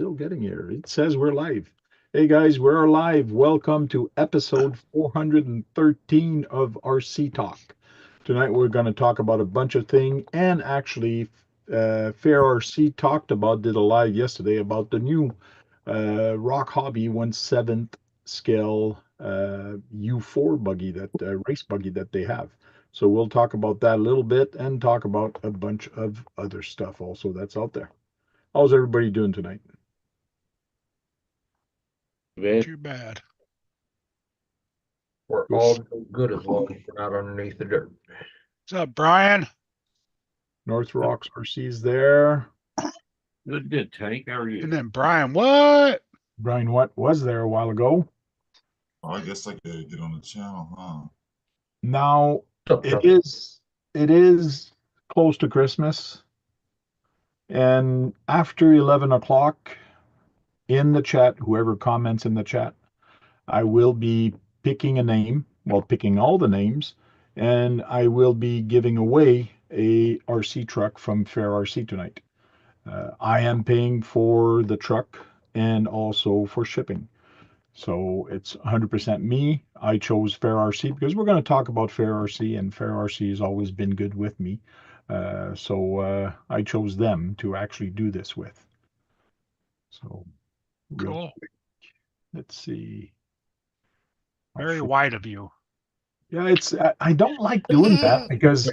Still getting here. It says we're live. Hey guys, we're live. Welcome to episode 413 of RC Talk. Tonight we're going to talk about a bunch of things, and actually, Fair RC did a live yesterday about the new ROCHOBBY 1/7 scale U4 buggy, that race buggy that they have. So we'll talk about that a little bit and talk about a bunch of other stuff also that's out there. How's everybody doing tonight? Too bad. We're all doing good as long as we're not underneath the dirt. What's up, Brian? North Rocks RC's there. Good, Tank. How are you? And then Brian, what? Brian What was there a while ago. Oh, I guess I could get on the channel, huh? Now What's up, it Chuck? is close to Christmas. And after 11 o'clock in the chat, whoever comments in the chat, I will be picking a name, well, picking all the names, and I will be giving away a RC truck from Fair RC tonight. I am paying for the truck and also for shipping. So it's 100% me. I chose Fair RC because we're going to talk about Fair RC, and Fair RC has always been good with me. So I chose them to actually do this with. So real Cool. quick, let's see. I'll Very show- white of you. Yeah, I don't like doing that because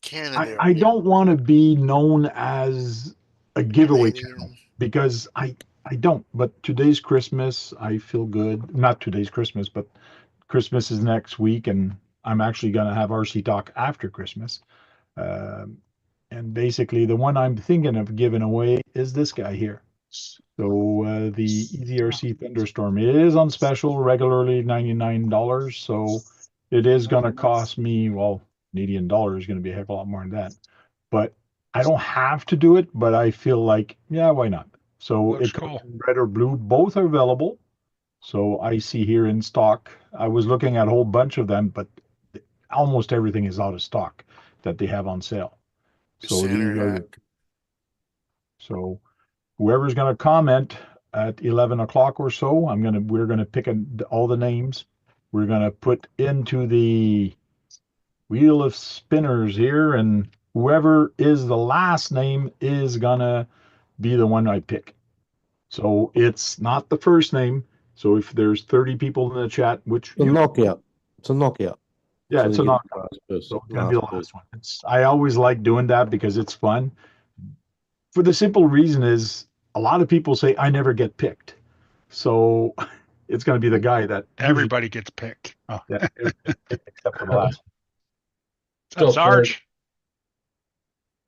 Canada. I don't want to be known as a giveaway Canadian. channel because I don't. But today's Christmas, I feel good. Not today's Christmas, but Christmas is next week, and I'm actually going to have RC Talk after Christmas. And basically, the one I'm thinking of giving away is this guy here. So the Easy RC Thunderstorm, it is on special, regularly $99. So it is going to cost me, well, Canadian dollar is going to be a heck of a lot more than that. But I don't have to do it, but I feel like, yeah, why not? So Looks it cool. comes in red or blue, both are available. So I see here in stock. I was looking at a whole bunch of them, but almost everything is out of stock that they have on sale. So these are, so whoever's going to comment at 11 o'clock or so, we're going to pick all the names. We're going to put into the wheel of spinners here, and whoever is the last name is going to be the one I pick. So it's not the first name. So if there's 30 people in the chat, which It's a Nokia. It's a Nokia. yeah, it's a knockout. Last person, So it's gonna be the last last one. I always like doing that because it's fun. For the simple reason is a lot of people say I never get picked. So it's gonna be the guy that Everybody gets picked. Oh, yeah, except for the last one. that's Sarge.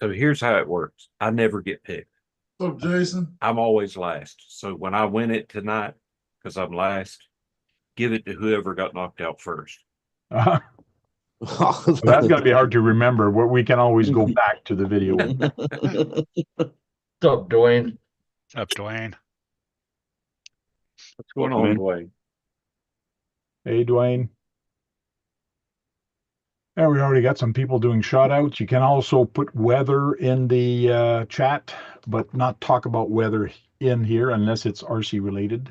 So here's how it works. I never get picked. What's up, Jason? I'm always last. So when I win it tonight, because I'm last, give it to whoever got knocked out first. So that's gonna be hard to remember. We can always go back to the video. What's up, Dwayne? What's up, Dwayne? What's going on, Dwayne? Hey, Dwayne. And we already got some people doing shout outs. You can also put weather in the chat, but not talk about weather in here unless it's RC related.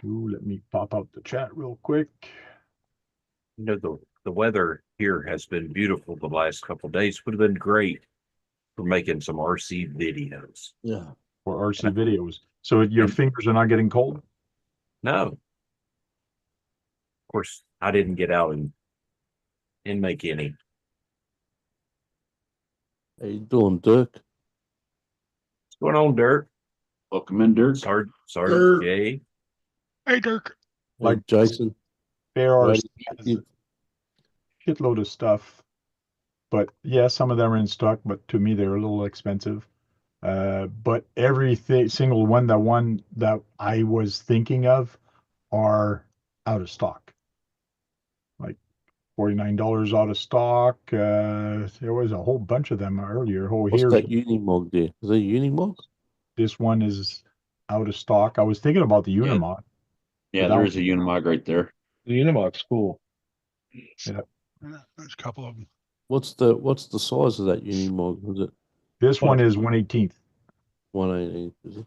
Let me pop out the chat real quick. You know, the weather here has been beautiful the last couple of days. Would have been great for making some RC videos. Yeah. For RC videos. So your fingers are not getting cold? No. Of course, I didn't get out and make any. How you doing, Dirk? What's going on, Dirk? Welcome in, Dirk. Sergeant Dirk. Jay. Hey, Dirk. Like Jason. Fair Right. RC has a shitload of stuff. But yeah, some of them are in stock, but to me they're a little expensive. But single one that I was thinking of are out of stock. Like $49 out of stock. There was a whole bunch of them earlier. What's that Unimog there? Is that a Unimog? This one is out of stock. I was thinking about the Unimog. Yeah, there is a Unimog right there. The Unimog's cool. Yeah. There's a couple of them. What's the size of that Unimog? Was it This one is 1/18th. 118? Is it?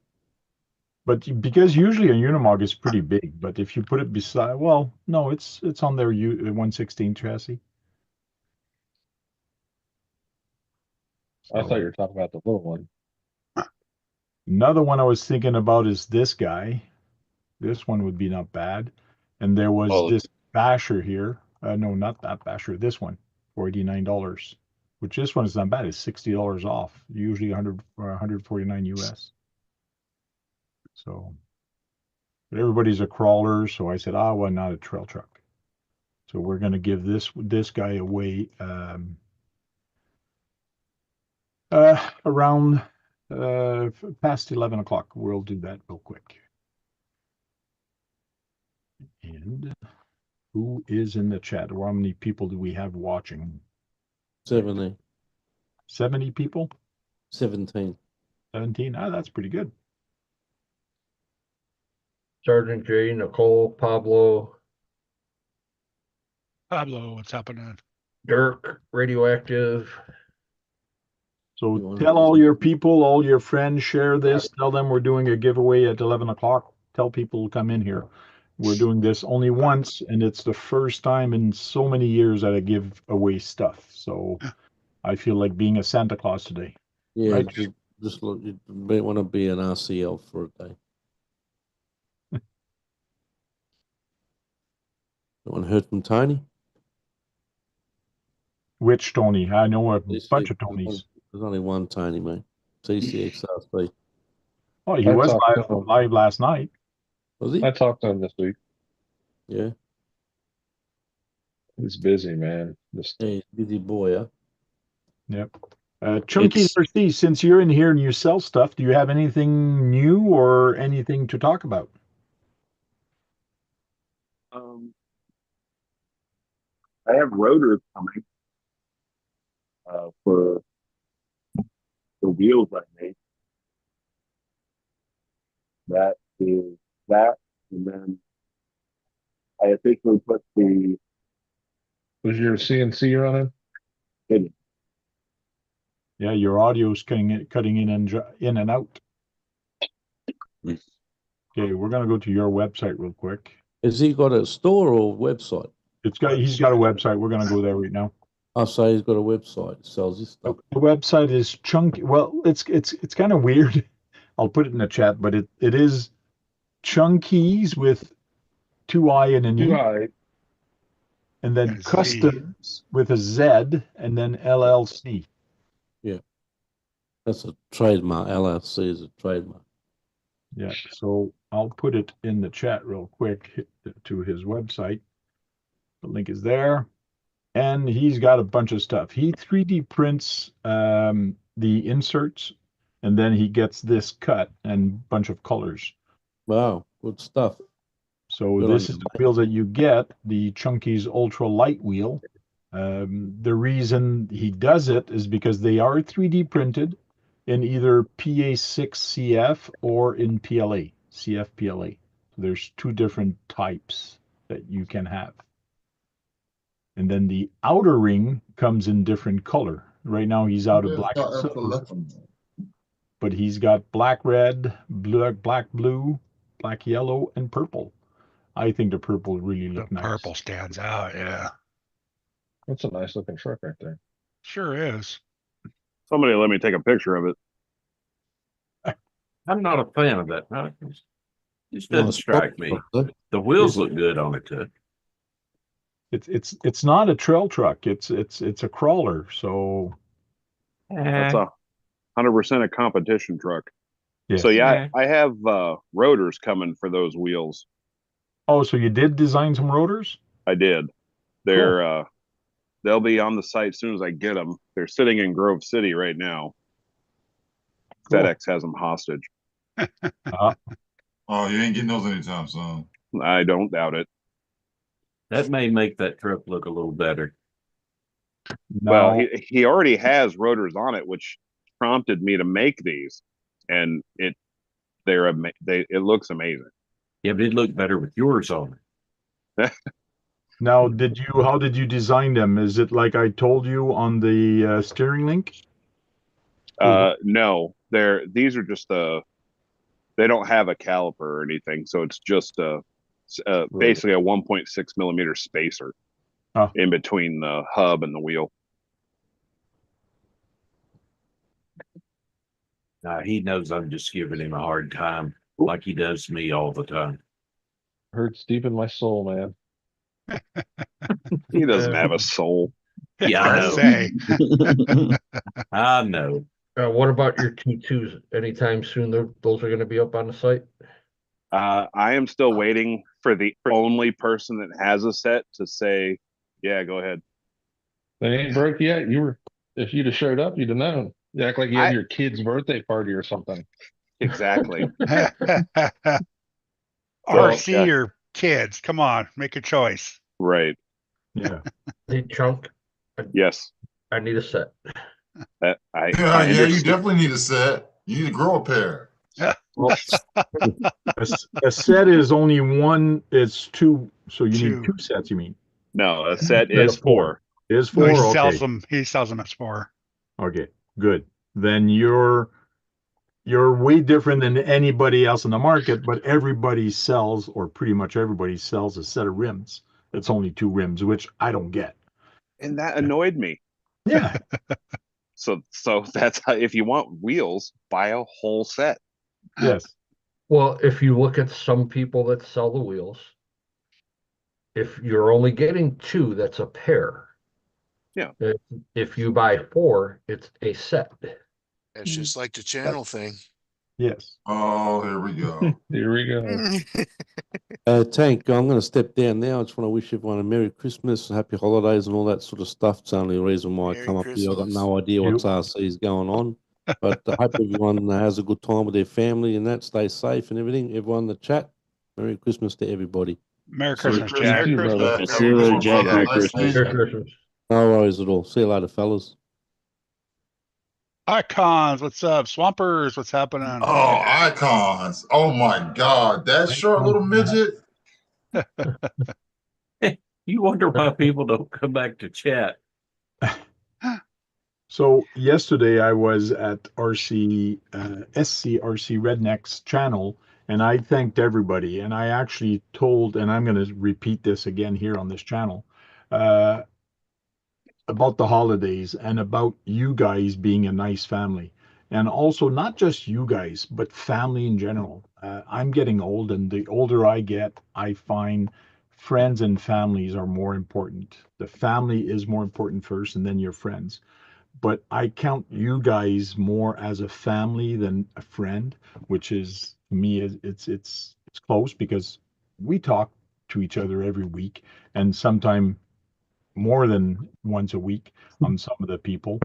But because usually a Unimog is pretty big, but if you put it beside, well, no, it's on their 1/16 chassis. I thought So, you were talking about the little one. another one I was thinking about is this guy. This one would be not bad. And there was Oh. this basher here. No, not that basher. This one for $89. Which this one is not bad. It's $60 off. Usually 100 or 149 US. So, but everybody's a crawler, so I said, well, not a trail truck. So we're going to give this guy away around past 11 o'clock. We'll do that real quick. And who is in the chat? Or how many people do we have watching? 70. 70 people? 17. 17? That's pretty good. Sergeant J, Nicole, Pablo, Pablo, what's happening? Dirk, Radioactive. So tell all your people, all your friends, share this. Tell them we're doing a giveaway at 11 o'clock. Tell people to come in here. We're doing this only once, and it's the first time in so many years that I give away stuff. So I feel like being a Santa Claus today. Yeah, Right. just look. You might want to be an RCL for a day. You want to hear from Tony? Which Tony? I know a TC bunch of Tonys. There's only one Tony, mate. TCXRC. Oh, he I was talked to him. live last night. Was he? I talked to him this week. Yeah. He's busy, man. Just Yeah, he's a busy boy, huh? Yep. Chunky It's- Mercy, since you're in here and you sell stuff, do you have anything new or anything to talk about? I have rotors coming for the wheels I made. That is that, and then I officially put the was your CNC running? Yeah, your audio's cutting in and out. Okay, we're gonna go to your website real quick. Has he got a store or website? He's got a website. We're gonna go there right now. Oh, so he's got a website. Sells his stuff. The website is chunky. Well, it's kind of weird. I'll put it in the chat, but it is Chunkies with 2 I and an E, Right. and then And a Z. Customs with a Z, and then LLC. That's a trademark. LLC is a trademark. Yeah, so I'll put it in the chat real quick to his website. The link is there. And he's got a bunch of stuff. He 3D prints the inserts, and then he gets this cut and a bunch of colors. Wow, good stuff. So Good this on is you, the wheels that you get, the Chunky's Ultra Light wheel. The reason he does it is because they are 3D printed in either PA6CF or in PLA, CF PLA. So there's 2 different types that you can have. And then the outer ring comes in different color. Right now he's out of black and silver, but he's got black, red, black, blue, black, yellow, and purple. I think the purple really The look nice. purple stands out. Yeah, That's a nice looking truck right there. sure is. Somebody let me take a picture of it. I'm not a fan of that. No, it just Well, doesn't it's strike me. popular, The wheels look good on it too. It's not a trail truck. It's a crawler. So That's a 100% a competition truck. yes. So yeah, I have rotors coming for those wheels. Oh, so you did design some rotors? I did. They're they'll be on the site as soon as I get them. They're sitting in Grove City right now. Cool. FedEx has them hostage. Oh, you ain't getting those anytime soon. I don't doubt it. That may make that truck look a little better. Well, Now, he already has rotors on it, which prompted me to make these, and it looks amazing. Yeah, but it'd look better with yours on it. Now, how did you design them? Is it like I told you on the steering link? No, these are just they don't have a caliper or anything, so it's just basically a 1.6 millimeter spacer Oh. in between the hub and the wheel. He knows I'm just giving him a hard time, like he does me all the time. Hurts deep in my soul, man. He doesn't have a soul. Yeah, I I know. say. I know. What about your T2s? Anytime soon, those are going to be up on the site? I am still waiting for the only person that has a set to say, "Yeah, go ahead." They ain't broke yet. If you'd have showed up, you'd have known. You act like you had I- your kid's birthday party or something. Exactly. RC or kids? Come on, make a choice. Right. Yeah. Hey, Chunk, Yes. I need a set. I Yeah, you understand. definitely need a set. You need to grow a pair. Well, a set is only one. It's two. So you need Two. two sets. You mean? No, a set Instead is of four. 4. Is No, four? Okay. he sells them as 4. Okay. Good. Then you're way different than anybody else in the market. But everybody sells, or pretty much everybody sells, a set of rims. It's only 2 rims, which I don't get. And that annoyed me. Yeah. So that's how, if you want wheels, buy a whole set. Yes. Well, if you look at some people that sell the wheels, if you're only getting 2, that's a pair. Yeah. If you buy 4, it's a set. It's just like the channel thing. Yes. Oh, here we go. Here we go. Tank, I'm going to step down now. I just want to wish everyone a Merry Christmas, Happy Holidays, and all that sort of stuff. It's the only reason why I Merry come up here. I've got Christmas. no idea what's RC is going on. But I hope everyone has a good time with their family and that. Stay safe and everything. Everyone in the chat, Merry Christmas to everybody. Merry Merry Christmas, Jack. You too, brother. Have See you a good later, one, Jack. brother. Merry Nice Christmas. meeting Merry you. Christmas. No worries at all. See you later, fellas. Icons, what's up? Swampers, what's happening? Oh, icons. Oh my God. That short little midget. You wonder why people don't come back to chat. So yesterday I was at SCRC Redneck's channel, and I thanked everybody. And I actually told, and I'm going to repeat this again here on this channel, about the holidays and about you guys being a nice family. And also not just you guys, but family in general. I'm getting old, and the older I get, I find friends and families are more important. The family is more important first, and then your friends. But I count you guys more as a family than a friend, which is to me it's close because we talk to each other every week, and sometimes more than once a week on some of the people.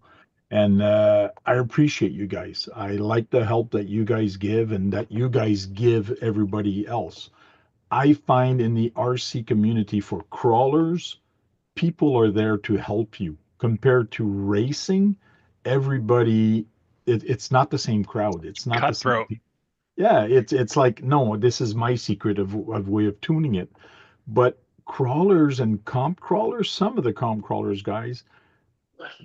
And I appreciate you guys. I like the help that you guys give and that you guys give everybody else. I find in the RC community for crawlers, people are there to help you. Compared to racing, everybody, it's not the same crowd. It's not the same Cutthroat. people. Yeah, it's like, no, this is my secret of way of tuning it. But crawlers and comp crawlers, some of the comp crawlers guys,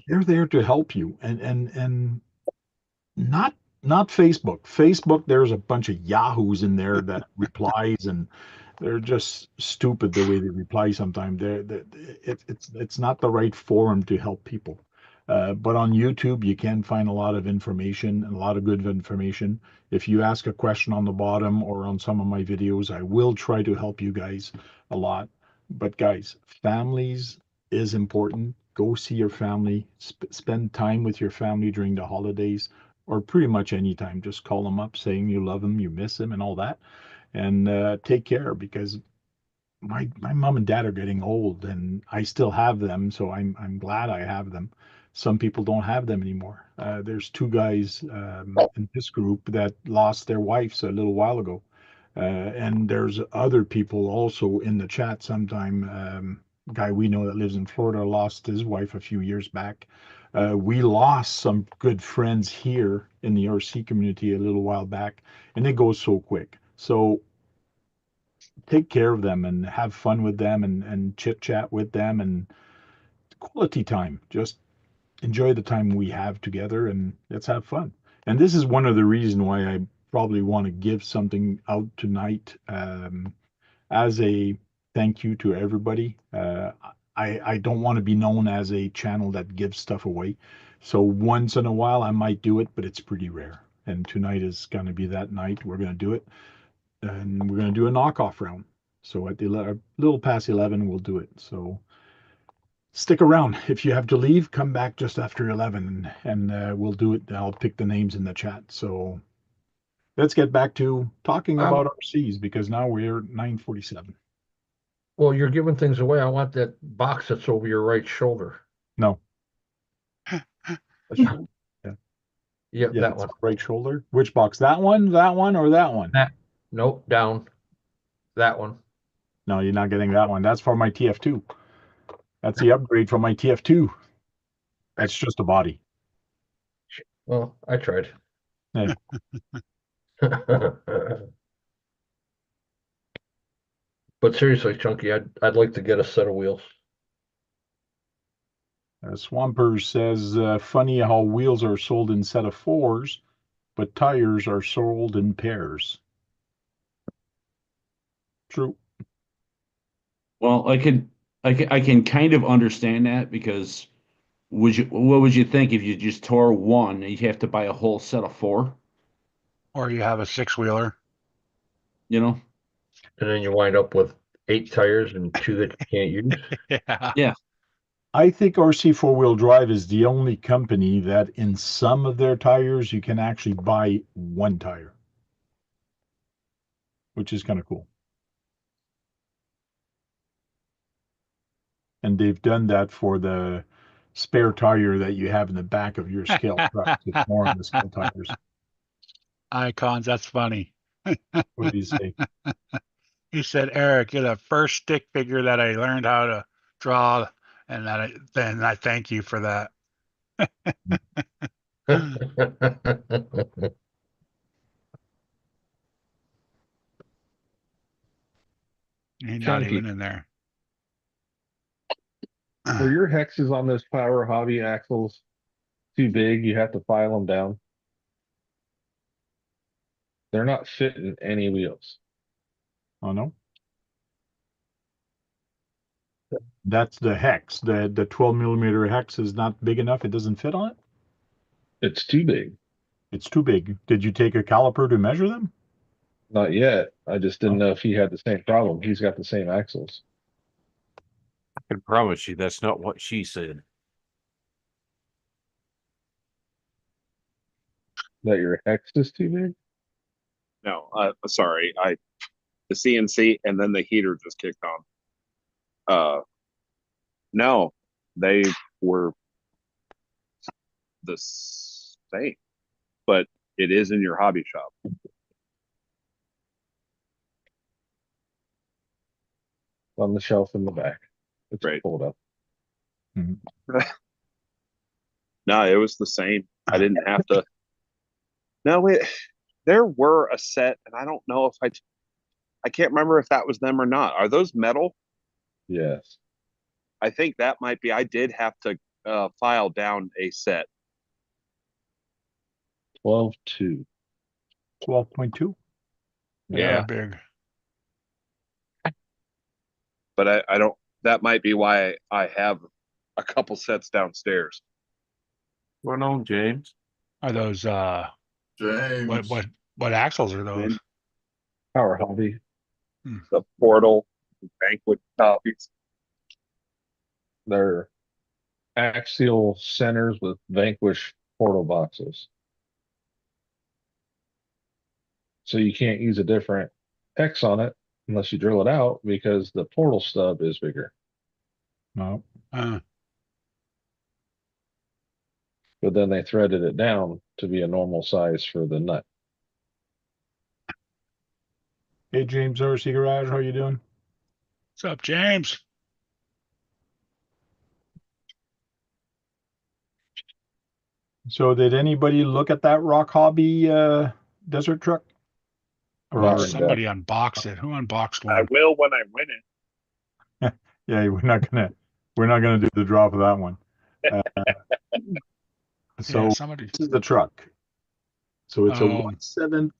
they're there to help you. And not Facebook. Facebook, there's a bunch of yahoos in there that replies, and they're just stupid the way they reply sometimes. It's not the right forum to help people. But on YouTube, you can find a lot of information and a lot of good information. If you ask a question on the bottom or on some of my videos, I will try to help you guys a lot. But guys, families is important. Go see your family. Spend time with your family during the holidays or pretty much any time. Just call them up saying you love them, you miss them, and all that. And take care, because my mom and dad are getting old, and I still have them, so I'm glad I have them. Some people don't have them anymore. There's 2 guys in this group that lost their wives a little while ago, and there's other people also in the chat. Sometime guy we know that lives in Florida lost his wife a few years back. We lost some good friends here in the RC community a little while back, and it goes so quick. So take care of them and have fun with them and chit chat with them and quality time. Just enjoy the time we have together and let's have fun. And this is one of the reasons why I probably want to give something out tonight as a thank you to everybody. I don't want to be known as a channel that gives stuff away. So once in a while I might do it, but it's pretty rare. And tonight is going to be that night. We're going to do it. And we're going to do a knockoff round. So at the little past 11, we'll do it. So stick around. If you have to leave, come back just after 11 and we'll do it. I'll pick the names in the chat. So let's get back to talking about RCs because now we're 9:47. Well, you're giving things away. I want that box that's over your right shoulder. No. Yeah, Yeah, that that's one. right shoulder. Which box? That one, or that one? Nope, down. That one. No, you're not getting that one. That's for my TF2. That's the upgrade from my TF2. That's just a body. Well, I tried. Hey. But seriously, Chunky, I'd like to get a set of wheels. Swamper says, funny how wheels are sold in set of 4s, but tires are sold in pairs. True. Well, I can kind of understand that because what would you think if you just tore one and you have to buy a whole set of 4? Or you have a 6-wheeler. You know? And then you wind up with 8 tires and 2 that you can't use. Yeah. I think RC 4-wheel drive is the only company that in some of their tires you can actually buy 1 tire, which is kind of cool. And they've done that for the spare tire that you have in the back of your scale truck. It's more on the scale tires. Icons, that's funny. What do you say? He said, Eric, you're the first stick figure that I learned how to draw, and then I thank you for that. He's not Chunky. even in there. Were your hexes on those Power Hobby axles too big? You have to file them down. They're not fitting any wheels. Oh, no? That's the hex. The 12 millimeter hex is not big enough. It doesn't fit on it. It's too big. It's too big. Did you take a caliper to measure them? Not yet. I just didn't know if he had the same problem. He's got the same axles. I can promise you that's not what she said. That your hex is too big? No, sorry. The CNC and then the heater just kicked on. No, they were the same, but it is in your hobby shop. On the shelf in the back. It's Right. pulled up. No, it was the same. I didn't have to. No, there were a set, and I don't know if I can't remember if that was them or not. Are those metal? Yes. I think that might be. I did have to file down a set. 12.2. 12.2. Yeah. Big. But I don't. That might be why I have a couple sets downstairs. What's going on, James? Are those James. what axles are those? Power Hobby. The Portal banquet copies. They're axial centers with Vanquish portal boxes. So you can't use a different hex on it unless you drill it out because the portal stub is bigger. No. But then they threaded it down to be a normal size for the nut. Hey, James, RC Garage, how you doing? What's up, James? So did anybody look at that Rock Hobby desert truck? Well, Battery somebody unboxed it. Who unboxed I one? will when I win it. Yeah, we're not gonna do the draw for that one. So Yeah, somebody. this is the truck. So it's a Oh, 1/7.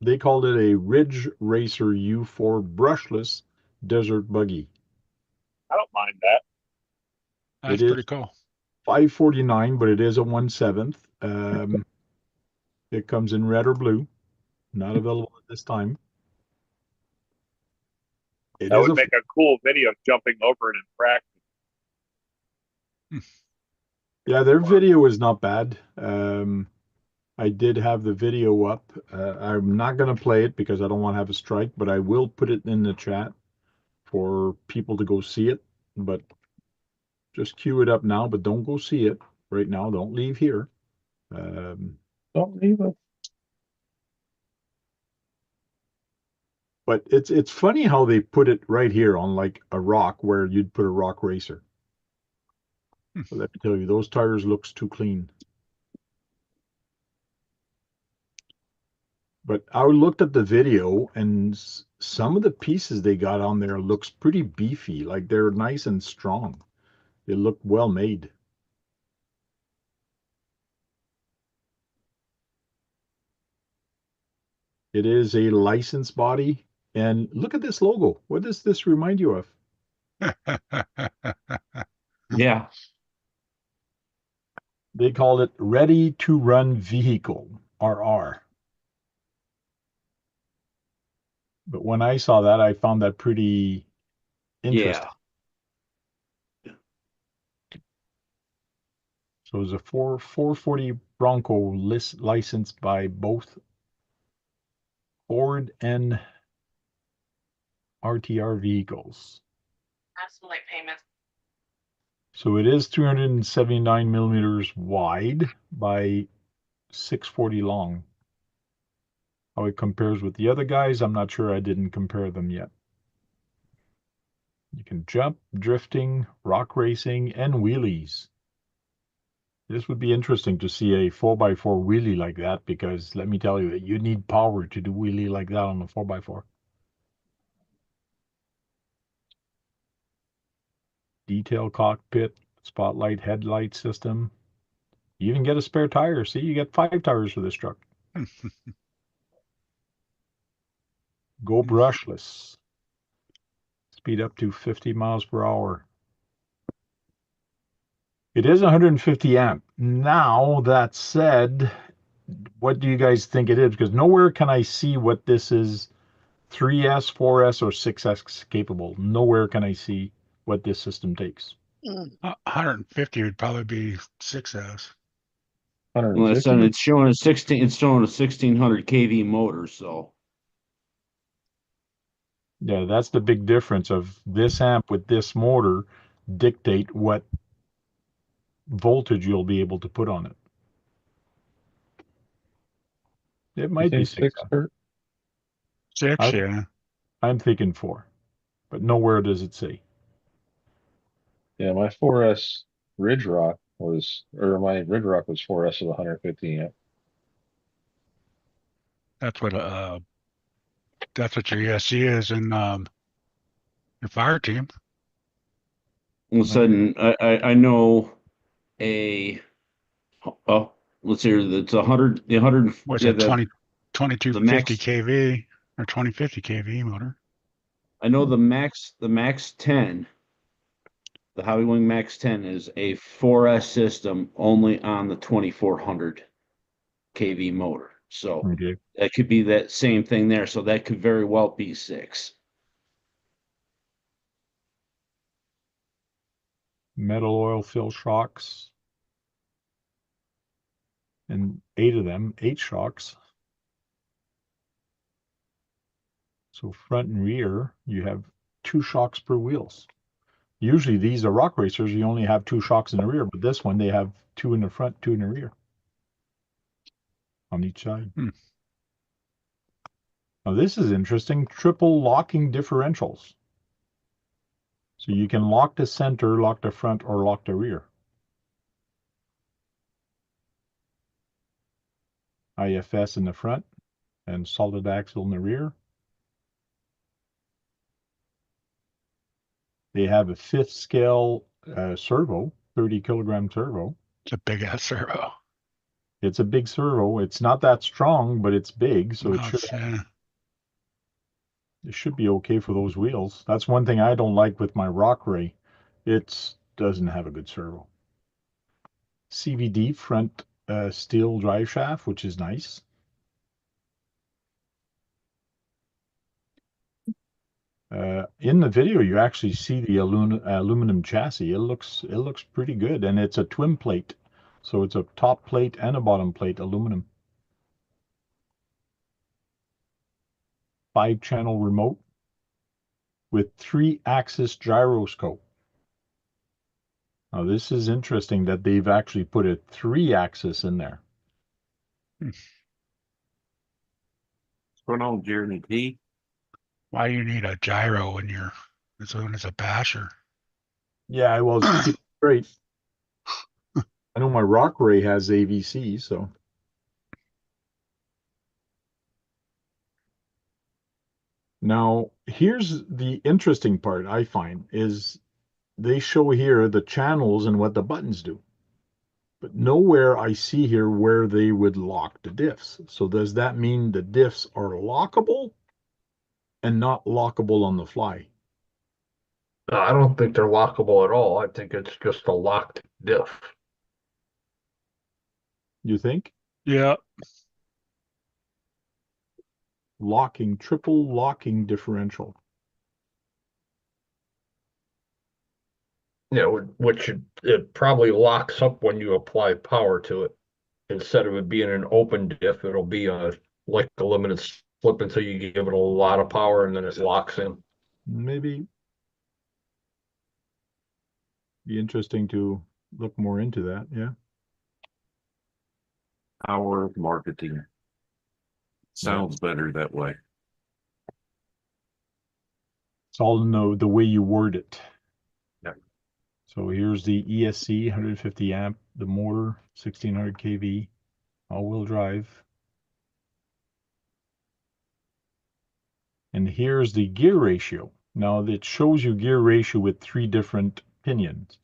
They called it a Ridge Racer U4 brushless desert buggy. I don't mind that. that's It pretty is cool. $549, but it is a 1/7. It comes in red or blue. Not available at this time. It That is would a make a cool video jumping over it in practice. Yeah, their video is not bad. I did have the video up. I'm not going to play it because I don't want to have a strike, but I will put it in the chat for people to go see it. But just queue it up now, but don't go see it right now. Don't leave here. Don't leave it. But it's funny how they put it right here on like a rock where you'd put a rock racer. But let me tell you, those tires looks too clean. But I looked at the video and some of the pieces they got on there looks pretty beefy. Like they're nice and strong. They look well made. It is a licensed body. And look at this logo. What does this remind you of? Yeah. They call it Ready to Run Vehicle, RR. But when I saw that, I found that pretty interesting. Yeah. So it's a 440 Bronco licensed by both Ford and RTR vehicles. Absolute payments. So it is 379 millimeters wide by 640 long. How it compares with the other guys, I'm not sure. I didn't compare them yet. You can jump, drifting, rock racing, and wheelies. This would be interesting to see a 4x4 wheelie like that, because let me tell you, you need power to do wheelie like that on a 4x4. Detail cockpit, spotlight headlight system. You even get a spare tire. See, you get 5 tires for this truck. Go brushless. Speed up to 50 miles per hour. It is 150 amp. Now, that said, what do you guys think it is? Because nowhere can I see what this is 3S, 4S, or 6S capable. Nowhere can I see what this system takes. 150 would probably be 6S. Well, it's 150. showing a 16. It's showing a 1600 kV motor. So Yeah, that's the big difference of this amp with this motor dictate what voltage you'll be able to put on it. It You might be think 6. 6, Kurt? 6, yeah. I'm thinking 4, but nowhere does it say. Yeah, my 4S Ridge Rock was, or my Ridge Rock was 4S with 150 amp. That's what your ESC is in your fire team. all of a sudden, I know a. Oh, let's see. It's 100. The 100. What's Yeah, it, 2250 the max kV or 2050 kV motor? I know the Max 10, the Hobby Wing Max 10 is a 4S system only on the 2400 kV motor. So Okay. that could be that same thing there. So that could very well be 6. Metal oil fill shocks. And 8 of them, 8 shocks. So front and rear, you have 2 shocks per wheels. Usually these are rock racers, you only have 2 shocks in the rear, but this one they have 2 in the front, 2 in the rear. On each side. Now this is interesting, triple locking differentials. So you can lock the center, lock the front, or lock the rear. IFS in the front, and solid axle in the rear. They have a 5th scale servo, 30 kilogram servo. It's a big ass servo. It's a big servo. It's not that strong, but it's big, so it should be okay for those wheels. That's one thing I don't like with my ROCHOBBY. It doesn't have a good servo. CVD front steel drive shaft, which is nice. In the video, you actually see the aluminum chassis. It looks pretty good, and it's a twin plate, so it's a top plate and a bottom plate aluminum. 5-channel remote with 3-axis gyroscope. Now this is interesting that they've actually put a 3-axis in there. What's going on, Jeremy T? Why do you need a gyro when it's a basher? Yeah, well, it's great. I know my ROCHOBBY has AVC, so. Now, here's the interesting part I find is they show here the channels and what the buttons do. But nowhere I see here where they would lock the diffs. So does that mean the diffs are lockable and not lockable on the fly? No, I don't think they're lockable at all. I think it's just a locked diff. You think? Yeah. Locking, triple locking differential. Yeah, which it probably locks up when you apply power to it. Instead of it being an open diff, it'll be like a limited slip until you give it a lot of power and then it locks in. Maybe be interesting to look more into that. Yeah. Power marketing. Sounds better that way. It's all in the way you word it. Yeah. So here's the ESC 150 amp, the motor 1600 kV, all-wheel drive. And here's the gear ratio. Now it shows you gear ratio with 3 different pinions.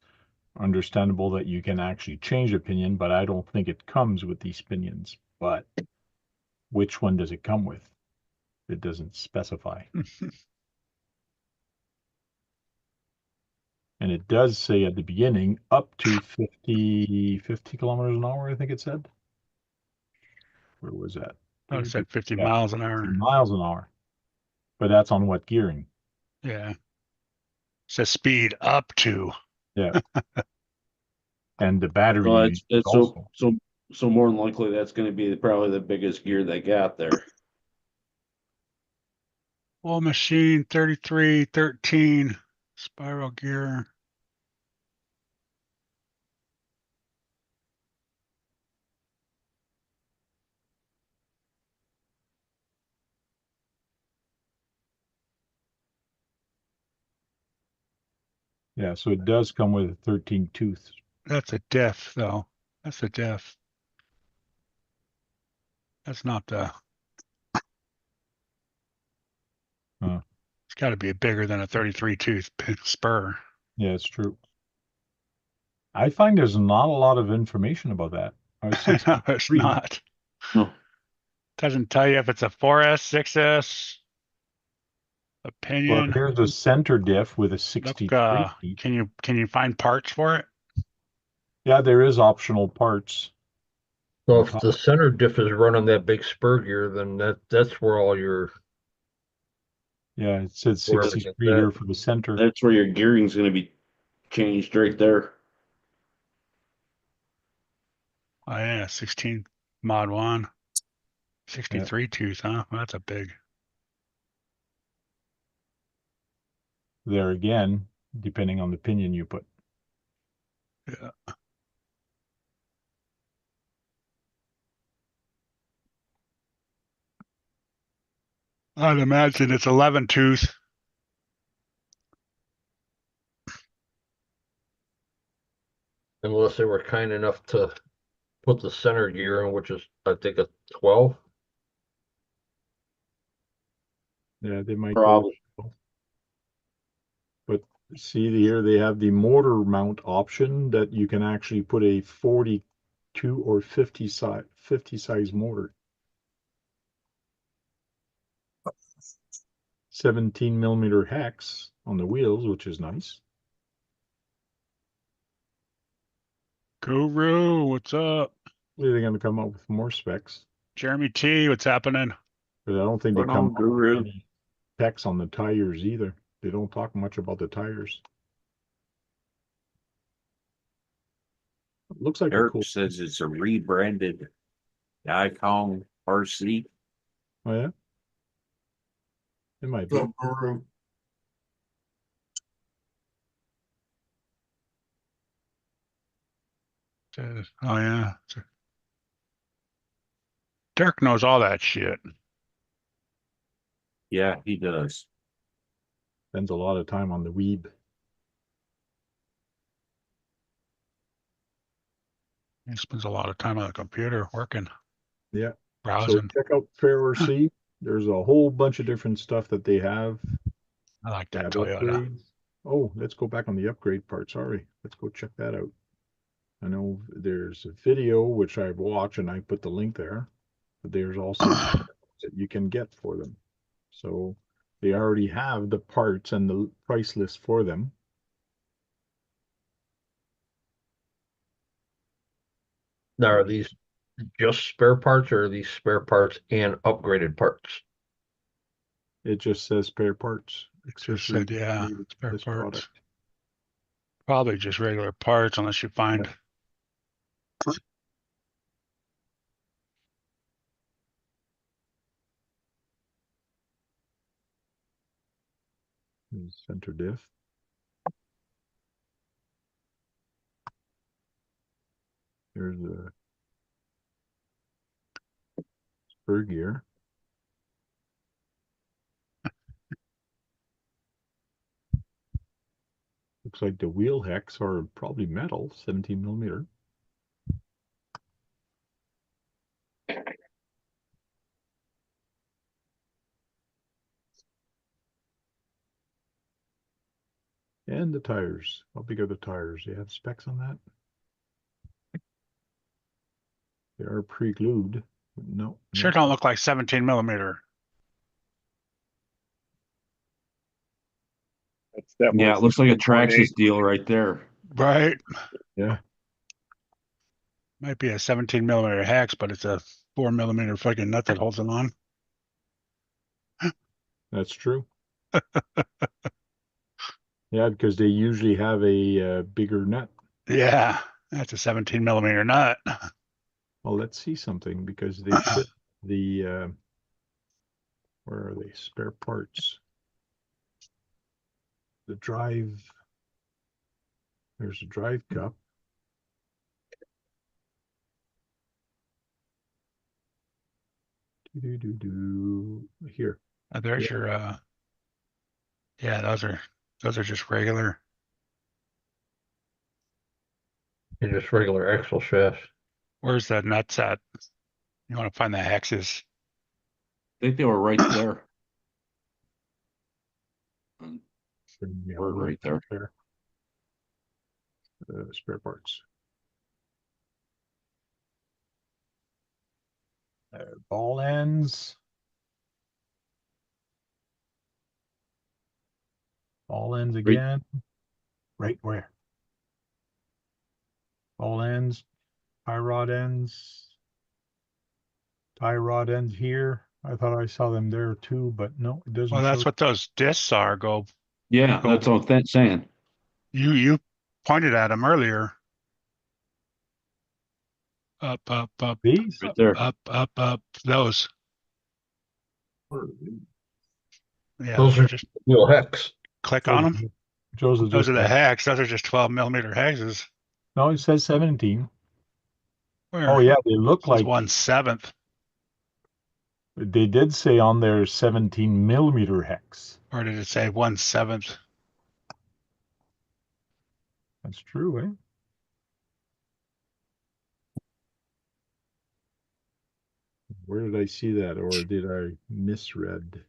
Understandable that you can actually change a pinion, but I don't think it comes with these pinions. But which one does it come with? It doesn't specify. And it does say at the beginning up to 50 kilometers an hour, I think it said. Where was that? I would said 50 miles an hour. 50 miles an hour. But that's on what gearing? Yeah. It says speed up to. Yeah. And the battery Well, use it's also. so more than likely that's going to be probably the biggest gear they got there. Full machine 3313 spiral gear. Yeah, so it does come with a 13 tooth. That's a diff, though. That's a diff. That's not the. It's got to be bigger than a 33 tooth spur. Yeah, it's true. I find there's not a lot of information about that. No, it's not. No. Doesn't tell you if it's a 4S, 6S. Opinion. Well, here's a center diff with a 63. Look, can you find parts for it? Yeah, there is optional parts. So if the center diff is running that big spur gear, then that's where all your Yeah, it says 63 here for the center. That's where your gearing's going to be changed right there. Oh yeah, 16 mod 1. 63 tooth, huh? Well, that's a big. There again, depending on the pinion you put. Yeah. I'd imagine it's 11 tooth. Unless they were kind enough to put the center gear in, which is I think a 12. Yeah, they might Probably. go. But see here, they have the motor mount option that you can actually put a 42 or 50 size motor. 17 millimeter hex on the wheels, which is nice. Guru, what's up? Are they going to come up with more specs? Jeremy T, what's happening? But I don't think they Right come on, up with Guru. any specs on the tires either. They don't talk much about the tires. It looks like a Eric cool. says it's a rebranded Icon RC. Oh yeah, it might be. What's up, Guru? Oh yeah. Dirk knows all that shit. Yeah, he does. Spends a lot of time on the Weeb. He spends a lot of time on the computer working, Yeah. So browsing. check out Fair RC. There's a whole bunch of different stuff that they have. I like They that have Toyota. upgrades. Oh, let's go back on the upgrade part. Sorry. Let's go check that out. I know there's a video which I've watched and I put the link there, but there's also that you can get for them. So they already have the parts and the price list for them. Now, are these just spare parts or are these spare parts and upgraded parts? It just says spare parts. It just said, yeah, related to spare this parts. product. Probably just regular parts unless you find. Center diff. There's a spur gear. Looks like the wheel hex are probably metal, 17 millimeter. And the tires. How big are the tires? They have specs on that? They are pre-glued. No. Sure don't look like 17 millimeter. That's definitely Yeah, it looks like a 16.8. Traxxas deal right there. Right. Yeah. Might be a 17 millimeter hex, but it's a 4 millimeter fucking nut that holds it on. That's true. Yeah, because they usually have a bigger nut. Yeah, that's a 17 millimeter nut. Well, let's see something because they should the where are they? Spare parts. The drive. There's a drive cup. Here. There's Yeah. your yeah, those are just regular. And just regular axle shafts. Where's the nuts at? You want to find the hexes. I think they were right there. Were right there. Spare parts. Ball ends. Ball ends again. Right where? Ball ends. Tie rod ends. Tie rod ends here. I thought I saw them there too, but no, it doesn't Well, show. that's what those discs are. Yeah, that's what I'm saying. You pointed at them earlier. Up. These? Right there. Up. Those. Yeah, Those are just wheel hex. click on them. Those are the hex. Those are just 12 millimeter hexes. No, it says 17. Where? Oh yeah, they look like 1/7. They did say on there 17 millimeter hex. Or did it say 1/7? That's true, eh? Where did I see that, or did I misread?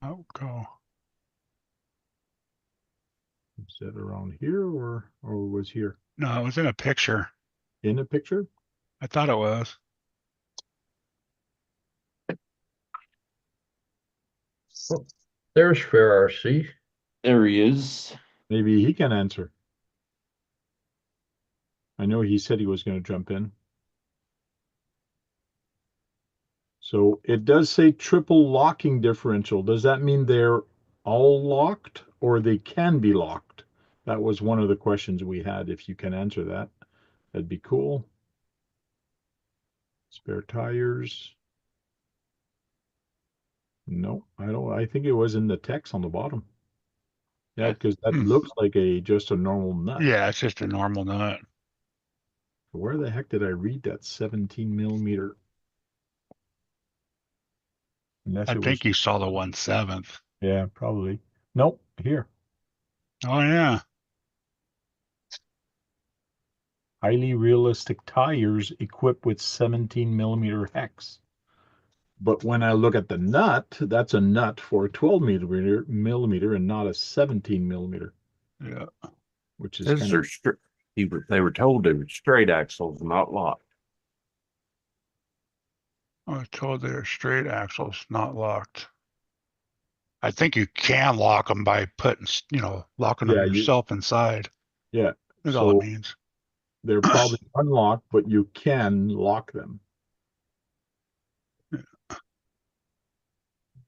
Oh, go. Is that around here or was here? No, it was in a picture. In a picture? I thought it was. Oh, there's Fair RC. There he is. Maybe he can answer. I know he said he was going to jump in. So it does say triple locking differential. Does that mean they're all locked or they can be locked? That was one of the questions we had. If you can answer that, that'd be cool. Spare tires. No, I don't. I think it was in the text on the bottom. Yeah, because that looks like just a normal nut. Yeah, it's just a normal nut. Where the heck did I read that 17 millimeter? Unless I it think was, you saw the 1/7. yeah, probably. Nope, here. Oh yeah. Highly realistic tires equipped with 17 millimeter hex. But when I look at the nut, that's a nut for a 12 millimeter and not a 17 millimeter. Yeah. Which is Says kind they're of, they were told they were straight axles, not locked. I was told they're straight axles, not locked. I think you can lock them by putting, locking them yeah, yourself inside. yeah. That's all it So means. they're probably unlocked, but you can lock them.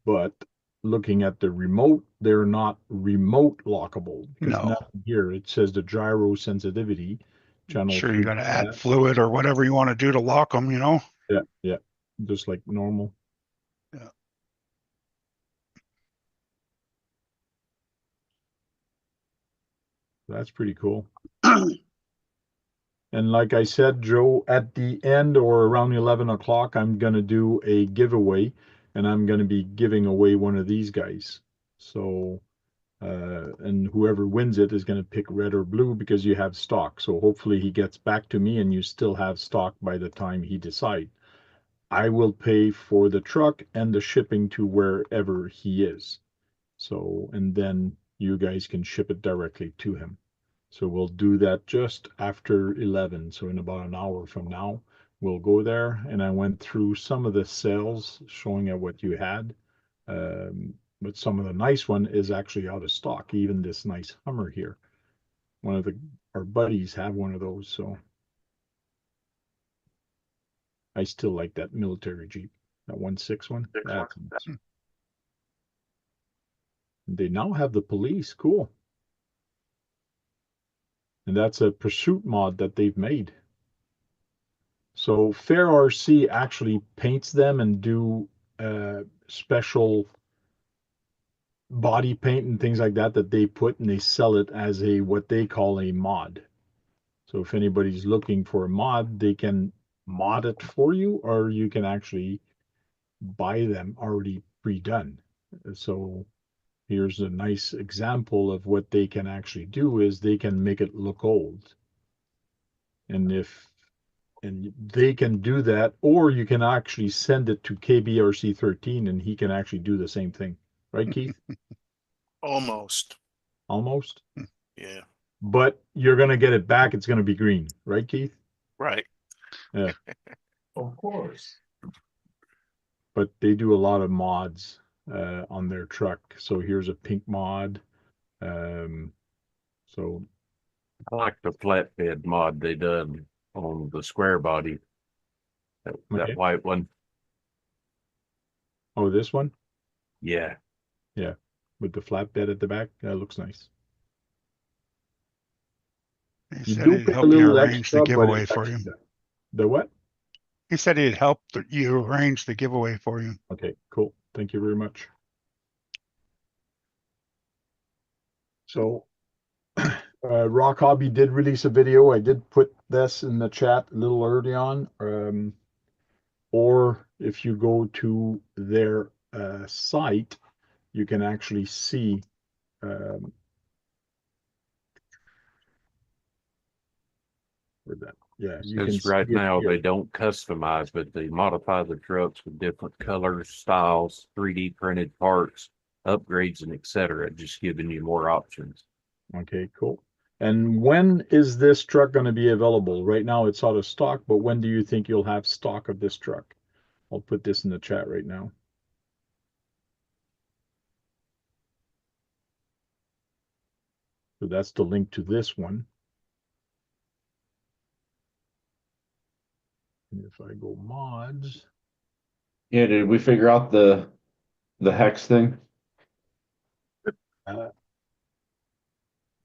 But looking at the remote, they're not remote lockable because No. nothing here. It says the gyro sensitivity channel Sure, 3. you're going to add fluid or whatever you want to do to lock them, Yeah, yeah, just like normal. Yeah. That's pretty cool. And like I said, Joe, at the end or around 11 o'clock, I'm going to do a giveaway and I'm going to be giving away one of these guys. So, and whoever wins it is going to pick red or blue because you have stock. So hopefully he gets back to me and you still have stock by the time he decides. I will pay for the truck and the shipping to wherever he is. So, and then you guys can ship it directly to him. So we'll do that just after 11. So in about an hour from now, we'll go there. And I went through some of the sales showing you what you had. But some of the nice one is actually out of stock. Even this nice Hummer here. One of our buddies have one of those. So I still like that military Jeep, that 1.6 one. That's nice. They now have the police. Cool. And that's a pursuit mod that they've made. So Fair RC actually paints them and do special body paint and things like that they put and they sell it as a what they call a mod. So if anybody's looking for a mod, they can mod it for you, or you can actually buy them already pre-done. So here's a nice example of what they can actually do is they can make it look old. And they can do that, or you can actually send it to KBRC13 and he can actually do the same thing. Right, Keith? Almost. Almost. Yeah. But you're going to get it back. It's going to be green. Right, Keith? Right. Yeah. Of course. But they do a lot of mods on their truck. So here's a pink mod. So I like the flatbed mod they done on the square body. That Okay. white one. Oh, this one? Yeah. Yeah. With the flatbed at the back. That looks nice. He You said do he'd pay a help you little arrange extra, the but giveaway it's for you. actually done. The what? He said he'd help you arrange the giveaway for you. Okay, cool. Thank you very much. So, ROCHOBBY did release a video. I did put this in the chat a little early on. Or if you go to their site, you can actually see where that. Yeah, you can Because see right it now here. they don't customize, but they modify the trucks with different colors, styles, 3D printed parts. upgrades and et cetera, just giving you more options. Okay, cool. And when is this truck going to be available? Right now it's out of stock, but when do you think you'll have stock of this truck? I'll put this in the chat right now. So that's the link to this one. And if I go mods. Yeah, did we figure out the hex thing?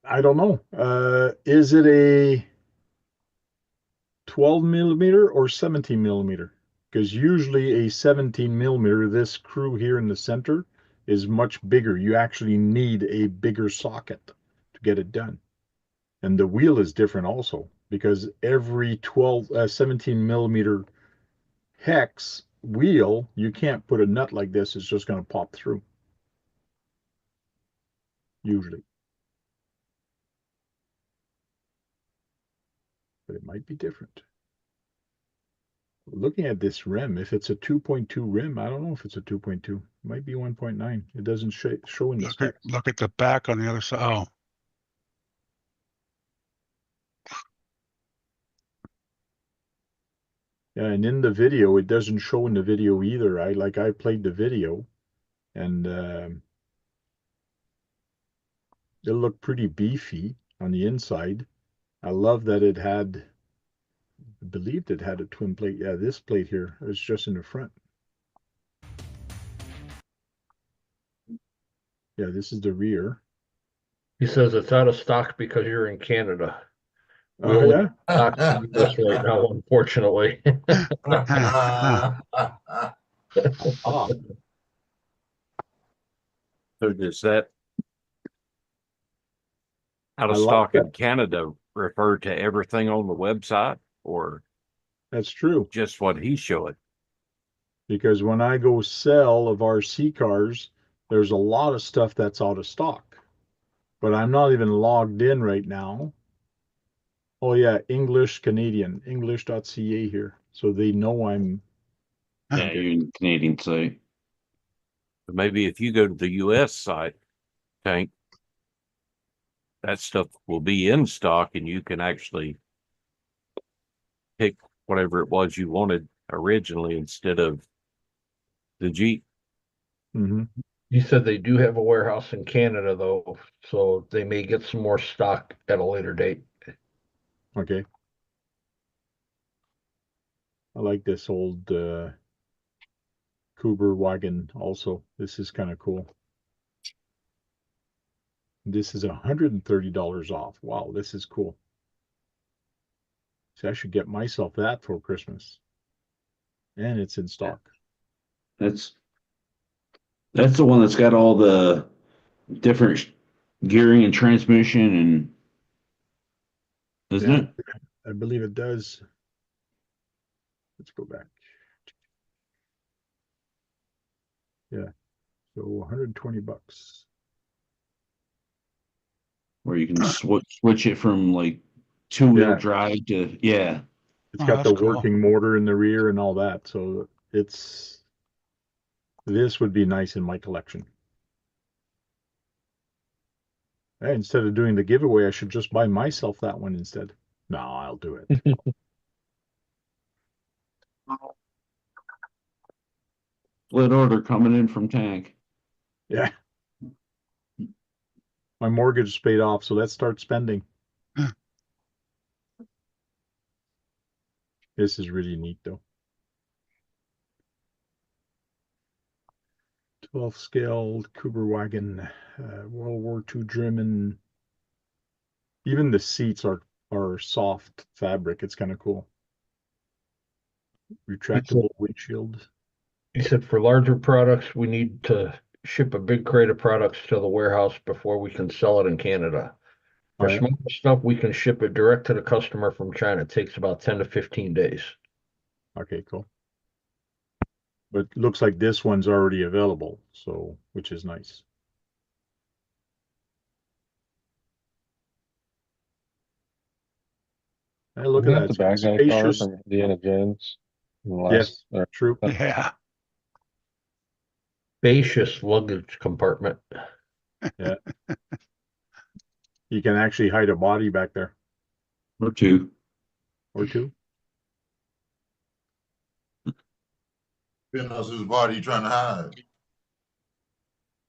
I don't know. Is it a 12 millimeter or 17 millimeter? Because usually a 17 millimeter, this screw here in the center is much bigger. You actually need a bigger socket to get it done. And the wheel is different also because every 17 millimeter hex wheel, you can't put a nut like this. It's just going to pop through. Usually. But it might be different. Looking at this rim, if it's a 2.2 rim, I don't know if it's a 2.2. It might be 1.9. It doesn't show in the specs. Look at the back on the other side. Oh. Yeah, and in the video, it doesn't show in the video either. I played the video, and it looked pretty beefy on the inside. I love that it had, I believed it had a twin plate. Yeah, this plate here is just in the front. Yeah, this is the rear. He says it's out of stock because you're in Canada. We Oh, only yeah? stock this right now, unfortunately. Ah, So does that out of I like stock in that. Canada refer to everything on the website or That's true. just what he's showing? Because when I go sell of RC cars, there's a lot of stuff that's out of stock. But I'm not even logged in right now. Oh yeah, English Canadian, English.ca here. So they know I'm Yeah, you're in Canadian site. Maybe if you go to the US site, Tank, that stuff will be in stock and you can actually pick whatever it was you wanted originally instead of the Jeep. Mm-hmm. He said they do have a warehouse in Canada, though, so they may get some more stock at a later date. Okay. I like this old Cooper wagon also. This is kind of cool. This is $130 off. Wow, this is cool. So I should get myself that for Christmas. And it's in stock. That's the one that's got all the different gearing and transmission and isn't Yeah, it? I believe it does. Let's go back. Yeah. So 120 bucks. Where you can switch it from like two-wheel Yeah. drive to yeah. It's Oh, got that's the cool. working motor in the rear and all that. So this would be nice in my collection. Hey, instead of doing the giveaway, I should just buy myself that one instead. No, I'll do it. Split order coming in from Tank. Yeah. My mortgage is paid off, so let's start spending. This is really neat, though. 12 scale Cooper wagon, World War II German. Even the seats are soft fabric. It's kind of cool. Retractable windshield. He said for larger products, we need to ship a big crate of products to the warehouse before we can sell it in Canada. For Oh, yeah? smaller stuff, we can ship it direct to the customer from China. It takes about 10 to 15 days. Okay, cool. But looks like this one's already available, so which is nice. Hey, look Isn't at that that. the It's bad guy car spacious. from Indiana Jones? In the Yes, last, true. Yeah. spacious luggage compartment. Yeah. You can actually hide a body back there Or two. or two. Depending on whose body you trying to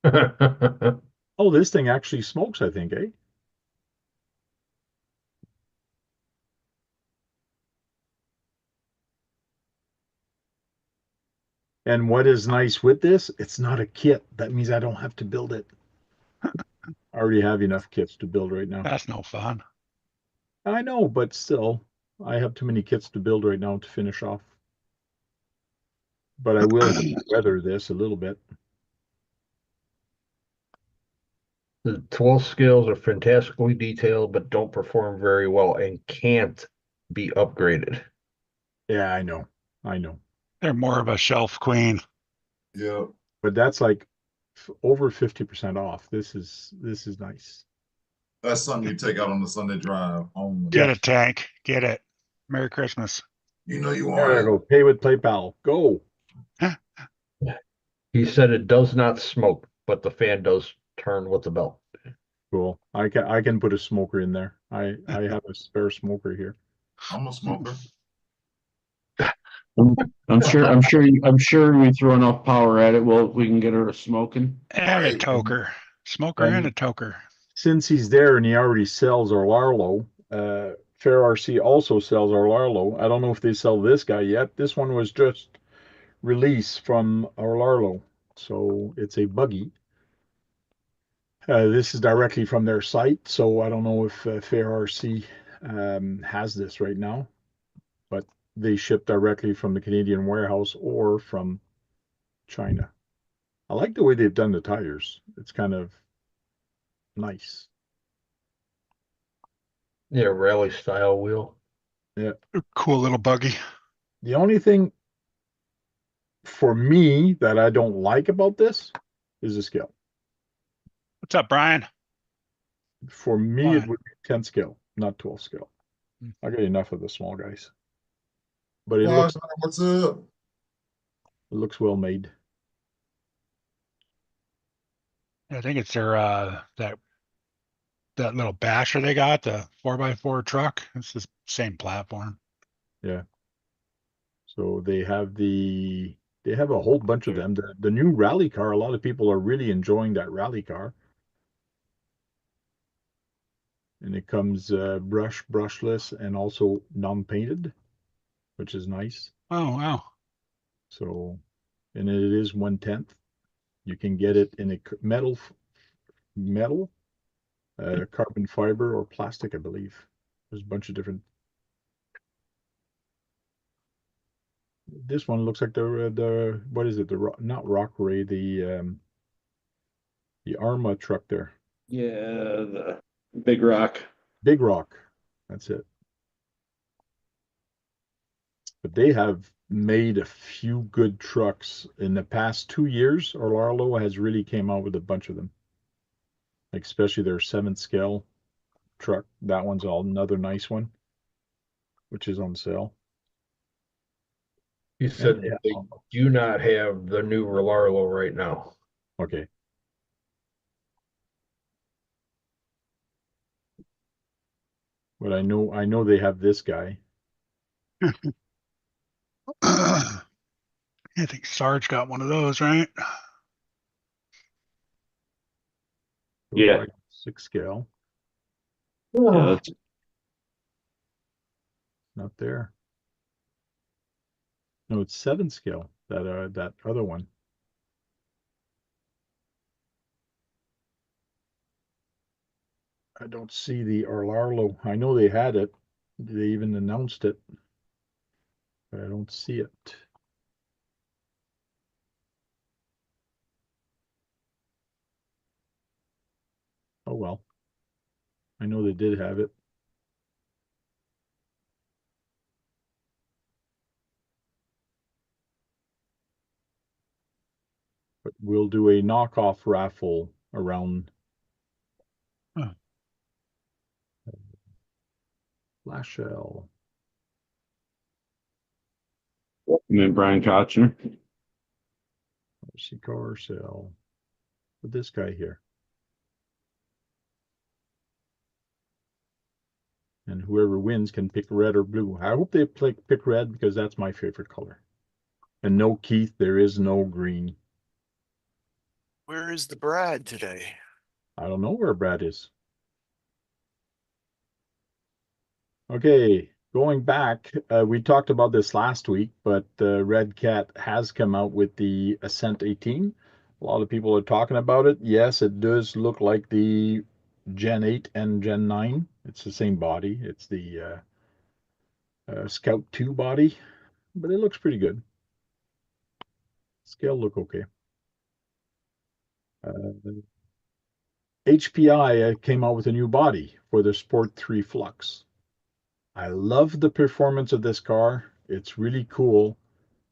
hide. Oh, this thing actually smokes, I think, eh? And what is nice with this, it's not a kit. That means I don't have to build it. I already have enough kits to build right now. That's no fun. I know, but still, I have too many kits to build right now to finish off. But I will weather this a little bit. The 12 scales are fantastically detailed, but don't perform very well and can't be upgraded. Yeah, I know. I know. They're more of a shelf queen. Yeah. But that's like over 50% off. This is nice. That's something you take out on the Sunday drive only. Get it, Tank. Get it. Merry Christmas. You know you There I want go. Pay with PayPal. Go. He said it does not smoke, but the fan does turn with the belt. Cool. I can put a smoker in there. I have a spare smoker here. I'm a smoker. I'm sure we throw enough power at it. We can get her smoking. And a Right. toker. Smoker and a toker. Since he's there and he already sells our Larlo, Fair RC also sells our Larlo. I don't know if they sell this guy yet. This one was just released from our Larlo. So it's a Buggy. This is directly from their site, so I don't know if Fair RC has this right now, but they ship directly from the Canadian warehouse or from China. I like the way they've done the tires. It's kind of nice. Yeah, rally style wheel. Yeah. Cool little buggy. The only thing for me that I don't like about this is the scale. What's up, Brian? For me, Why? it would be 10 scale, not 12 scale. I got enough of the small guys. But it What's up? looks well made. I think it's their that little basher they got, the 4x4 truck. It's the same platform. Yeah. So they have a whole bunch of them. The new rally car, a lot of people are really enjoying that rally car. And it comes brushless and also non-painted, which is nice. Oh, wow. So, and it is 1/10. You can get it in a metal, carbon fiber or plastic, I believe. There's a bunch of different. This one looks like the what is it? Not Rockery, the Arma truck there. Yeah, the Big Rock. Big Rock. That's it. But they have made a few good trucks in the past 2 years. Arlarlo has really came out with a bunch of them, like especially their 7th scale truck. That one's another nice one, which is on sale. He said Yeah. they do not have the new Relarlo right now. Okay. But I know they have this guy. I think Sarge got one of those, right? Yeah. 6 scale. Yeah, that's Not there. No, it's 7 scale. That other one. I don't see the Arlarlo. I know they had it. They even announced it, but I don't see it. Oh well. I know they did have it. But we'll do a knockoff raffle around Lashell. I mean Brian Kochner. See car sale. With this guy here. And whoever wins can pick red or blue. I hope they pick red because that's my favorite color. And no, Keith, there is no green. Where is the Brad today? I don't know where Brad is. Okay, going back, we talked about this last week, but Red Cat has come out with the Ascent 18. A lot of people are talking about it. Yes, it does look like the Gen 8 and Gen 9. It's the same body. It's the Scout 2 body, but it looks pretty good. Scale look okay. HPI came out with a new body for the Sport 3 Flux. I love the performance of this car. It's really cool,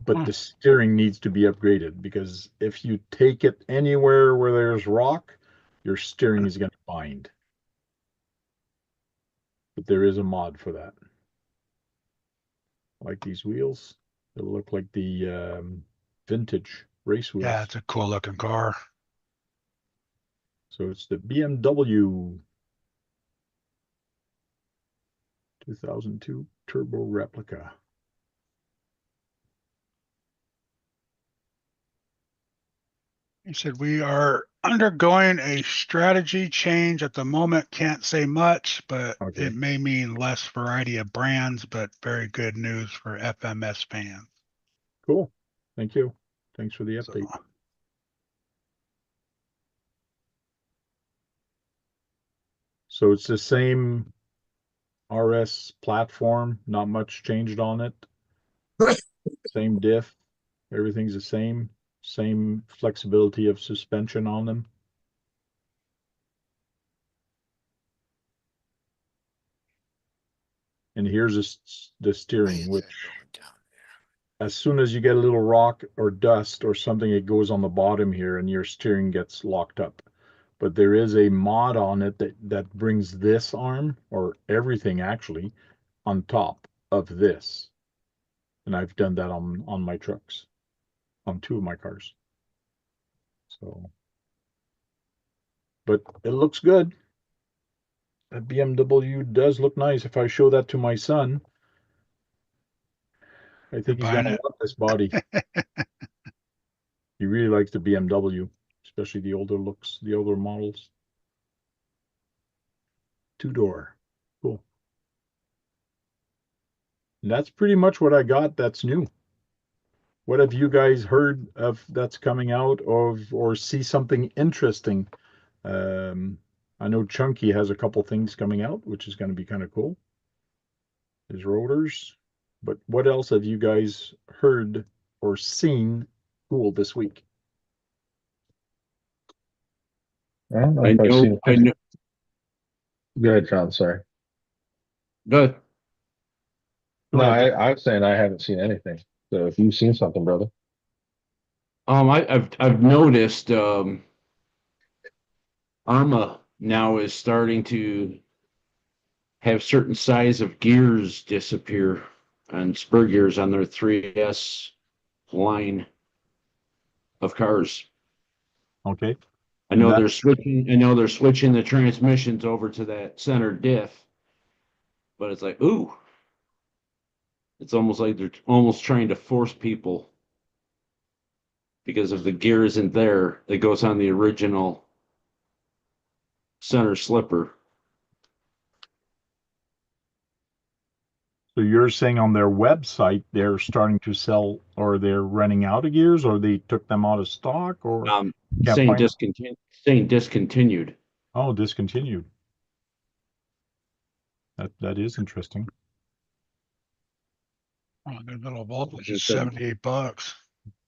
but the steering needs to be upgraded because if you take it anywhere where there's rock, your steering is going to bind. But there is a mod for that. I like these wheels. They look like the vintage race wheels. Yeah, it's a cool looking car. So it's the BMW 2002 Turbo Replica. He said, we are undergoing a strategy change at the moment. Can't say much, but Okay. it may mean less variety of brands, but very good news for FMS fans. Cool. Thank you. Thanks for the update. So, So it's the same RS platform, not much changed on it. Same diff, everything's the same. Same flexibility of suspension on them. And here's the steering, which as soon as you get a little rock or dust or something, it goes on the bottom here and your steering gets locked up. But there is a mod on it that brings this arm, or everything actually, on top of this. And I've done that on my trucks, on 2 of my cars. So, but it looks good. That BMW does look nice. If I show that to my son, I think he's buying gonna it. love this body. He really likes the BMW, especially the older looks, the older models. 2-door. Cool. And that's pretty much what I got that's new. What have you guys heard of that's coming out or see something interesting? I know Chunky has a couple things coming out, which is going to be kind of cool. His rotors. But what else have you guys heard or seen cool this week? I don't know if I've seen. I know. Go ahead, John. Sorry. Good. Go No, ahead. I was saying I haven't seen anything. So if you've seen something, brother. I've noticed Arma now is starting to have certain size of gears disappear on spur gears on their 3S line of cars. Okay. I know they're switching the transmissions over to that center diff, but it's like, ooh. It's almost like they're almost trying to force people because if the gear isn't there, it goes on the original center slipper. So you're saying on their website they're starting to sell, or they're running out of gears, or they took them out of stock, or Saying discontinued. Oh, discontinued. That is interesting. oh, their little voltage is $78.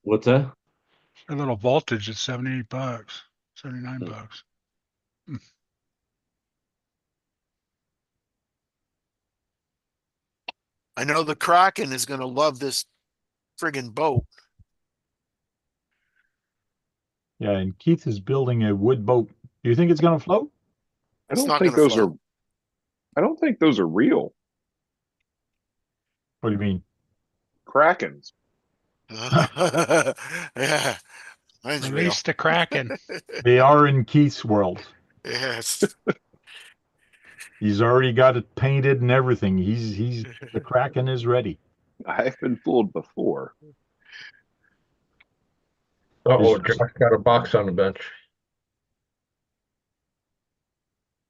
What's that? Their little voltage is $78, $79. I know the Kraken is going to love this friggin' boat. Yeah, and Keith is building a wood boat. Do you think it's going to float? I It's don't not think gonna those float. are. I don't think those are real What do you mean? Krakens. Yeah. Mine's real. Release the Kraken. They are in Keith's world. Yes. He's already got it painted and everything. He's the Kraken is ready. I've been fooled before. Uh-oh, It's- Josh got a box on the bench.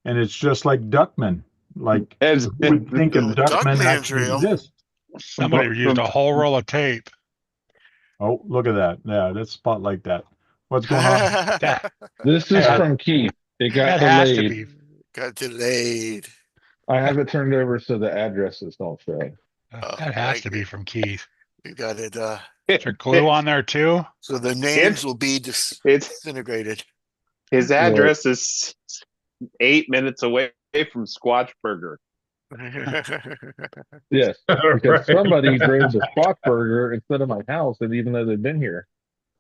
And it's just like Duckman. Like As- who would think of Oh, Duckman Duckman's actually real. exists? Somebody used a whole roll of tape. Oh, look at that. Yeah, let's spotlight that. What's going on? That This is Yeah. from Keith. It got that has to delayed. be. Got delayed. I have it turned over so the addresses don't show. That has to be from Keith. We got it. Is there glue on there too? So the names will be It's disintegrated. his address is 8 minutes away from Squatchburger. Yes, because Right. somebody drove the spot burger instead of my house, and even though they've been here,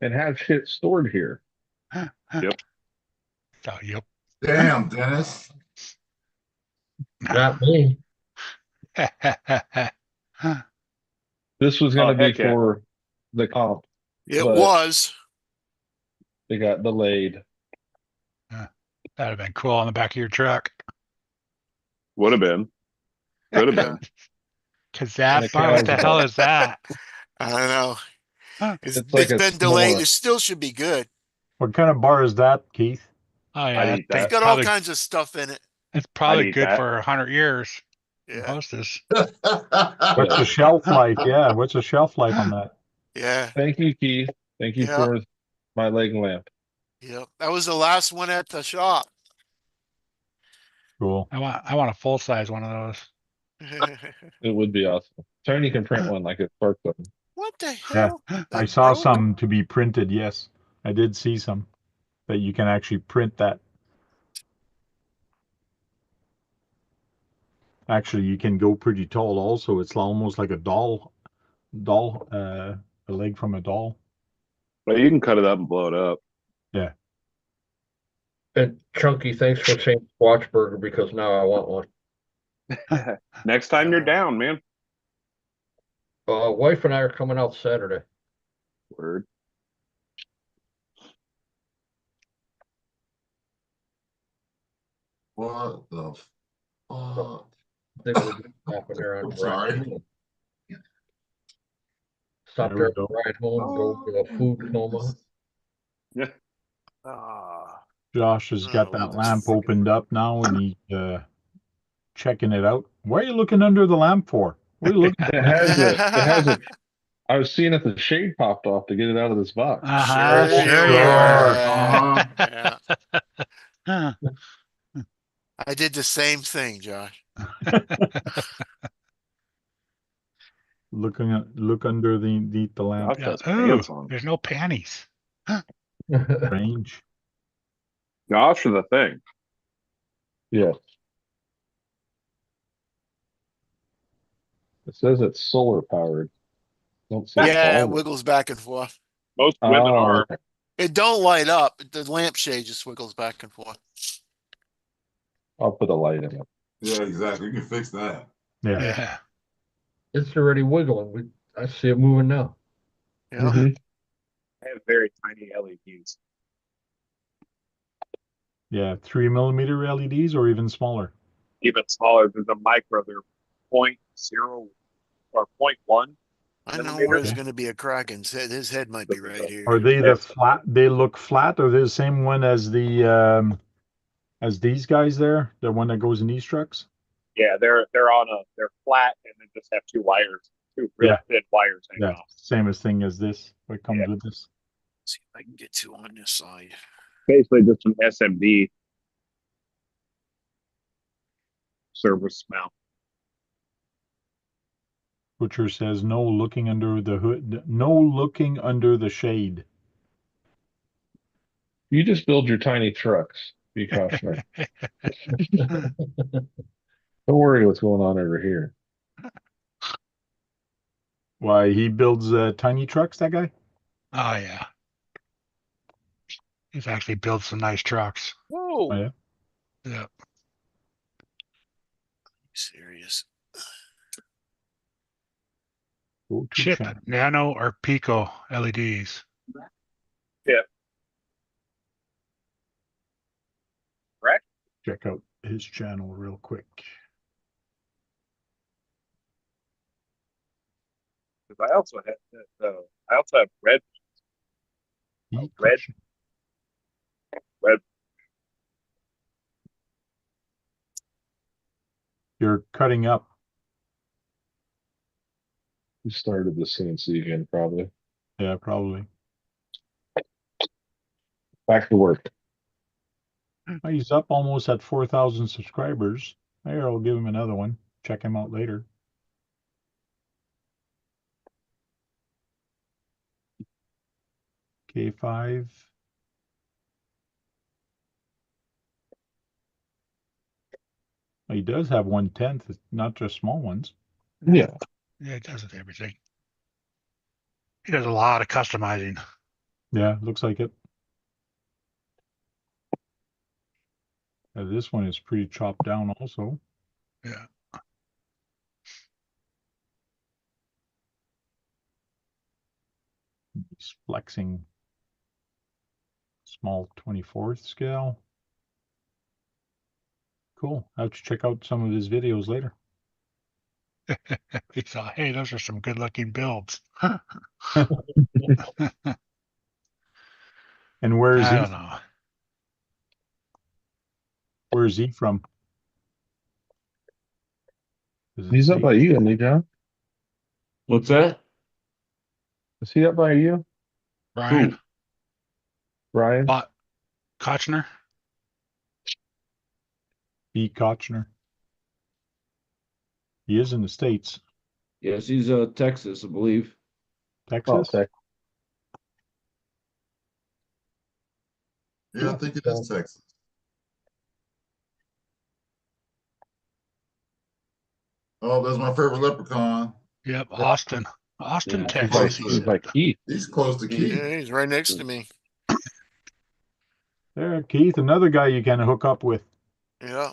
and have shit stored here. Yep. Oh, yep. Damn, Dennis. Not me. This was going Oh, to be heck yeah. for the comp. It But- was. It got delayed. That'd have been cool on the back of your truck. Would have been. Could have been. Cause And that a bar, what the cow's hell butt. is that? I don't know. Huh. It's like a been delayed. s'more. It still should be good. What kind of bar is that, Keith? Oh yeah, I'd that eat thing's It's that. got all probably, kinds of stuff in it. it's probably eat good that. for 100 years. Yeah. Hostess. What's the shelf life? Yeah, what's the shelf life on that? Yeah. Thank you, Keith. Thank you Yeah. for my leg lamp. Yep. That was the last one at the shop. Cool. I want a full size one of those. It would be awesome. Tony can print one like a spark button. What the Yeah. hell? I That saw broke? some to be printed. Yes, I did see some that you can actually print that. Actually, you can go pretty tall. Also, it's almost like a a leg from a doll. But you can cut it up and blow it up. Yeah. And Chunky, thanks for saying Squatchburger because now I want one. Next time you're down, man. Wife and I are coming out Saturday. Word. What the fuck? I think we're just stopping there on I'm the sorry. ride home. Stop There there we on the ride home, go to a food coma. Ah. Josh has got Oh, that that's lamp freaking- opened up now, and he's checking it out. What are you looking under the lamp for? What are you looking? It has a. I was seeing if the shade popped off to get it out of this box. Uh-huh, Sure sure you you were. are. Yeah. Huh. I did the same thing, Josh. Look under the lamp. Josh has Ooh, pants on. there's no panties. Range. Josh are the thing. Yes. It says it's solar powered. Don't see Yeah, it all of it. wiggles back and forth. Most women Oh, are. okay. It don't light up. The lampshade just wiggles back and forth. I'll put a light in it. Yeah, exactly. You can fix that. Yeah. Yeah. It's already wiggling. I see it moving now. Yeah. Mhm. I have very tiny LEDs. Yeah. 3mm LEDs or even smaller. Even smaller than the micro. They're 0.0 or 0.1. I know Millimeter. where there's Okay. going to be a Kraken's head. His head might be right here. Are they the flat? They look flat, or they the same one as as these guys there? The one that goes in these trucks? Yeah, they're flat and then just have two really Yeah. thin wires hanging Yeah. off. Same as thing as this. What comes Yeah. with this? See if I can get two on this side. Basically just an SMD service mount. Butcher says no looking under the hood. No looking under the shade. You just build your tiny trucks. Be cautious. Don't worry what's going on over here. Why he builds tiny trucks? That guy? Oh yeah. He's actually built some nice trucks. Whoa. Oh, yeah. Yeah. Serious. Go to Chip, channel. nano, or pico LEDs. Yeah. check out his channel real quick. Because I also have red. Red. You're cutting up. We started the CNC again, probably. Yeah, probably. Back to work. Oh, he's up almost at 4,000 subscribers. There, I'll give him another one. Check him out later. K5. He does have 1/10, not just small ones. Yeah. Yeah, it does with everything. He does a lot of customizing. Yeah, looks like it. This one is pretty chopped down also. Yeah. He's flexing small 24th scale. Cool. I'll have to check out some of his videos later. He thought, hey, those are some good looking builds. And where is he? I don't know. Where is he from? He's up by you, isn't he, John? What's that? Is he up by you? Brian? Who? Brian? Kochner? B. Kochner. He is in the States. Yes, he's Texas, I believe. Texas? Oh, Yeah, I think it is Texas. Oh, that's my favorite leprechaun. Yep, Austin. Austin, Yeah, Texas. he's like Keith. He's close to Keith. Yeah, he's right next to me. There, Keith, another guy you can hook up with. Yeah.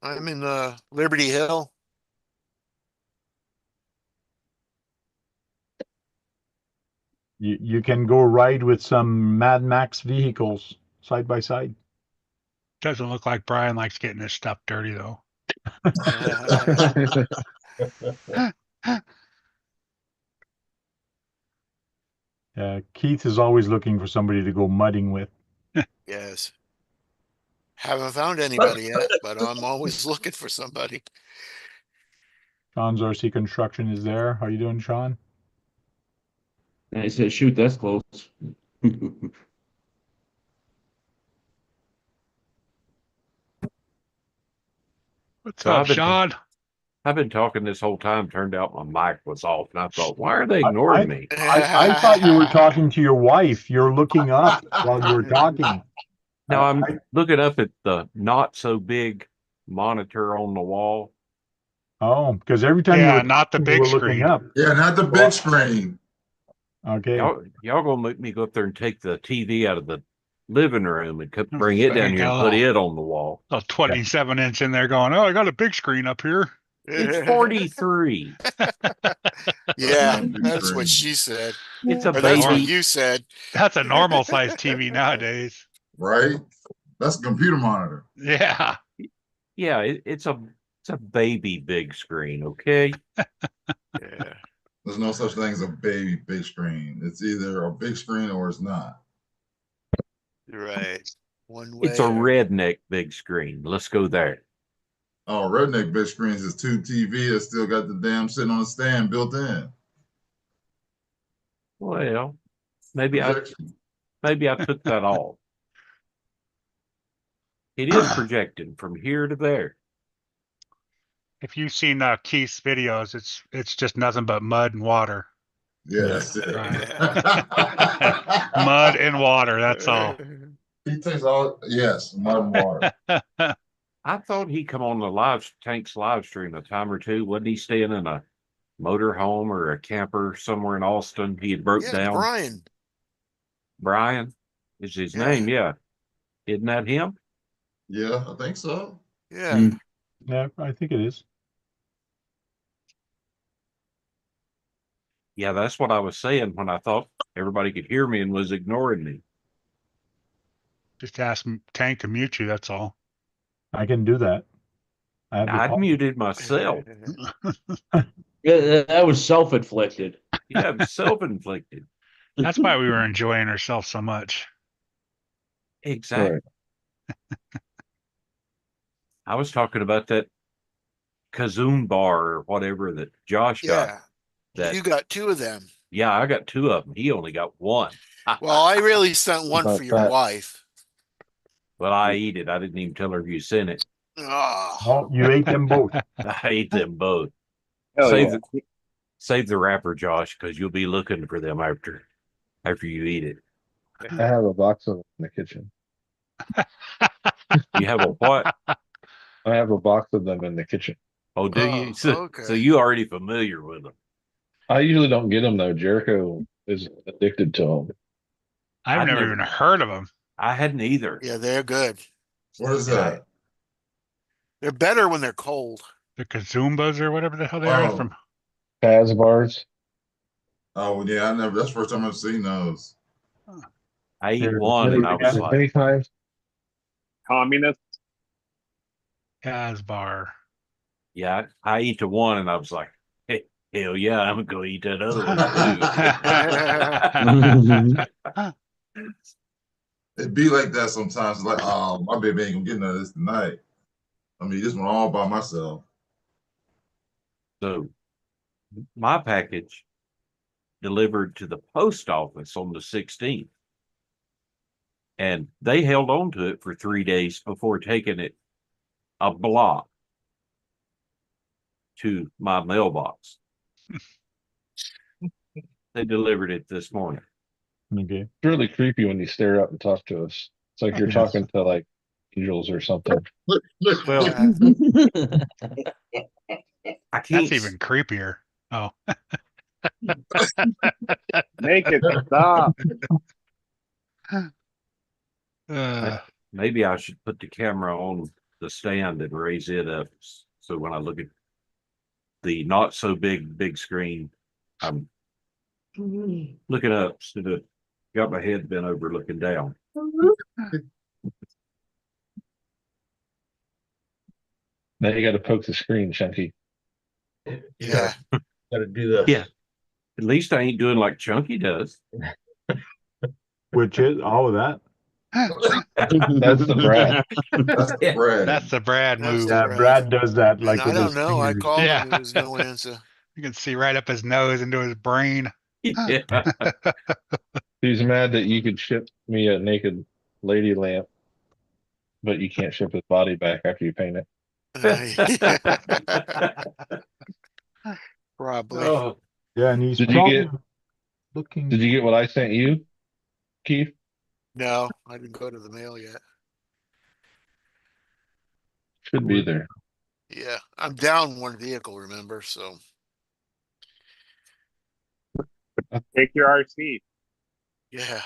I'm in Liberty Hill. You can go ride with some Mad Max vehicles side by side. Doesn't look like Brian likes getting his stuff dirty, though. Keith is always looking for somebody to go mudding with. Yes. Haven't found anybody yet, but I'm always looking for somebody. Sean's RC Construction is there. How you doing, Sean? And I said, shoot, that's close. What's So up, Sean? I've been talking this whole time. Turned out my mic was off, and I thought, why are they ignoring me? I thought you were talking to your wife. You're looking up while you were talking. No, I'm looking up at the not so big monitor on the wall. Oh, because every time Yeah, you were not the talking, big you were looking screen. up. Yeah, not the big screen. Okay. Y'all gonna make me go up there and take the TV out of the living room and bring it down here and put it on the wall. A 27-inch in there going, oh, I got a big screen up here. It's 43. Yeah, that's what she said. It's a Or that's what baby. you said. That's a normal size TV nowadays. Right? That's a computer monitor. Yeah. Yeah, it's a baby big screen, okay? Yeah. There's no such thing as a baby big screen. It's either a big screen or it's not. Right. One way. It's a redneck big screen. Let's go there. Oh, redneck big screens is tube TV that still got the damn sitting on the stand built in. Well, maybe I took that off. It is projecting from here to there. If you've seen Keith's videos, it's just nothing but mud and water. Yeah, that's it. Mud and water, that's all. He takes all, yes, mud and water. I thought he come on the Tank's live stream a time or two. Wasn't he staying in a motorhome or a camper somewhere in Austin? He had broke down. Brian. Brian is his name, yeah. Isn't that him? Yeah, I think so. Yeah. Yeah, I think it is. Yeah, that's what I was saying when I thought everybody could hear me and was ignoring me. Just ask Tank to mute you, that's all. I can do that. I have the I call. muted myself. Yeah, that was self-inflicted. Yeah, I'm self-inflicted. That's why we were enjoying ourselves so much. Exactly. I was talking about that Kazoom bar or whatever that Josh got. Yeah. That You got 2 of them. yeah, I got 2 of them. He only got 1. Well, I really sent one About for your that. wife. Well, I eat it. I didn't even tell her you sent it. Oh, Oh, you ate them both. I ate them both. Hell Save yeah. save the wrapper, Josh, because you'll be looking for them after you eat it. I have a box of them in the kitchen. You have a what? I have a box of them in the kitchen. Oh, do you? So okay. you already familiar with them. I usually don't get them though. Jericho is addicted to them. I've never even heard of them. I hadn't either. Yeah, they're good. What is that? They're better when they're cold. The Kazumbas or whatever the hell they are Oh. from. Taz bars. Oh yeah, I never. That's the first time I've seen those. I ate Here, one and I was like, Many times. Communist. Casbar. yeah, I eat the one and I was like, hey, hell yeah, I'm gonna eat that other one too. It be like that sometimes. It's like, oh, my baby ain't gonna get none of this tonight. I mean, this one all by myself. So my package delivered to the post office on the 16th. And they held on to it for 3 days before taking it a block to my mailbox. They delivered it this morning. Okay. It's really creepy when you stare up and talk to us. It's like you're Yes. talking to like angels or something. Well, Yeah. I can't. That's even creepier. Oh. Make it stop. Maybe I should put the camera on the stand and raise it up so when I look at the not so big screen, I'm looking up instead of got my head bent over looking down. Now you got to poke the screen, Chunky. Yeah. Got to do this. Yeah. At least I ain't doing like Chunky does. Which is all of that. That's the Brad. That's the Brad. That's the Brad That's move. the Yeah, Brad does that like And with I his don't know. I fingers. called Yeah. him. There was no answer. You can see right up his nose into his brain. Yeah. He's mad that you could ship me a naked lady lamp, but you can't ship his body back after you paint it. Probably. Oh, Yeah, and he's Did you probably get- looking. Did you get what I sent you, Keith? No, I didn't go to the mail yet. Should be there. Yeah, I'm down one vehicle, remember? So Take your RC. yeah.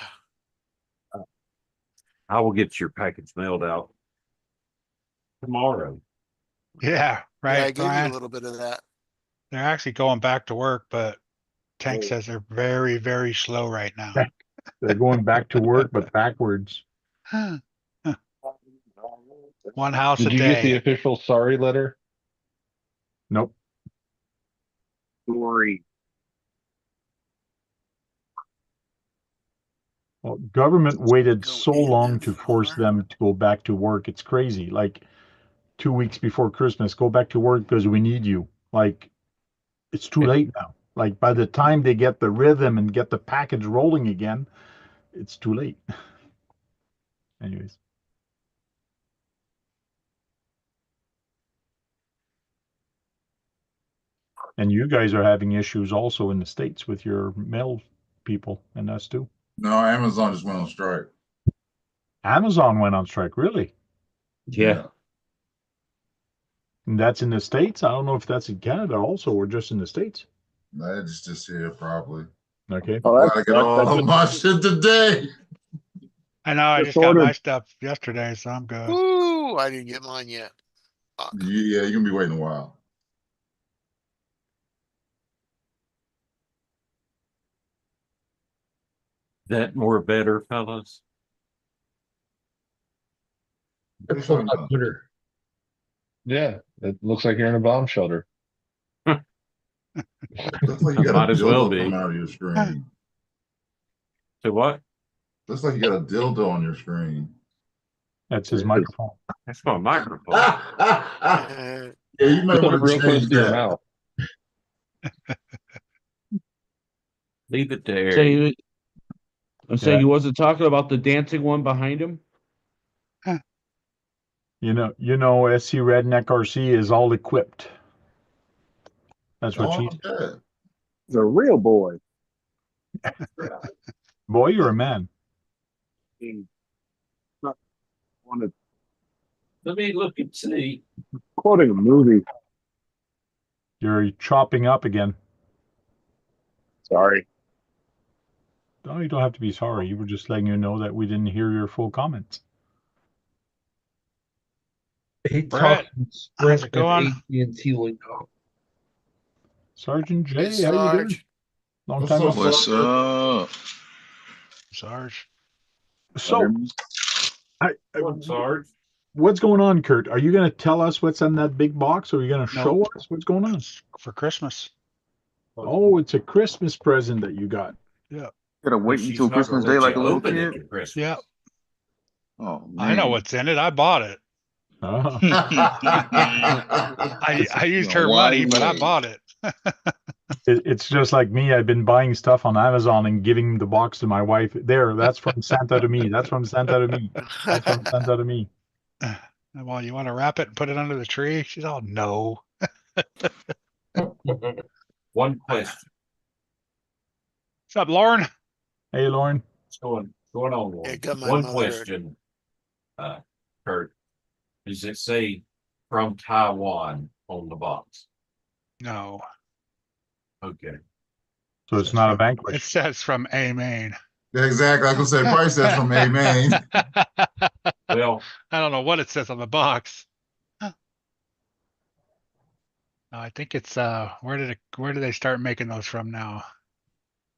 I will get your package mailed out tomorrow. Yeah, Yeah, right, I gave you a Brian. little bit of that. They're actually going back to work, but Tank says they're very, very slow right now. They're going back to work, but backwards. One house Did a you get the day. official sorry letter? Nope. Story. Well, government waited Go so in long there to force for- them to go back to work. It's crazy. Like 2 weeks before Christmas, go back to work because we need you. Like it's too late now. Like by the time they get the rhythm and get the package rolling again, it's too late. Anyways. And you guys are having issues also in the States with your mail people and us too. No, Amazon just went on strike. Amazon went on strike, really? Yeah. And that's in the States? I don't know if that's in Canada also or just in the States. That's just here probably. Okay. Oh, I got all my shit today. I know, I Just just got my ordered. stuff yesterday, so I'm good. Ooh, I didn't get mine yet. Fuck. Yeah, you're gonna be waiting a while. That more better, fellas? That's a lot better. Yeah, it looks like you're in a bomb shelter. Looks like you got Might a as well dildo be. coming out of your screen. So what? Looks like you got a dildo on your screen. That's his microphone. That's my microphone. Yeah, you might Put it want to real close change to your that. mouth. Leave it So there. you, I'm saying Yeah. he wasn't talking about the dancing one behind him. You know, SC Redneck RC is all equipped. That's what Oh, she said. yeah. The real boy. Boy, you're a man. Not wanted Let me look and see. quoting a movie. You're chopping up again. Sorry. No, you don't have to be sorry. You were just letting you know that we didn't hear your full comments. He Brett, talks how's it Sprint and going? AT&T lingo. Sergeant J, Hey, how you doing? Sarge. Long What's time no up, see. What's Sarge? up? Sarge. So, One Sarge. what's going on, Kurt? Are you going to tell us what's in that big box, or are you going to Nope. show us what's going on? It's for Christmas. Oh, it's a Christmas present that you got. Yeah. Gotta wait She's until not gonna Christmas let Day like you a little open it kid. for Christmas. Yeah. Oh I know man. what's in it. I bought it. Oh. I used a her money, wise but I way. bought it. It's just like me. I've been buying stuff on Amazon and giving the box to my wife. There, that's from Santa to me. That's from Santa to me. That's from Santa to me. Well, you want to wrap it and put it under the tree? She's all, no. One question. What's up, Lauren? Hey, Lauren. What's going on, Lauren? Yeah, got my One mother. question, Kurt. Does it say from Taiwan on the box? No. Okay. So it's not a vanquish. It says from A Main. Yeah, exactly. I was going to say, probably says from A Main. Well, I don't know what it says on the box. No, I think it's where did they start making those from now?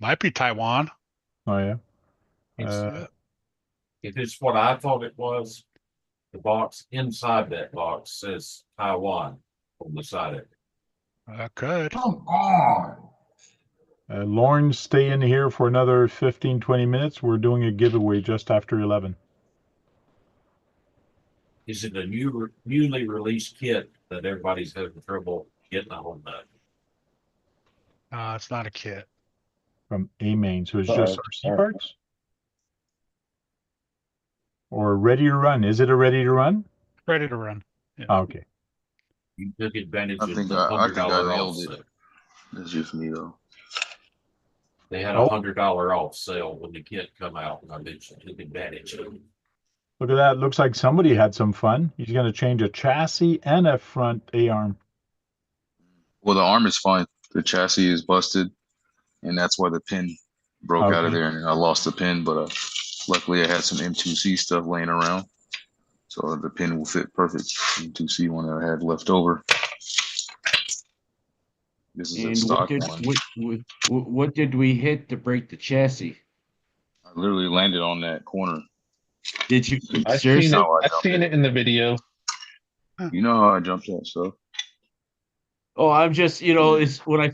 Might be Taiwan. Oh yeah. Yeah. if it's what I thought it was, the box inside that box says Taiwan on the side of it. Could. Come on. Lauren, stay in here for another 15, 20 minutes. We're doing a giveaway just after 11. Is it a newly released kit that everybody's having trouble getting a hold of? It's not a kit. From A Main. So it's just RC parts? Or ready to run? Is it a ready to run? Ready to run. Yeah. Oh, okay. You took advantage I of think the I $100 off nailed sale. it. That's just me though. They had a $100 off sale when the kit come out, and I bet you took advantage of it. Look at that. Looks like somebody had some fun. He's going to change a chassis and a front A-arm. Well, the arm is fine. The chassis is busted, and that's why the pin broke out of there, and I lost the pin. But luckily, I had some M2C stuff laying around, so the pin will fit perfect. M2C one that I had left over. This is a stock one. What did we hit to break the chassis? I literally landed on that corner. Did you? I've Seriously? seen it in the video. You know how I jumped that stuff. Oh, I'm just, it's when you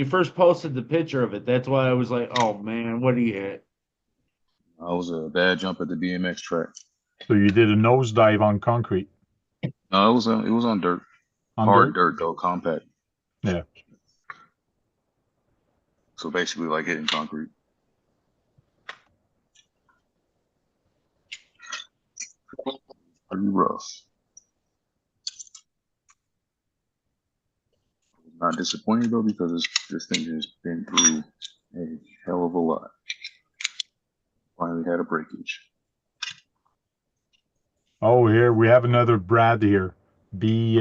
first posted the picture of it, that's why I was like, oh man, what did he hit? I was a bad jump at the BMX track. So you did a nosedive on concrete? No, it was on dirt. Hard dirt though, compact. Yeah. So basically like hitting concrete. Pretty rough. Not disappointed though, because this thing has been through a hell of a lot. Finally had a breakage. Oh, here we have another Brad here. B.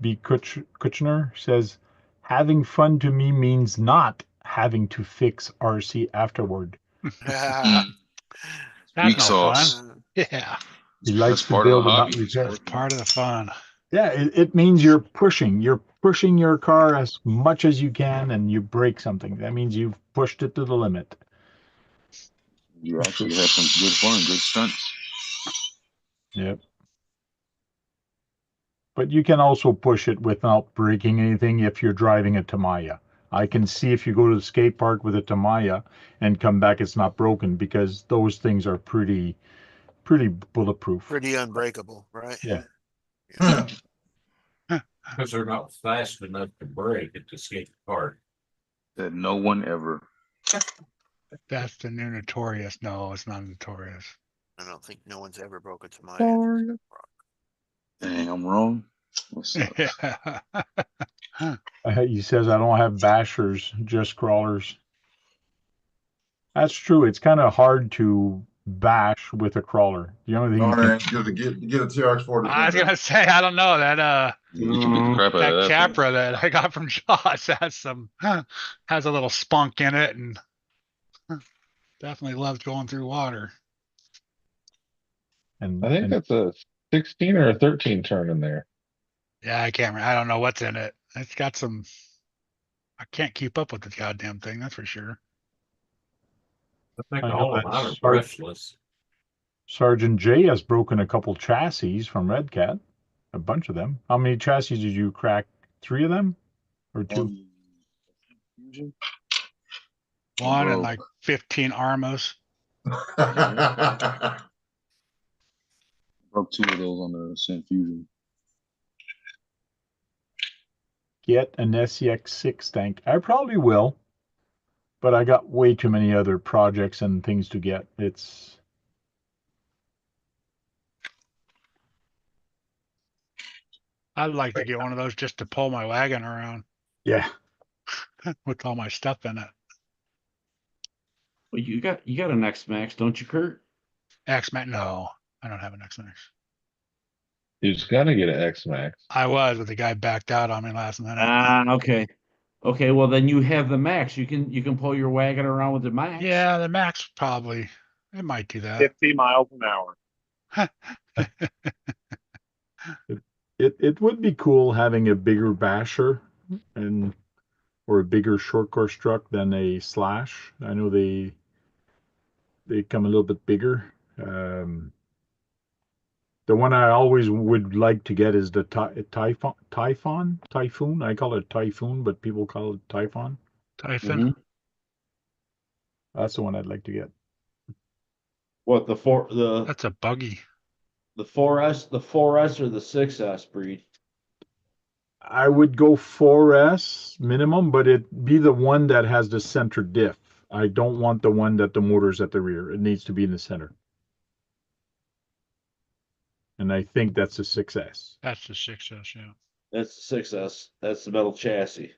Kutchner says, having fun to me means not having to fix RC afterward. That's Weak no sauce. fun. Yeah. He likes to build and not repair. That's part of the fun. Yeah, it means you're pushing your car as much as you can, and you break something. That means you've pushed it to the limit. You actually had some good fun, good stunts. Yep. But you can also push it without breaking anything if you're driving a Tamiya. I can see if you go to the skate park with a Tamiya and come back, it's not broken because those things are pretty bulletproof. Pretty unbreakable, right? Yeah. Because they're not fast enough to break at the skate park. That no one ever. That's the new notorious. No, it's not notorious. I don't think no one's ever broken to my. Dang, I'm wrong. What's up? He says I don't have bashers, just crawlers. That's true. It's kind of hard to bash with a crawler. The only thing you Darn, can get a TRX4. I was gonna say, I don't know that You can beat the crap out that of that thing. Capra that I got from Jaws has a little spunk in it and definitely loves going through water. and I think that's a 16 or a 13 turn in there. Yeah, I can't remember. I don't know what's in it. It's got some. I can't keep up with the goddamn thing. That's for sure. I think I know all that of mine are brushless. Sergeant J has broken a couple chassis from Red Cat, a bunch of them. How many chassis did you crack? 3 of them or 2? Fusion? One and Bro. like 15 Armos. Broke 2 of those on the Sin Fusion. Get an SEX6 tank. I probably will, but I got way too many other projects and things to get. It's I'd like to get one of those just to pull my wagon around yeah. with all my stuff in it. Well, you got an X-Max, don't you, Kurt? X-Max? No, I don't have an X-Max. You just gotta get an X-Max. I was, but the guy backed out on me last minute. Okay. Okay, well then you have the Max. You can pull your wagon around with the Max. Yeah, the Max probably. It might do that. 50 miles an hour. It would be cool having a bigger basher or a bigger short course truck than a Slash. I know they come a little bit bigger. The one I always would like to get is the Typhoon. I call it Typhoon, but people call it Typhon. Typhon. That's the one I'd like to get. What the That's a buggy. The 4S or the 6S breed? I would go 4S minimum, but it be the one that has the center diff. I don't want the one that the motor's at the rear. It needs to be in the center. And I think that's the 6S. That's the 6S, yeah. That's the 6S. That's the metal chassis.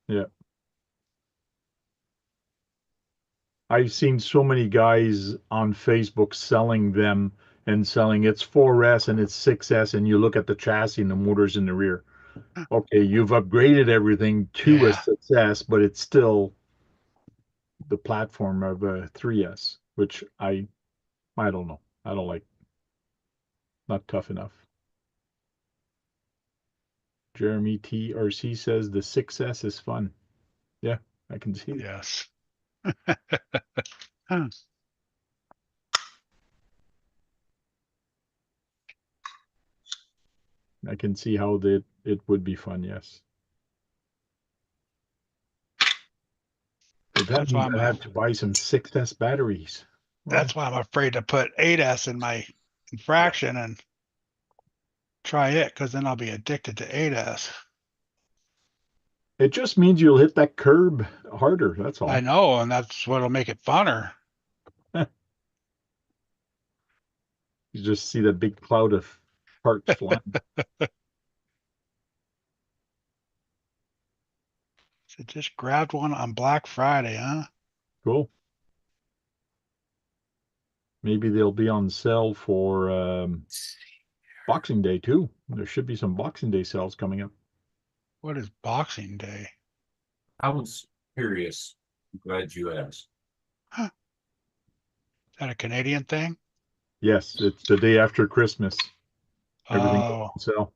Yeah. I've seen so many guys on Facebook selling them and selling it's 4S and it's 6S, and you look at the chassis and the motor's in the rear. Okay, you've upgraded everything to a 6S, but it's still the platform of a 3S, which I don't know. I don't like. Not tough enough. Jeremy TRC says the 6S is fun. Yeah, I can see that. Yes. I can see how it would be fun, yes. But that That's why means I have to buy some 6S batteries. That's why I'm afraid to put 8S in my infraction and try it, because then I'll be addicted to 8S. It just means you'll hit that curb harder, that's all. I know, and that's what'll make it funner. You just see that big cloud of parts flying. So just grabbed one on Black Friday, huh? Cool. Maybe they'll be on sale for Boxing Day too. There should be some Boxing Day sales coming up. What is Boxing Day? I was curious. I'm glad you asked. Huh. Is that a Canadian thing? Yes, it's the day after Christmas. Everything goes on sale.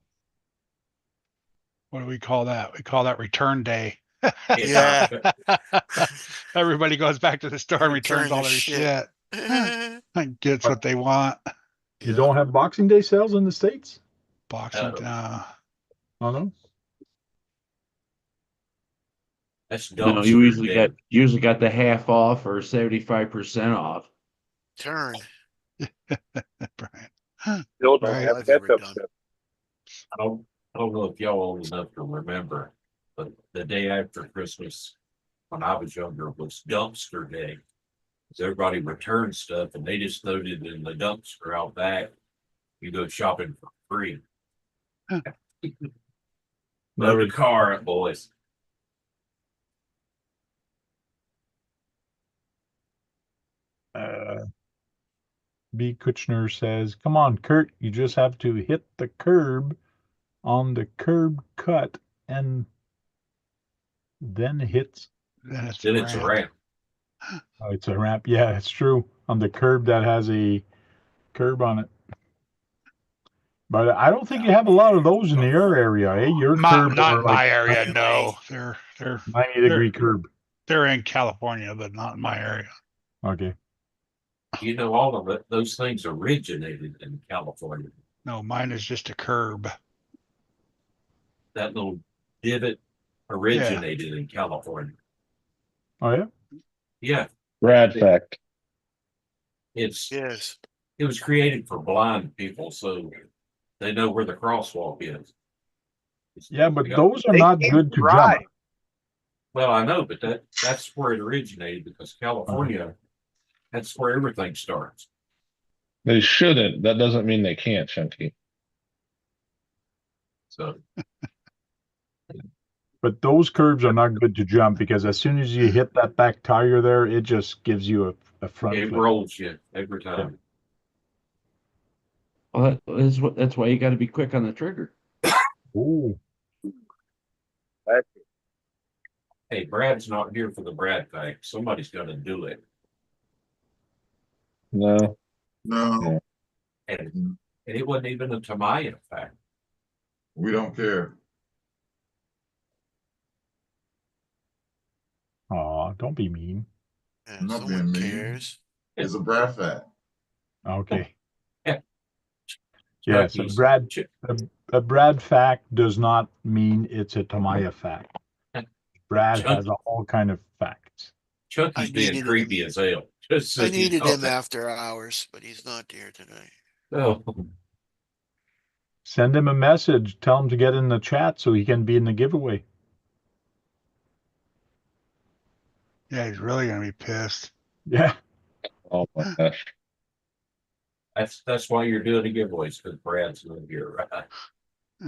What do we call that? We call that Return Day. Yeah. Everybody goes back to the store and returns all their shit. And gets what they want. You don't have Boxing Day sales in the States? Boxing. Oh no. That's No, you dumpster usually got the half off or 75% off. Turn. Brian. Still don't Right. have I've ever catch-up done. step. I don't know if y'all old enough to remember, but the day after Christmas, when I was younger, was dumpster day. 'Cause everybody returned stuff and they just throwed it in the dumpster out back. You go shopping for free. Load the car up, boys. B. Kutchner says, "Come on, Kurt, you just have to hit the curb on the curb cut and then hits." Then it's Then a it's a ramp. ramp. Oh, it's a ramp. Yeah, it's true. On the curb that has a curb on it. But I don't think you have a lot of those in your area, eh? Your curbs Not are like my area. No, they're 90-degree curb. they're in California, but not in my area. Okay. You know, all of it, those things originated in California. No, mine is just a curb. That little divot originated in California. Oh yeah. Yeah, Brad fact. it's Yes. it was created for blind people, so they know where the crosswalk is. Yeah, but those are not good to jump. Well, I know, but that's where it originated because California, that's where everything starts. They shouldn't. That doesn't mean they can't, Chunky. So, But those curves are not good to jump because as soon as you hit that back tire there, it just gives you a front it flip. rolls you every time. Well, that's why you got to be quick on the trigger. Ooh. Hey, Brad's not here for the Brad fact. Somebody's going to do it. No. No, And it wasn't even a Tamiya fact. we don't care. Aw, don't be mean. Yeah, I'm not someone being mean. cares. It's a Brad fact. Okay. Yeah. Yes, a Brad fact does not mean it's a Tamiya fact. Brad has all kind of facts. Chucky's being creepy as hell. Just so I you needed know him that. after hours, but he's not here tonight. Oh, Send him a message. Tell him to get in the chat so he can be in the giveaway. Yeah, he's really gonna be pissed. Yeah. Oh my gosh. that's why you're doing the giveaways because Brad's not here, right?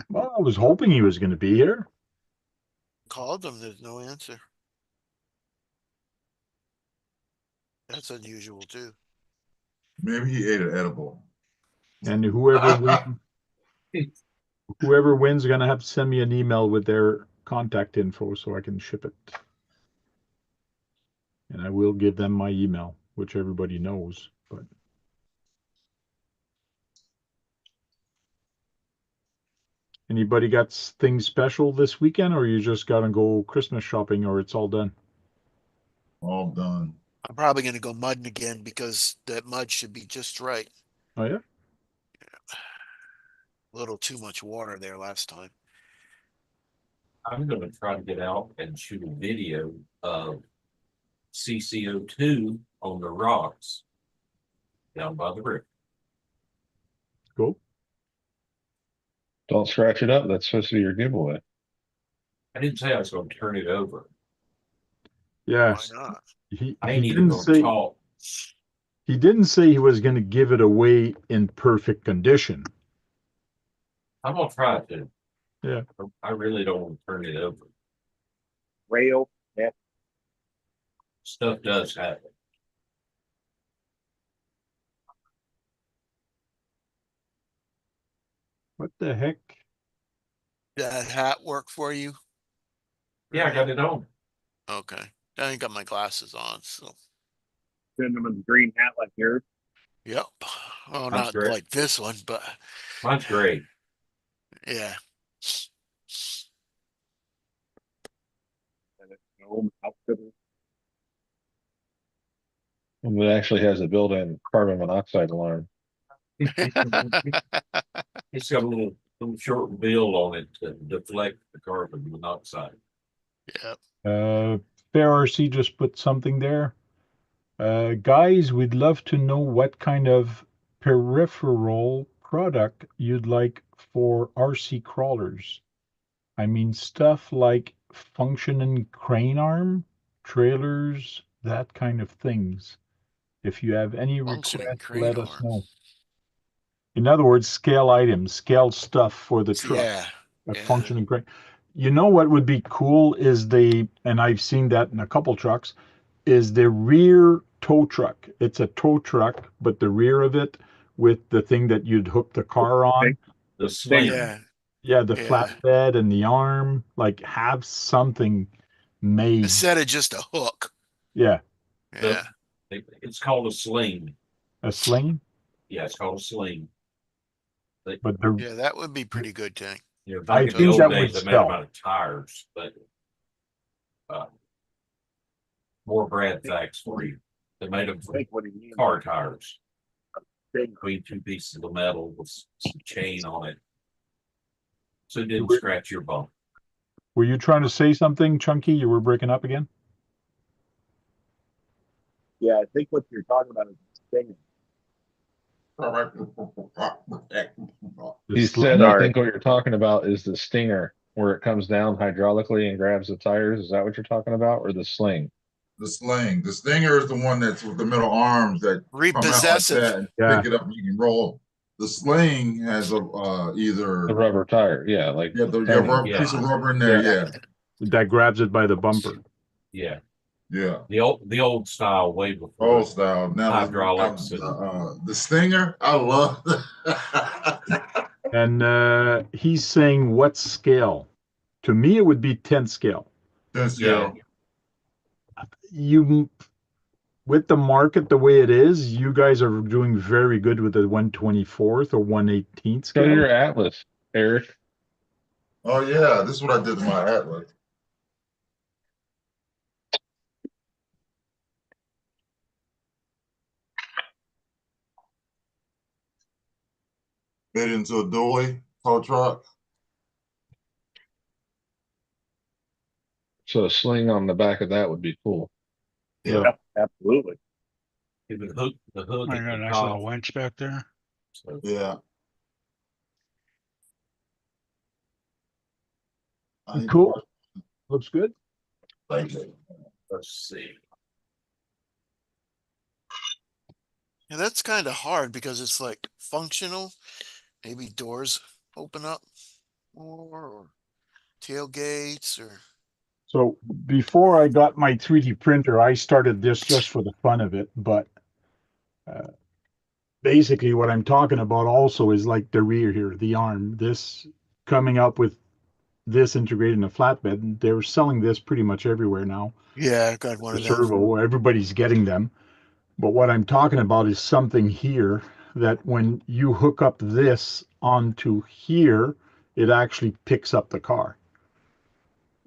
Well, I was hoping he was going to be here. Called him, there's no answer. That's unusual too. Maybe he ate an edible. And whoever wins is going to have to send me an email with their contact info so I can ship it. And I will give them my email, which everybody knows. But anybody got things special this weekend, or you just got to go Christmas shopping, or it's all done? All done. I'm probably going to go mudding again because that mud should be just right. Oh yeah. A little too much water there last time. I'm going to try to get out and shoot a video of CCO2 on the rocks down by the river. Cool. Don't scratch it up. That's supposed to be your giveaway. I didn't say I was going to turn it over. Yes. Why not? He I ain't didn't even going to say talk. he didn't say he was going to give it away in perfect condition. I'm going to try to. Yeah. I really don't want to turn it over. Rail. Yeah. Stuff does happen. What the heck? That hat work for you? Yeah, I got it on. Okay. I ain't got my glasses on, so. Send him a green hat like yours. Yep. Oh, That's not great. like this one, but Mine's great. yeah. And it actually has a built-in carbon monoxide alarm. It's got a little some short bill on it to deflect the carbon monoxide. Yeah. Fair RC just put something there. Guys, we'd love to know what kind of peripheral product you'd like for RC crawlers. I mean, stuff like functioning crane arm, trailers, that kind of things. If you have any Functioning requests, crane let us arm. know. In other words, scale items, scale stuff for the truck. Yeah. A Yeah. functioning crane. You know what would be cool is and I've seen that in a couple trucks, is the rear tow truck. It's a tow truck, but the rear of it with the thing that you'd hook the car on. The sling. Yeah. Yeah, the Yeah. flatbed and the arm, like have something made. Instead of just a hook. Yeah, Yeah. It's called a sling. a sling, Yeah, it's called a sling. but the Yeah, that would be pretty good, Tank. You know, I back in the think old that days, would they made them sell. out of tires, but more Brad facts for you. They made them from car tires. Between two pieces of metal with some chain on it, so it didn't scratch your bump. Were you trying to say something, Chunky? You were breaking up again? Yeah, I think what you're talking about is the He said, I think what you're talking about is the stinger, where it comes down hydraulically and grabs the tires. Is that what you're talking about, or the sling? The sling. The stinger is the one that's with the middle arms that come out like Repossessive. that and pick it up and you can roll. The sling has a either The rubber tire, yeah, like the Tamiya. piece of rubber in there, yeah. That grabs it by the bumper. Yeah, yeah. The old style, way before Old style. Now hydraulics. The stinger, I love that. And he's saying what scale? To me, it would be 10 scale. 10 scale. You, with the market the way it is, you guys are doing very good with the 1/24th or 1/18th scale. Go to your Atlas, Eric. Oh yeah, this is what I did to my Atlas. Made into a dually tow truck. So a sling on the back of that would be cool. Yeah, absolutely. The hook I got a nice top. little winch back there. So, yeah. Cool. Looks good. Thank you. let's see. Yeah, that's kind of hard because it's like functional. Maybe doors open up more, or tailgates, or So before I got my 3D printer, I started this just for the fun of it. But basically what I'm talking about also is like the rear here, the arm, this coming up with this integrated in a flatbed. And they're selling this pretty much everywhere now. yeah, I got one The of them. servo, everybody's getting them. But what I'm talking about is something here that when you hook up this onto here, it actually picks up the car.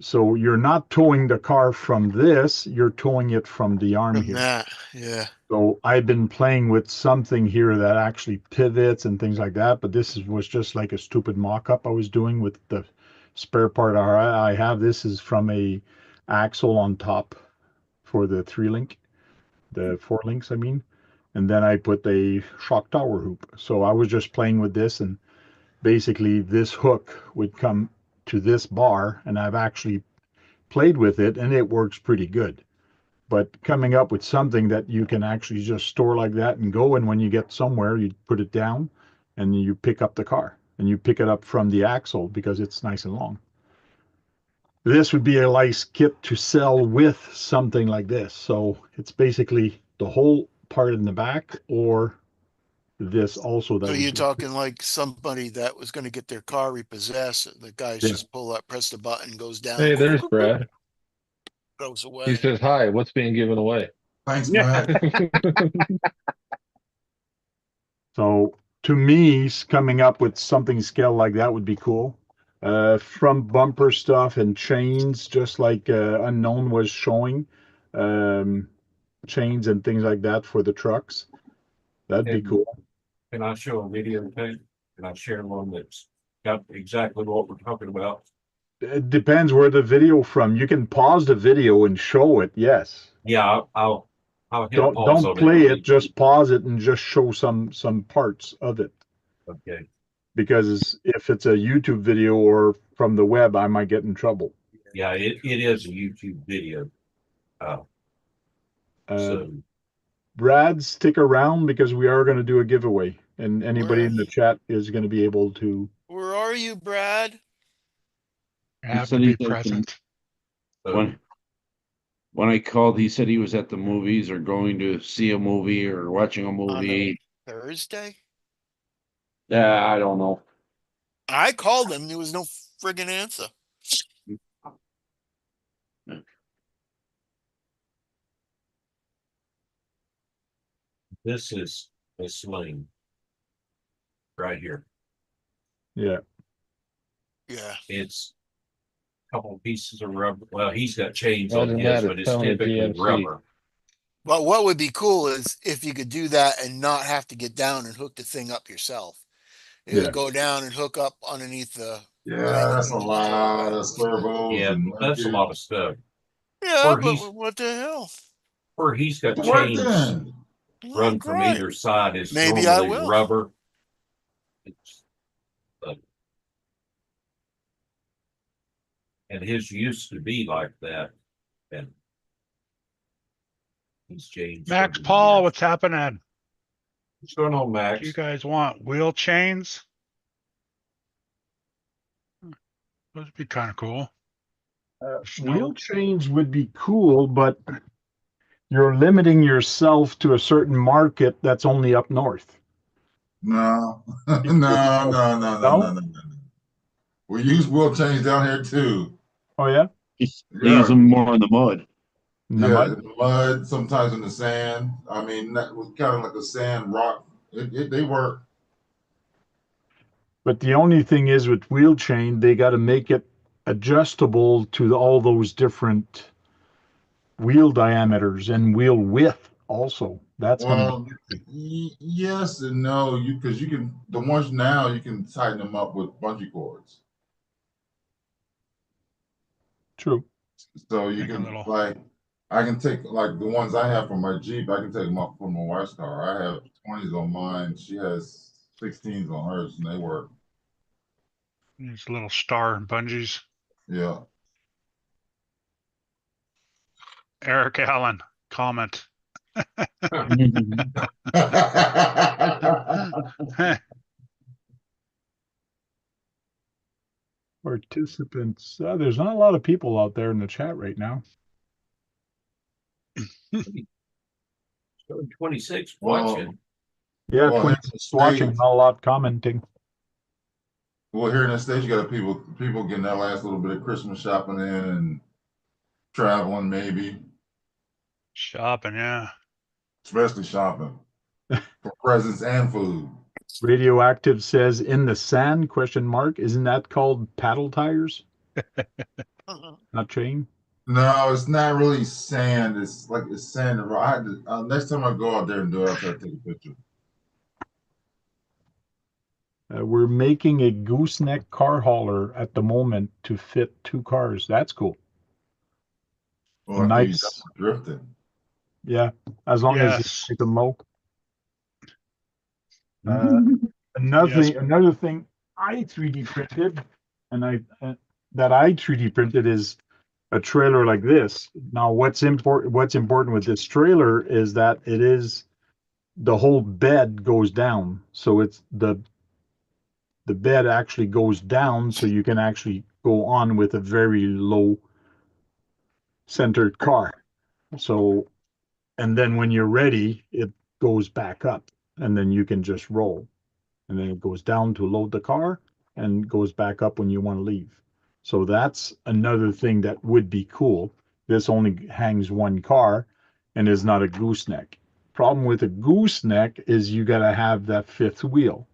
So you're not towing the car from this, you're towing it from the arm From here. that, yeah. So I've been playing with something here that actually pivots and things like that, but was just like a stupid mock-up I was doing with the spare part I have. This is from a axle on top for the 3-link, the 4 links, I mean. And then I put a shock tower hoop. So I was just playing with this, and basically this hook would come to this bar, and I've actually played with it and it works pretty good. But coming up with something that you can actually just store like that and go, and when you get somewhere, you put it down and you pick up the car and you pick it up from the axle because it's nice and long. This would be a nice kit to sell with something like this. So it's basically the whole part in the back, or this also. That So would you're be- talking like somebody that was going to get their car repossessed. The guys Yeah. just pull up, press the button, goes down. Hey, there's Brad. Goes away. He says, hi, what's being given away? Thanks, man. So to me, coming up with something scale like that would be cool. From bumper stuff and chains, just like Unknown was showing, chains and things like that for the trucks. That'd be cool. Can I show a video tape? Can I share one that's got exactly what we're talking about. It depends where the video from. You can pause the video and show it. Yes. Yeah, I'll hit pause Don't on play it. it. Just pause it and just show some parts of it. Okay. Because if it's a YouTube video or from the web, I might get in trouble. Yeah, it is a YouTube video. So Brad, stick around because we are going to do a giveaway, and anybody in the chat is going to be able to. Where are you, Brad? I have said to he be does present. When I called, he said he was at the movies or going to see a movie or watching a On movie. Thursday? Yeah, I don't know. I called him. There was no friggin' answer. this is a sling right here. Yeah. Yeah. It's a couple of pieces of rubber. Well, he's got chains Other on than his, that, but it's it's telling me typically GMC. rubber. But what would be cool is if you could do that and not have to get down and hook the thing up yourself. You Yeah. would go down and hook up underneath the. Yeah, that's a lot of servos Yeah, and that's a lot of stuff. Yeah, Where but he's what the hell? where he's got What chains then? run from Right. either side is Maybe I normally will. rubber. It's, and his used to be like that, and he's changed. Max over the Paul, years. what's happening? What's going on, Do Max? you guys want wheel chains? Those would be kind of cool. Wheel chains would be cool, but you're limiting yourself to a certain market that's only up north. No, no. We use wheel chains down here too. Oh yeah, They use them more in the mud. in the Yeah, mud. in the mud, sometimes in the sand. I mean, that was kind of like a sand rock. They work. But the only thing is with wheel chain, they got to make it adjustable to all those different wheel diameters and wheel width also. That's going to Well, yes and no. Because you can the ones now you can tighten them up with bungee cords. true. So you Make a can little- like I can take like the ones I have from my Jeep. I can take them up from my wife's car. I have 20s on mine. She has 16s on hers, and they work. These little star bungees. Yeah. Eric Allen, comment. Participants. There's not a lot of people out there in the chat right now. 26 Well, watching. Yeah, Well, 26 watching, States- not a lot commenting. Well, here in the States, you got people getting that last little bit of Christmas shopping in and traveling, maybe, Shopping, yeah. especially shopping for presents and food. Radioactive says in the sand question mark. Isn't that called paddle tires? Not chain? No, it's not really sand. It's like it's sand. I had to, next time I go out there and do it, I'll try to take a picture. We're making a gooseneck car hauler at the moment to fit 2 cars. That's cool. Well, I Nice. nice. Drifting. Yeah, as long as Yes. it's low. Another thing I 3D printed, and I 3D printed is a trailer like this. Now, what's important with this trailer is that the whole bed goes down, so it's the bed actually goes down, so you can actually go on with a very low centered car. So, and then when you're ready, it goes back up, and then you can just roll. And then it goes down to load the car and goes back up when you want to leave. So that's another thing that would be cool. This only hangs 1 car and is not a gooseneck. Problem with a gooseneck is you got to have that 5th wheel.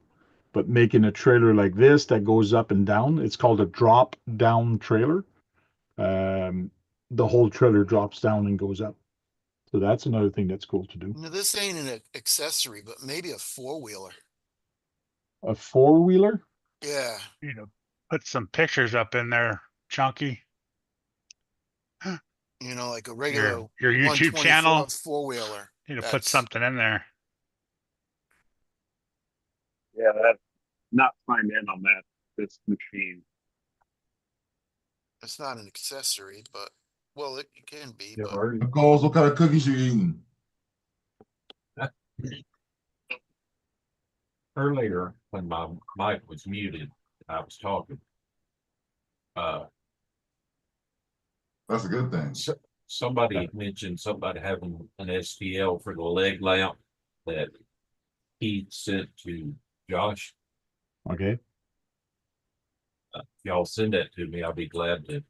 But making a trailer like this that goes up and down, it's called a drop down trailer. The whole trailer drops down and goes up. So that's another thing that's cool to do. Now, this ain't an accessory, but maybe a 4-wheeler. A 4-wheeler? Yeah, You know, put some pictures up in there, Chunky. you know, like a regular Your YouTube 124 channel. four-wheeler. Need to put something in there. Yeah, that's not signed in on that. This machine. It's not an accessory, but well, it can be. Yeah, But Nicole's, what kind of cookies you eating? Earlier, when my mic was muted, I was talking. That's a good thing. Somebody mentioned somebody having an STL for the leg lamp that he sent to Josh. Okay. If y'all send that to me, I'll be glad to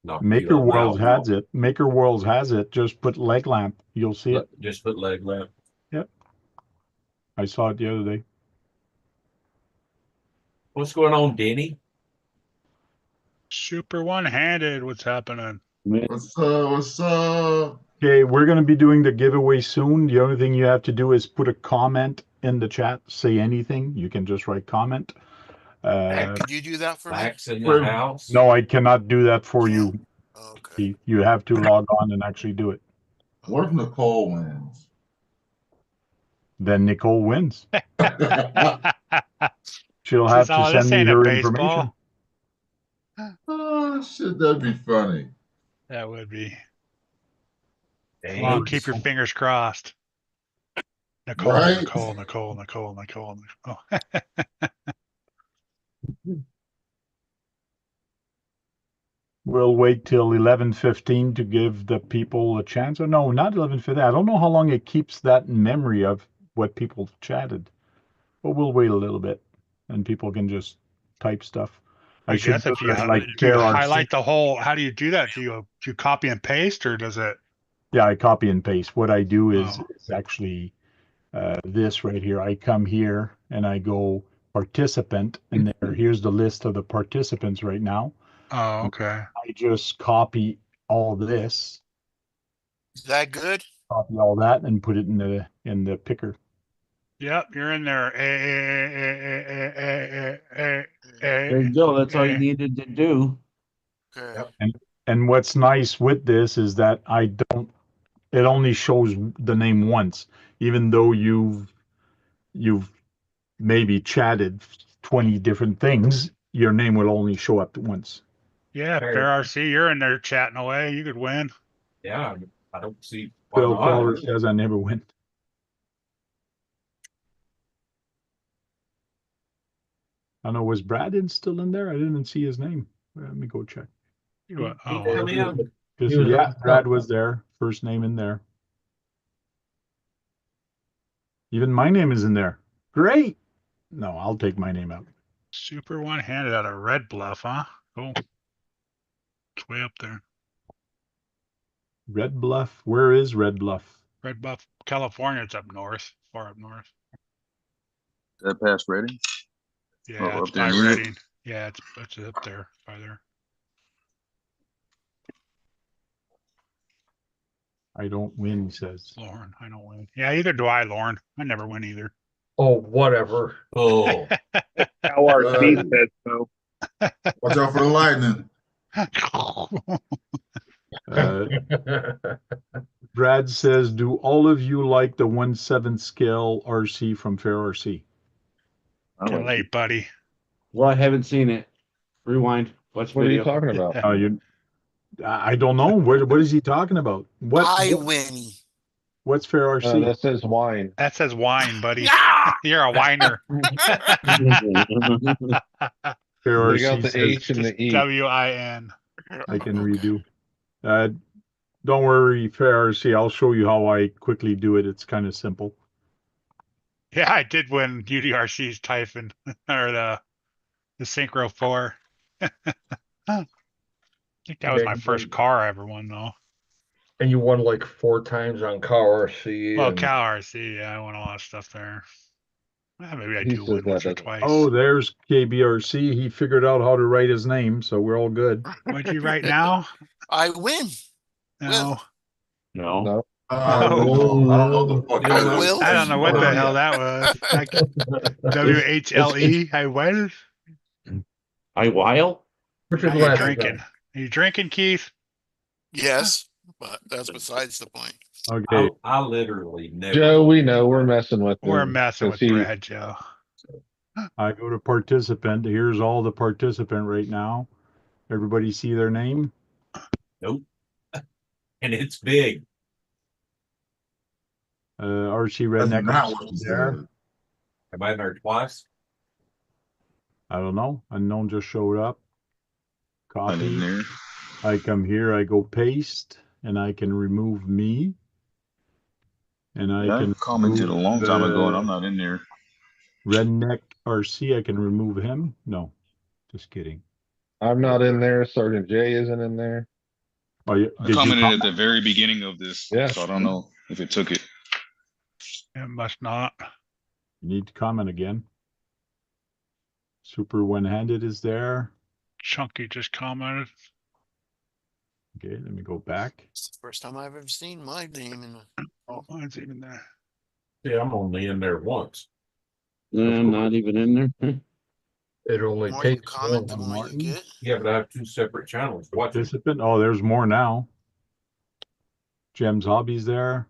knock a few Maker of them World out. has it. Maker World has it. Just put leg lamp. You'll see it. Just put leg lamp. Yep. I saw it the other day. What's going on, Denny? Super one-handed. What's happening? What's up? What's up? Okay, we're going to be doing the giveaway soon. The only thing you have to do is put a comment in the chat. Say anything. You can just write comment. could you do that for me? Max in the house. No, I cannot do that for you. Okay. You have to log on and actually do it. What if Nicole wins? Then Nicole wins. She'll Says, have to "Oh, this send me ain't a her baseball." information. Oh shit, that'd be funny. That would be. Dang. Come on, keep your fingers crossed. Nicole, Right? Nicole, Nicole, Nicole, Nicole, Nicole. We'll wait till 11:15 to give the people a chance. Or no, not 11:15. I don't know how long it keeps that in memory of what people chatted. But we'll wait a little bit, and people can just type stuff. I should guess if do you it like do you Fair highlight RC. the whole, how do you do that? Do you copy and paste, or does it? Yeah, I copy and paste. What I do is, Oh. is actually this right here. I come here and I go participant, and here's the list of the participants right now. Oh, okay. I just copy all this, Is that good? copy all that, and put it in the picker. Yep, you're in there. There you go. That's all you needed to do. Okay. And what's nice with this is that it only shows the name once, even though you've maybe chatted 20 different things, your name will only show up once. Yeah, Fair RC, you're in there chatting away. You could win. Yeah, I don't see why Phil not. Caller says I never win. I don't know, was Brad still in there? I didn't see his name. Let me go check. Yeah, Brad was there. First name in there. Even my name is in there. Great. No, I'll take my name out. Super one-handed out of Red Bluff, huh? Cool. It's way up there. Red Bluff. Where is Red Bluff? Red Bluff, California. It's up north, far up north. That past Reading? Yeah, Oh, it's up there by in Europe? Reading. Yeah, it's up there, by there. I don't win, he says. Lauren, I don't win. Yeah, either do I, Lauren. I never win either. Oh, whatever. Oh, How our team said so. Watch out for the lightning. Brad says, do all of you like the 1/7 scale RC from Fair RC? Too late, buddy. Well, I haven't seen it. Rewind. Watch What are video. you talking about? I don't know. What is he talking about? I win. What's Fair RC? That says wine. That says wine, buddy. You're a whiner. Fair They RC got the says H and the E. WIN. I can redo. Don't worry, Fair RC. I'll show you how I quickly do it. It's kind of simple. Yeah, I did win UDRC's Typhon or the Synchro 4. I think that was my first car I ever won, though. And you won like 4 times on Car RC. Well, and... Cal RC, yeah, I won a lot of stuff there. Well, maybe I He do says win that once or doesn't- twice. Oh, there's KBRC. He figured out how to write his name, so we're all good. What'd you write now? I win. No. No. I don't know the fuck I that is. will. I don't know what the hell that was. Like, WHLE, I win. I while? Where's your Are you glasses drinking? at? Are you drinking, Keith? Yes, but that's besides the point. Okay. I literally never. Joe, we know we're messing with We're him messing 'cause with Brad, Joe. I go to participant. Here's all the participant right now. Everybody see their name? Nope. And it's big. RC That's Redneck not what he there. said. Am I in there twice? I don't know. Unknown just showed up. Not in Copy. there. I come here, I go paste, and I can remove me. And I Yeah, I can commented a long time ago, and I'm remove not in there. Redneck RC. I can remove him. No, just kidding. I'm not in there. Sergeant J isn't in there. Oh, yeah. I Did you commented comment? at the very beginning of this, Yeah. so I don't know if it took it. It must not. You need to comment again. Super one-handed is there. Chunky just commented. Okay, let me go back. It's the first time I've ever seen my name in the. Oh, mine's even there. Yeah, I'm only in there once. I'm not even in there. It only The more you takes comment, the one. more you Martin. get. Yeah, but I have two separate channels watching. Participant. Oh, there's more now. Jem's Hobbies there.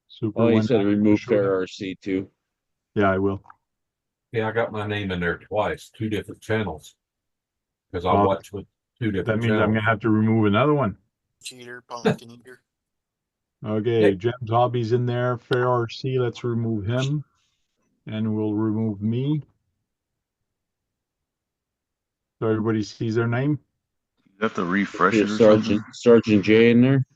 Super Oh, he one. said remove fair RC too. Yeah, I will. Yeah, I got my name in there twice, two different channels. Because I Well, watch with two That different means I'm channels. gonna have to remove another one. Cheater, pumpkin eater. Okay, Yeah. Jem's Hobbies in there. Fair RC. Let's remove him, and we'll remove me. So everybody sees their name. You have to refresh it or Sergeant J in there.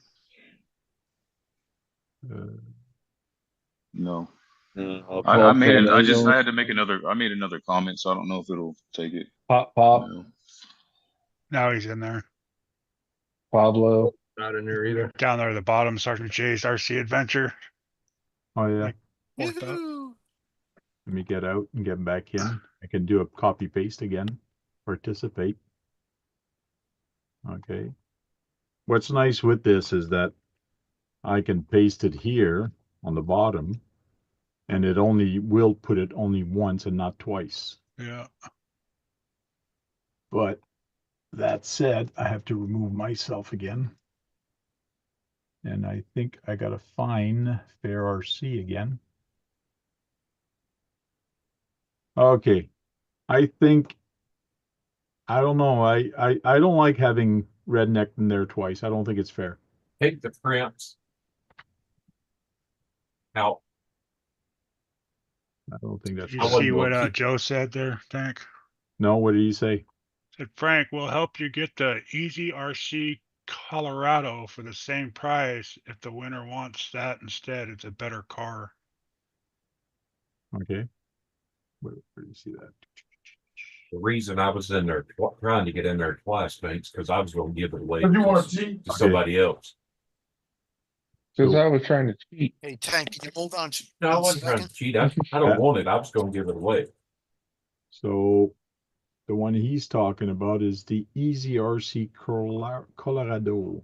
No. Paul I made it. Tornado. I had to make another. I made another comment, so I don't know if it'll take it. Pop. No. Now he's in there. Pablo. Not in there either. Down there at the bottom, Sergeant J's RC Adventure. Oh yeah. Like, fourth up. Yoo-hoo. Let me get out and get back in. I can do a copy paste again. Participate. Okay. What's nice with this is that I can paste it here on the bottom, and it only will put it only once and not twice. Yeah. But that said, I have to remove myself again. And I think I gotta find Fair RC again. Okay. I think I don't know. I don't like having Redneck in there twice. I don't think it's fair. Take the prints out. I don't think that's Did fair. you see what Joe said there, Frank? No, what did he say? Said Frank, we'll help you get the Easy RC Colorado for the same price if the winner wants that instead. It's a better car. Okay. Where do you see that? The reason I was in there trying to get in there twice, thanks, because I was going to give it away If you want to to cheat, somebody else. Because I was trying to cheat. Hey, Tank, can you hold on to No, I one wasn't trying to second? cheat. I don't want it. I was going to give it away. So the one he's talking about is the Easy RC Colorado,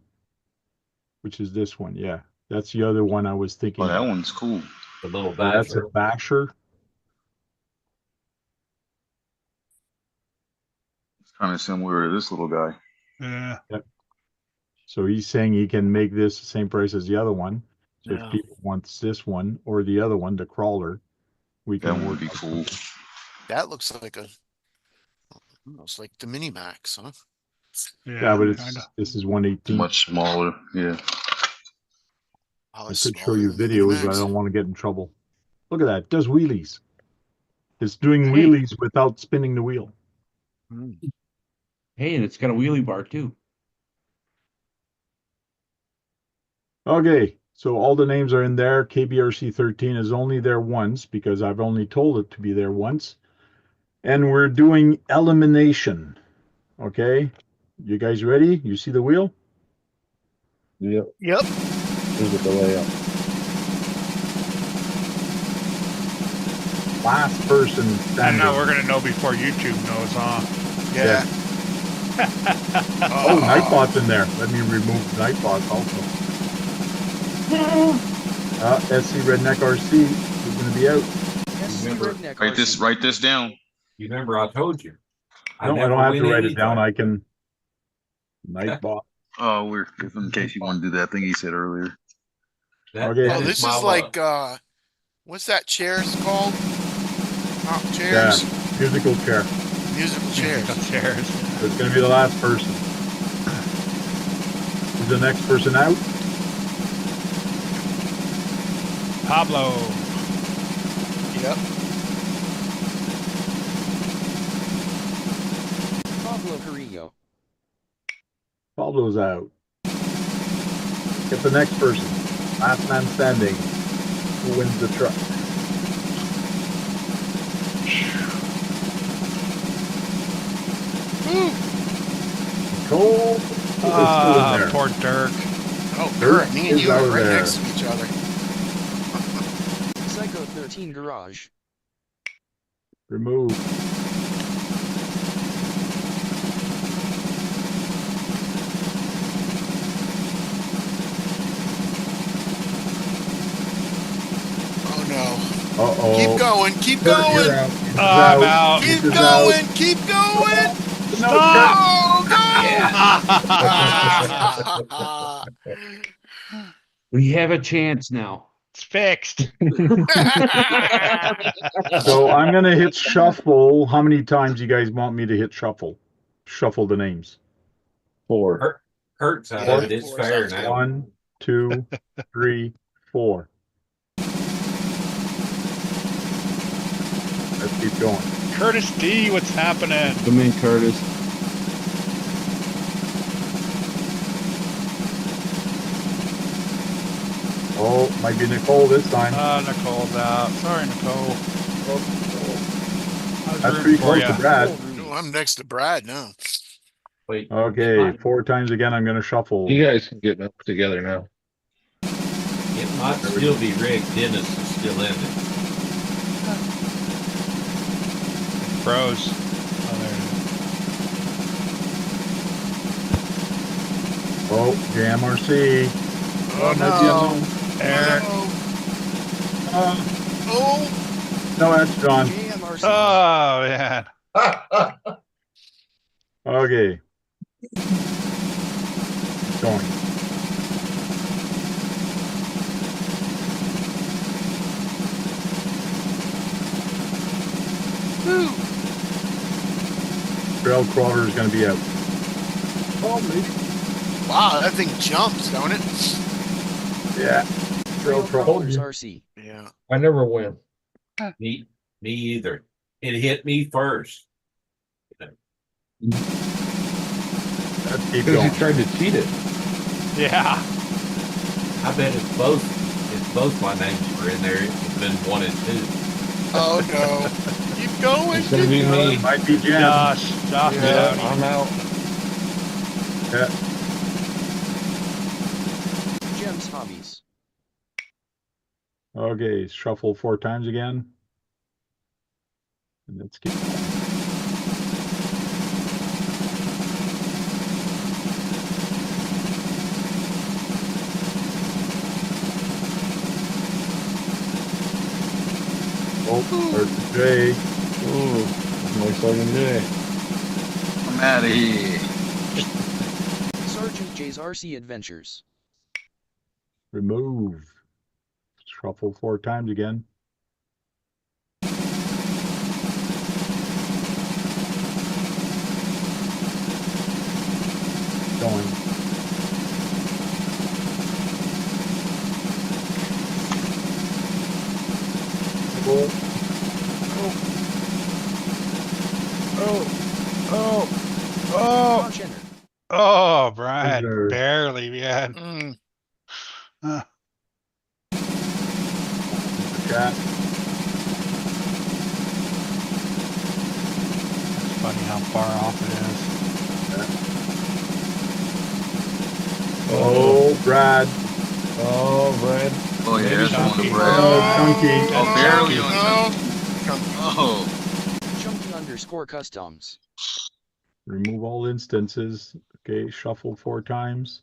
which is this one. Yeah, that's the other one I was thinking. Oh, that of. one's cool. The little So that's a basher. basher. It's kind of similar to this little guy. Yeah. Yep. So he's saying he can make this the same price as the other one. So Yeah. if people wants this one or the other one, the crawler, we That can would work be out cool. something. That looks like a almost like the Mini Max, huh? Yeah, but kinda. this is 118. Much smaller. Yeah. Oh, I it's could show smaller you than the Mini videos, but I Max. don't want to get in trouble. Look at that. It does wheelies. It's doing Hey. wheelies without spinning the wheel. Hey, and it's got a wheelie bar too. Okay, so all the names are in there. KBRC 13 is only there once because I've only told it to be there once. And we're doing elimination. Okay, you guys ready? You see the wheel? Yep. Yep. Look at the layout. Last person And standing. now we're gonna know before YouTube knows, huh? Yeah. Oh, Nightbot's in there. Let me remove Nightbot also. SC Redneck RC is going to be out. Write this down. You remember I told you. No, I don't have to write it down. I can. Nightbot. Oh, we're in case you want to do that thing he said earlier. Okay. Oh, this is like what's that chair's called? Chairs. Yeah, musical chair. Musical chairs. Musical chairs. So it's going to be the last person. Is the next person out? Pablo. Yep. Pablo Carrillo. Pablo's out. Get the next person. Last man standing. Who wins the truck? Nicole is still in there. Poor Dirk. Oh, Dirk Dirk, me and is you are out right there. next to each other. Psycho 13 Garage. Remove. Oh no. Uh-oh. Keep going, keep Dirk, going. you're out. This is I'm out. out. This Keep is going, out. keep going. Stop! Oh no! We have a chance now. It's fixed. So I'm going to hit shuffle. How many times you guys want me to hit shuffle? Shuffle the names. 4. Kurt's out Yeah, of it. It's 4 fair sounds now. 1, 2, 3, 4. Let's keep going. Curtis D, what's happening? Come in, Curtis. Oh, might be Nicole this time. Nicole's out. Sorry, Nicole. I was That's rooting pretty for close ya. to Brad. Oh, I'm next to Brad now. Wait. Okay, 4 times again. I'm going to shuffle. You guys can get up together now. It might still be rigged. Dennis is still in it. Froze. Oh, there it is. Oh, JMRC. Oh no. Eric. Oh, No, that's John. JMRC. Oh, man. Okay. Going. Trail crawler is going to be out. Oh, maybe. wow, that thing jumps, don't it? Yeah. Trail crawler. Crawlers RC. Yeah. I never win. Me either. It hit me first. Let's keep Because going. you tried to cheat it. Yeah. I bet if both my names were in there, it would have been 1 and 2. Oh no. Keep going. It's gonna keep be going. me. Might be Jen. Josh is Yeah. out. I'm out. Yeah. Gems Hobbies. Okay, shuffle 4 times again. And let's keep going. Oh, there's Jay. Ooh, that's my second day. I'm out of here. Sergeant J's RC Adventures. Remove. Shuffle 4 times again. Going. Launch enter. Oh, Brian. There. Barely, man. Mm. Chat. It's funny how far off it is. Oh, Brad. Oh, Brad. Oh yeah, that's the one to Chunky. Brad. Chunky. Oh, barely on No. Oh, Chunky underscore customs. Remove all instances. Okay, shuffle 4 times.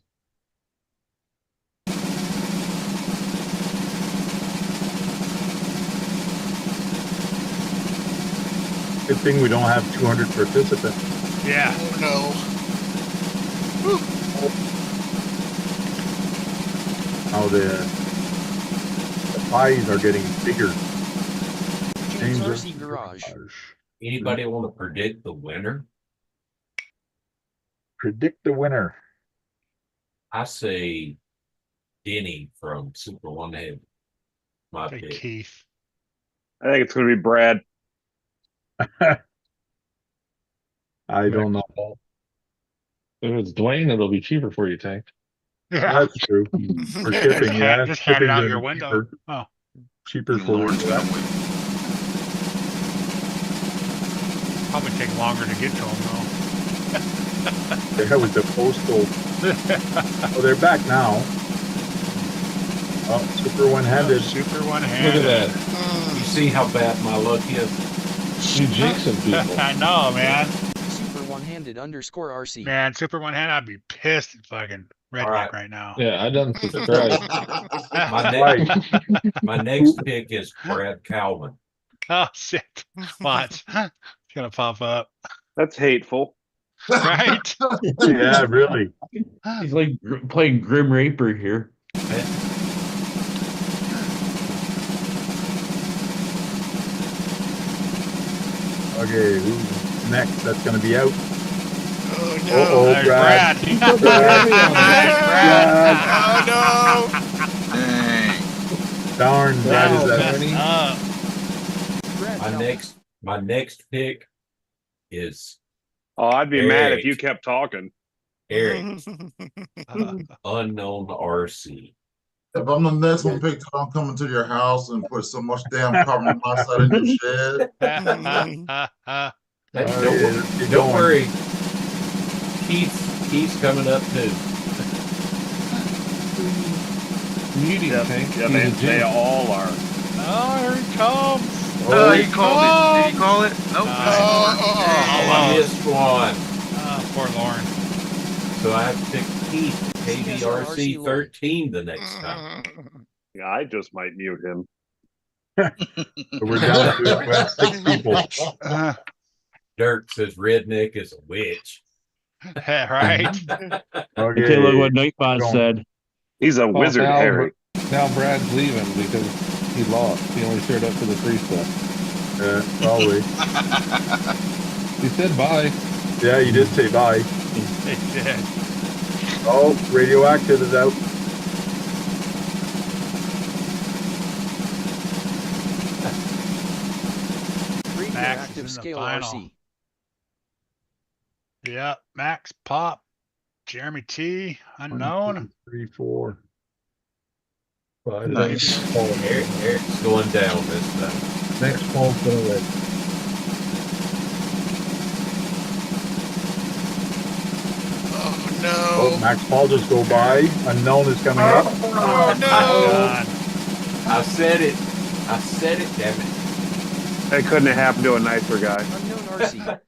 Good thing we don't have 200 participants. Yeah. Oh no. Now the pies are getting bigger. James RC Garage. Anybody want to predict the winner? Predict the winner. I say Denny from Super One Head. My Say pick. Keith. I think it's going to be Brad. I don't know. If it's Dwayne, it'll be cheaper for you, Tank. Yeah. That's true. For shipping, yeah. Just hand it shipping's out gonna your be window. cheaper. Oh. Cheaper And for Lauren's gonna win. Probably take longer to get to them though. Yeah, with the postal. Oh, they're back now. Oh, super one-handed. Super Look one-handed. at that. You see how bad my luck is? You jinxing people. I know, man. Super one-handed underscore RC. Man, super one-handed, I'd be pissed at fucking redneck right now. Yeah, I done subscribed. My next pick is Brad Calvin. Oh shit! Watch, it's gonna pop up. That's hateful. Right? Yeah, really. He's like playing Grim Reaper here. Okay, who's next? That's going to be out. Oh no. Uh-oh, There's Brad. Brad. Oh Dang. Darn, Brad is out. Brad My next pick is Oh, I'd be mad if Eric. you kept talking. Eric, no. unknown RC. If I'm the next one picked, I'm coming to your house and put so much damn carbon monoxide in your shed. Don't worry. Keith's coming up too. Muting, Tank. Yeah, He's a they jinx. all are. Oh, here he comes. Oh, he called it. Did he call it? Oh, I missed one. Poor Lauren. So I have to pick Keith, KBRC 13 the next time. Yeah, I just might mute him. We're down to 6 people. Dirk says redneck is a witch. Right? Okay. Okay, look what Nightbot said. He's a wizard, Harry. Now Brad's leaving because he lost. He only showed up for the free stuff. Probably. He said bye. Yeah, you did say bye. They did. Oh, radioactive is out. Max active is in the scale final. RC. Yeah, Max, Pop, Jeremy T, unknown. 1, 2, 3, 4. Nice. Eric's going down this time. Next Paul's gonna win. Oh no. Oh, Max Paul just go by. Unknown is coming up. Oh no. God. I said it, damn it. That couldn't have happened to a nicer guy. Unknown RC.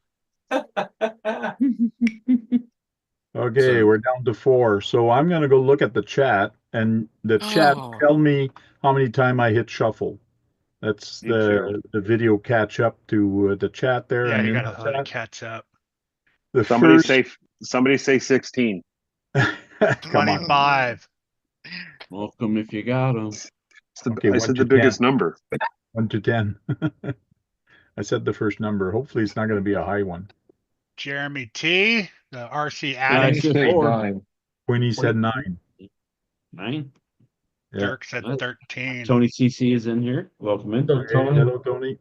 Okay, So- we're down to 4. So I'm going to go look at the chat, and the chat Oh. tell me how many times I hit shuffle. That's Me too. the video catch up to the chat there. Yeah, and you in gotta the let it chat. catch up. The Somebody first, say 16. come on. 25. Welcome if you got him. Okay, I 1 said to the biggest 10. number. 1 to 10. I said the first number. Hopefully it's not going to be a high one. Jeremy T, the RC I addict. said Say 4. nine. Queenie said 9. 9. Yeah. Dirk said What? 13. Tony CC is in here. Welcome in. Okay, hello, Tony.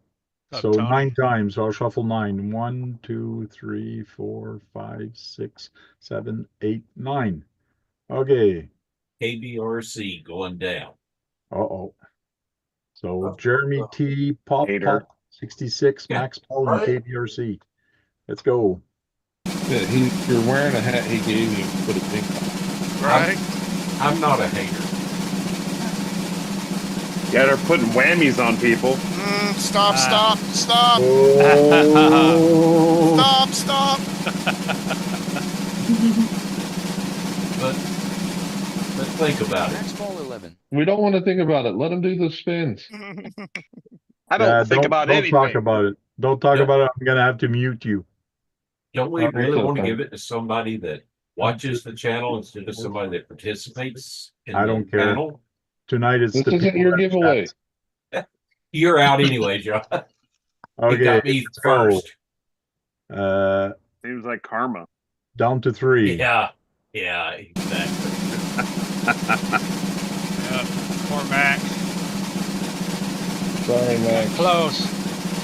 What's So up, Tony? 9 times. So I'll shuffle 9. 1, 2, 3, 4, 5, 6, 7, 8, 9. Okay. KBRC going down. Uh-oh. So Jeremy T, Pop, Hater. 66, Max Paul, and KBRC. Let's go. Yeah, you're wearing a hat he gave you. Put a pink on. Right? I'm not a hater. Yeah, they're putting whammies on people. Stop. Oh. Stop. But think about it. Max Ball 11. We don't want to think about it. Let him do the spins. I don't think about don't anything. talk about it. Don't talk Yeah. about it. I'm gonna have to mute you. Don't we Okay. really want to give it to somebody that watches the channel instead of somebody that participates in I the don't care. panel? Tonight it's This the isn't people your that giveaway. chat. You're out anyway, John. It Okay, got me let's go. first. Seems like karma. Down to 3. Yeah, exactly. Yep. Poor Max. Sorry, Max. Close.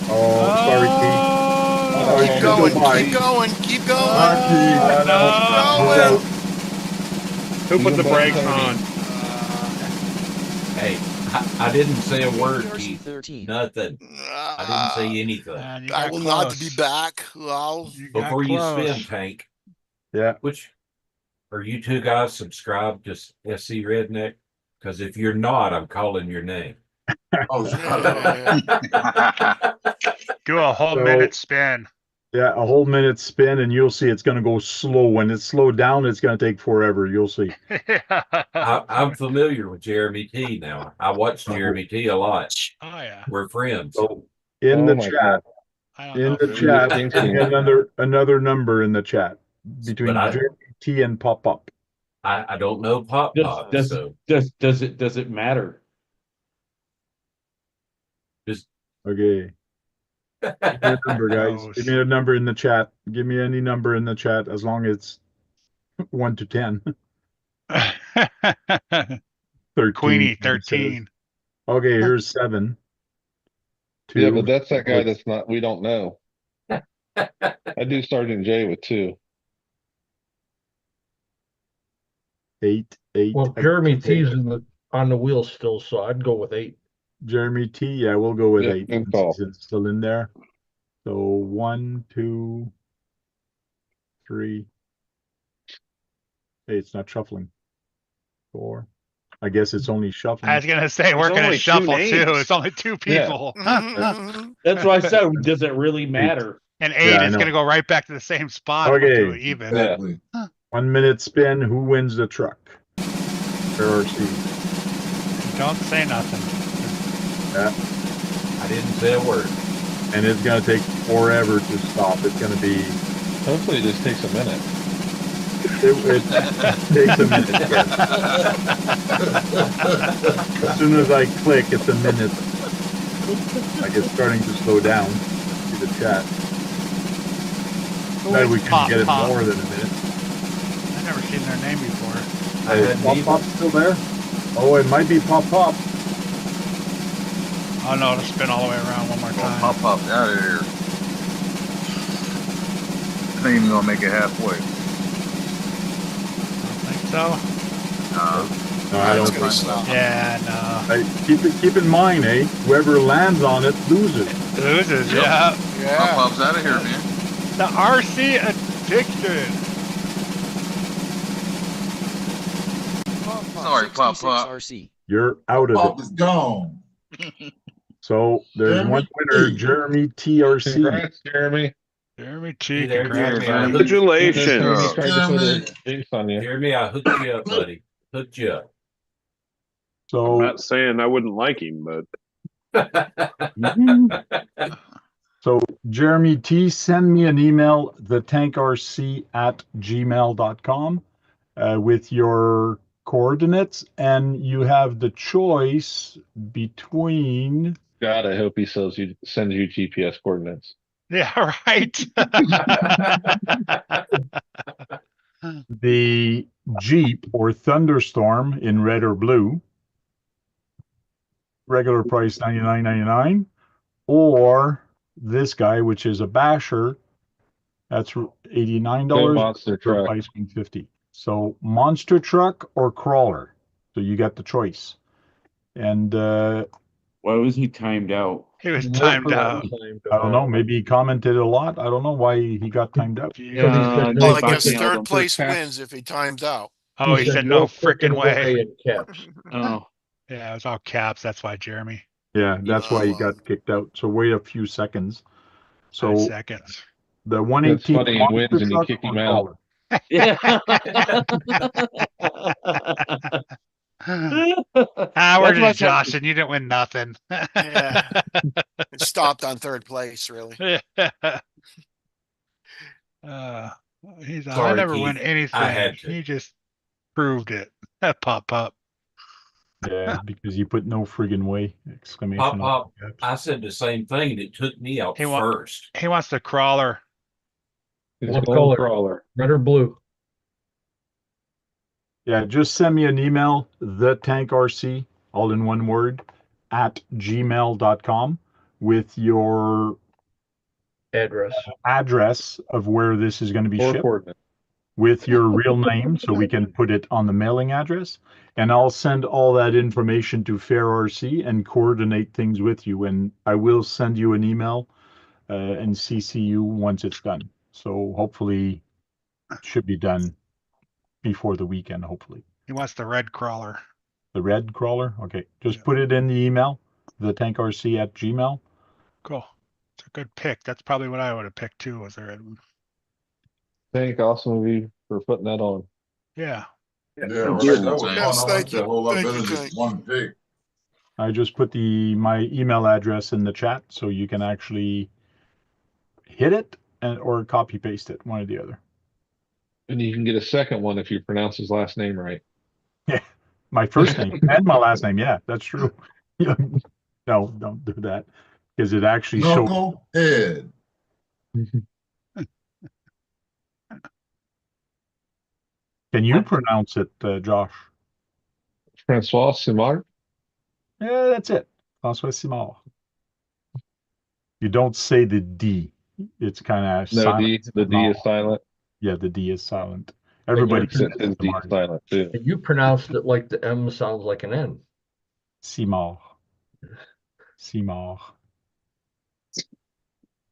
Oh, sorry, Keith. Oh, Keep going, keep going, keep going. No. Who put the brakes on? Hey, I didn't say a word, TRC Keith. 13. Nothing. I didn't say anything. Man, you I got will close. not be back. Wow. You got Before you close. spin, Tank, Yeah. which are you two guys subscribed to SC Redneck? Because if you're not, I'm calling your name. Oh, Do a whole So- minute spin. Yeah, a whole minute spin, and you'll see it's going to go slow. When it's slowed down, it's going to take forever. You'll see. I'm familiar with Jeremy T now. I watch Jeremy T a lot. Oh yeah. We're friends. So in Oh the my chat, God. I don't in know the if chat, Thank give me you. another number in the chat between But I- Jeremy T and Pop Up. I don't know Pop Pop, so Does it matter? just Okay. Give me a number, guys. Close. Give me a number in the chat. Give me any number in the chat as long as it's 1 to 10. 13. Queenie, it says. 13. Okay, here's 7. 2. Yeah, but that's that guy that's not, we don't know. I do Sergeant J with 2. 8. Well, Jeremy T's on the wheel still, so I'd go with 8. Jeremy T, yeah, we'll go with Yeah, 8 good since call. it's still in there. So 1, 2, 3. Hey, it's not shuffling. 4. I guess it's only shuffling. I was gonna say we're gonna only 2 shuffle names. too. It's only 2 people. That's why I said, does it really matter? And 8 Yeah, I is know. gonna go right back to the same spot. If we do Okay. it even. exactly. 1 minute spin. Who wins the truck? RRC. Don't say nothing. I didn't say a word. And it's gonna take forever to stop. It's gonna be. Hopefully this takes a minute. It takes a minute. Yes. As soon as I click, it's a minute. Like it's starting to slow down. See the chat. Bet we can get it more than a minute. I've never seen their name before. Is Pop Pop still there? Oh, it might be Pop Pop. Oh no, it'll spin all the way around one more time. Pop out of here. I ain't even gonna make it halfway. Don't think so. No, I don't It's gonna think so. stop. Yeah, no. Keep in mind, whoever lands on it loses. Loses, Yep. yeah. Yeah. Pop's out of here, man. The RC addicted. Sorry, Pop 66 Pop. RC. You're out of Pop it. is gone. So there's Jeremy one winner, T. Jeremy TRC. Congrats, Jeremy. Jeremy T. Hey there, Congrats, Jeremy. man. Congratulations. Jeremy tried to put Jeremy. a jinx on you. Jeremy, I hooked you up, buddy. Hooked you up. I'm So not saying I wouldn't like him, but So Jeremy T, send me an email, thetankrc@gmail.com, with your coordinates, and you have the choice between God, I hope he sends you GPS coordinates. Yeah, right. the Jeep or Thunderstorm in red or blue, regular price $99.99, or this guy, which is a Basher, that's $89. No monster truck. Price $150. So monster truck or crawler. So you got the choice. And Why was he timed out? He was timed out. I don't know. Maybe he commented a lot. I don't know why he got timed out. Yeah, Well, I guess fucking- third place wins if he times out. Oh, he said no freaking way. in caps. Oh, Yeah, it was all caps. That's why, Jeremy. Yeah, that's why he got kicked out. So wait a few seconds. 5 So seconds. the 118 That's funny, he wins and you kick him out. yeah. Ah, we're That's my just joshing. You didn't win nothing. Yeah. It's stopped on third place, really. uh, I Sorry, never win Keith. anything. I had to. He just proved it. Pop up. Yeah, because you put no friggin' way! Exclamation! Pop. I said the same thing, and it took me out He first. He wants the crawler. It's What gold color? crawler. Red or blue? Yeah, just send me an email, thetанkrc, all in one word, at gmail.com with your Address. address of where this is going to be Or shipped, coordinate. with your real name so we can put it on the mailing address. And I'll send all that information to FairRC and coordinate things with you. And I will send you an email and CC you once it's done. So hopefully it should be done before the weekend, hopefully. He wants the red crawler. The red crawler? Okay. Just put it in the email, thetанkrc at gmail. Cool. It's a good pick. That's probably what I would have picked too, was the red one. Thank awesome of you for putting that on. Yeah. Yeah, Thank right. you. That was fun. Yes, I thank liked you. that a whole lot Thank better you, than Tank. one pick. I just put my email address in the chat so you can actually hit it or copy paste it, one or the other. And you can get a second one if you pronounce his last name right. Yeah, my first name and my last name. Yeah, that's true. No, don't do that because it actually shows. Knucklehead. Can you pronounce it, Josh? Francois Simard. Yeah, that's it. François Simard. You don't say the D. It's kind of No, silent. the D is silent. Yeah, the D is silent. Everybody Says his D is silent too. You pronounced it like the M sounds like an N. Simard. Simard.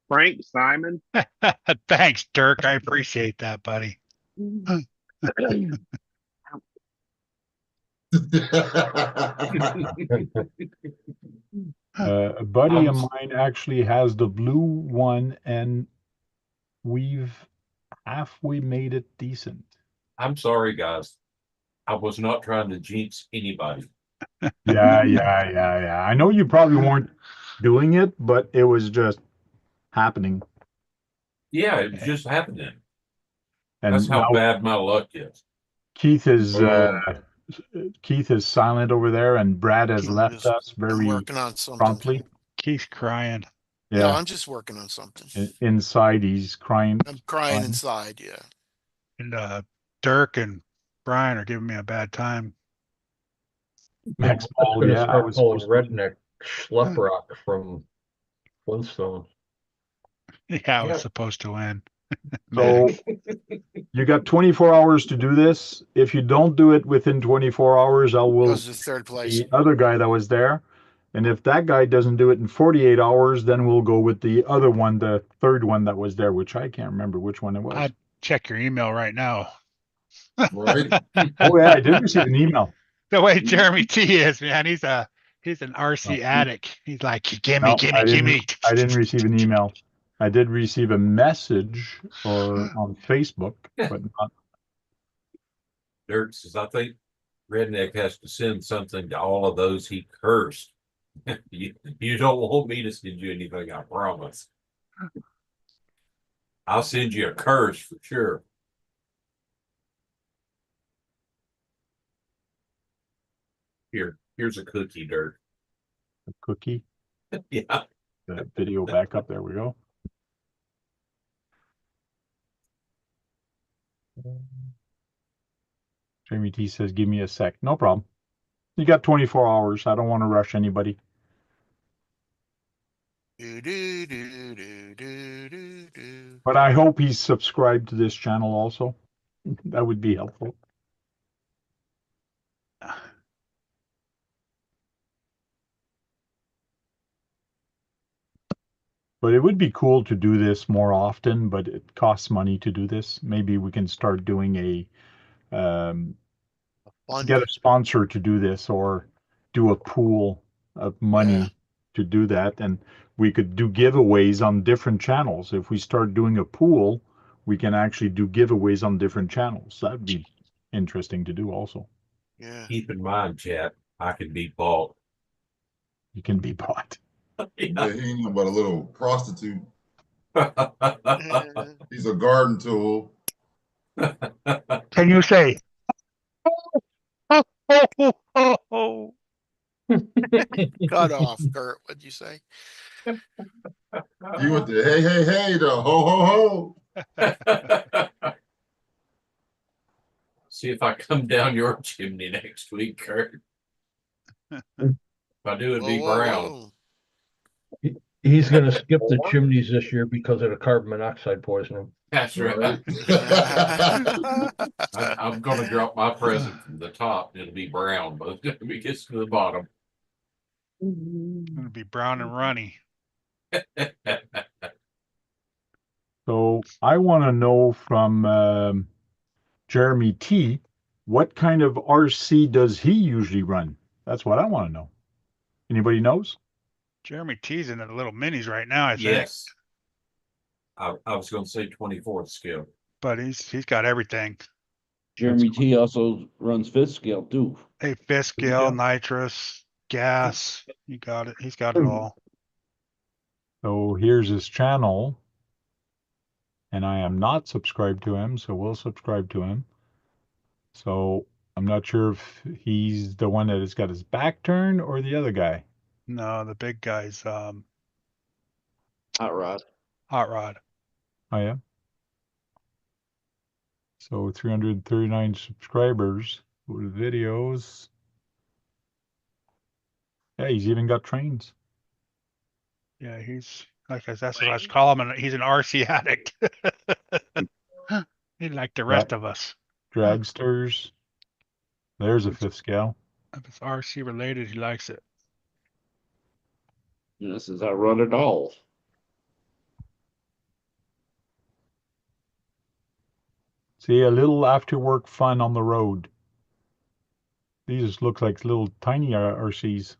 Frank Simon. Thanks, Dirk. I appreciate that, buddy. A buddy of mine actually has the blue one, and we've halfway made it decent. I'm sorry, guys. I was not trying to jinx anybody. Yeah. I know you probably weren't doing it, but it was just happening. Yeah, it was just happening. And that's how now bad my luck is. Keith is silent over there, and Brad has left us very working on something. promptly. Keith's crying. No, Yeah, I'm just working on something. inside he's crying. I'm crying inside, yeah. And Dirk and Brian are giving me a bad time. Max I'm Paul, gonna yeah, I start was calling supposed to. redneck schleprock from Flintstone. Yeah, I was supposed to win. So you got 24 hours to do this. If you don't do it within 24 hours, I will Goes to third place. the other guy that was there. And if that guy doesn't do it in 48 hours, then we'll go with the other one, the third one that was there, which I can't remember which one it was. I'd check your email right now. Right? Oh yeah, I did receive an email. The way Jeremy T is, man, he's an RC addict. He's like, gimme. I didn't receive an email. I did receive a message on Facebook, but not. Dirk says, I think Redneck has to send something to all of those he cursed. You don't want me to send you anything, I promise. I'll send you a curse for sure. Here's a cookie, Dirk. A cookie? Yeah. The video back up. There we go. Jamie T says, give me a sec. No problem. You got 24 hours. I don't want to rush anybody. But I hope he's subscribed to this channel also. That would be helpful. But it would be cool to do this more often, but it costs money to do this. Maybe we can start doing get a sponsor to do this, or do a pool of money to do that. And we could do giveaways on different channels. If we start doing a pool, we can actually do giveaways on different channels. That'd be interesting to do also. Yeah. Keep in mind, chat, I can be bought. You can be bought. Yeah, he ain't nothing but a little prostitute. Eh, He's a garden tool. Can you say? Oh, oh, oh, oh, oh. cut off, Kurt. What'd you say? You went to hey, hey, hey, the ho, ho, ho. See if I come down your chimney next week, Kurt. If I do, it'd Whoa, be whoa, brown. whoa. He's gonna skip the chimneys this year because of the carbon monoxide poisoning. That's right. Right. I'm going to drop my present from the top. It'll be brown, but when it gets to the bottom. It'll be brown and runny. So I want to know from Jeremy T, what kind of RC does he usually run? That's what I want to know. Anybody knows? Jeremy T's in the little minis right now, I think. Yes. I was going to say 24th scale. But he's got everything. Jeremy T also runs fifth scale too. Hey, fifth scale, nitrous, gas. You got it. He's got it all. So here's his channel. And I am not subscribed to him, so we'll subscribe to him. So I'm not sure if he's the one that has got his back turned or the other guy. No, the big guy's Hot rod. Hot Rod. Oh yeah. So 339 subscribers. Go to videos. Yeah, he's even got trains. Yeah, he's like that's what I was calling him. He's an RC addict. He's like the rest of us. Dragsters. There's a fifth scale. If it's RC related, he likes it. This is I run it all. See, a little after work fun on the road. These just look like little tiny RCs.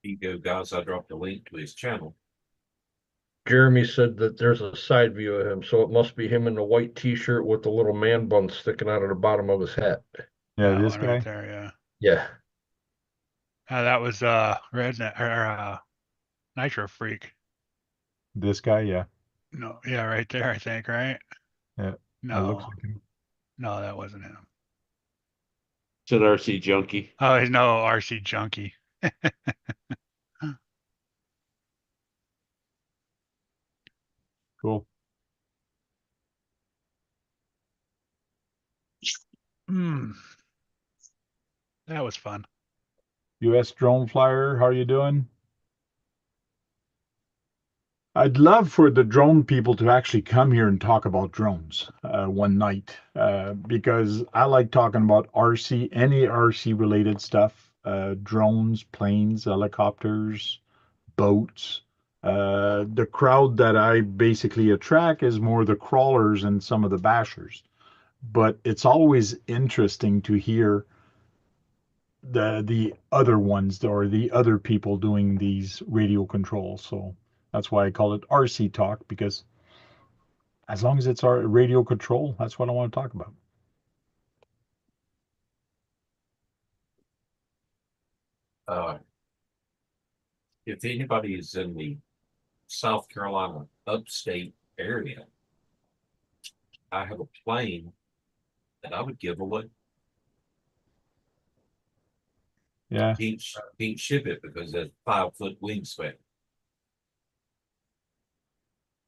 Ego guys, I dropped a link to his channel. Jeremy said that there's a side view of him, so it must be him in the white t-shirt with the little man bun sticking out of the bottom of his hat. Yeah, That this one guy. right there, yeah. Yeah. That was Redneck or Nitro Freak. This guy, yeah. No, yeah, right there, I think, right? Yeah. That looks No, like him. no, that wasn't him. Said RC junkie. Oh, he's no RC junkie. Cool. That was fun. US Drone Flyer, how are you doing? I'd love for the drone people to actually come here and talk about drones one night because I like talking about RC, any RC related stuff, drones, planes, helicopters, boats. The crowd that I basically attract is more the crawlers and some of the bashers. But it's always interesting to hear the other ones or the other people doing these radio controls. So that's why I call it RC talk, because as long as it's our radio control, that's what I want to talk about. If anybody is in the South Carolina upstate area, I have a plane that I would give away. Yeah. Can't ship it because it's 5-foot wingspan.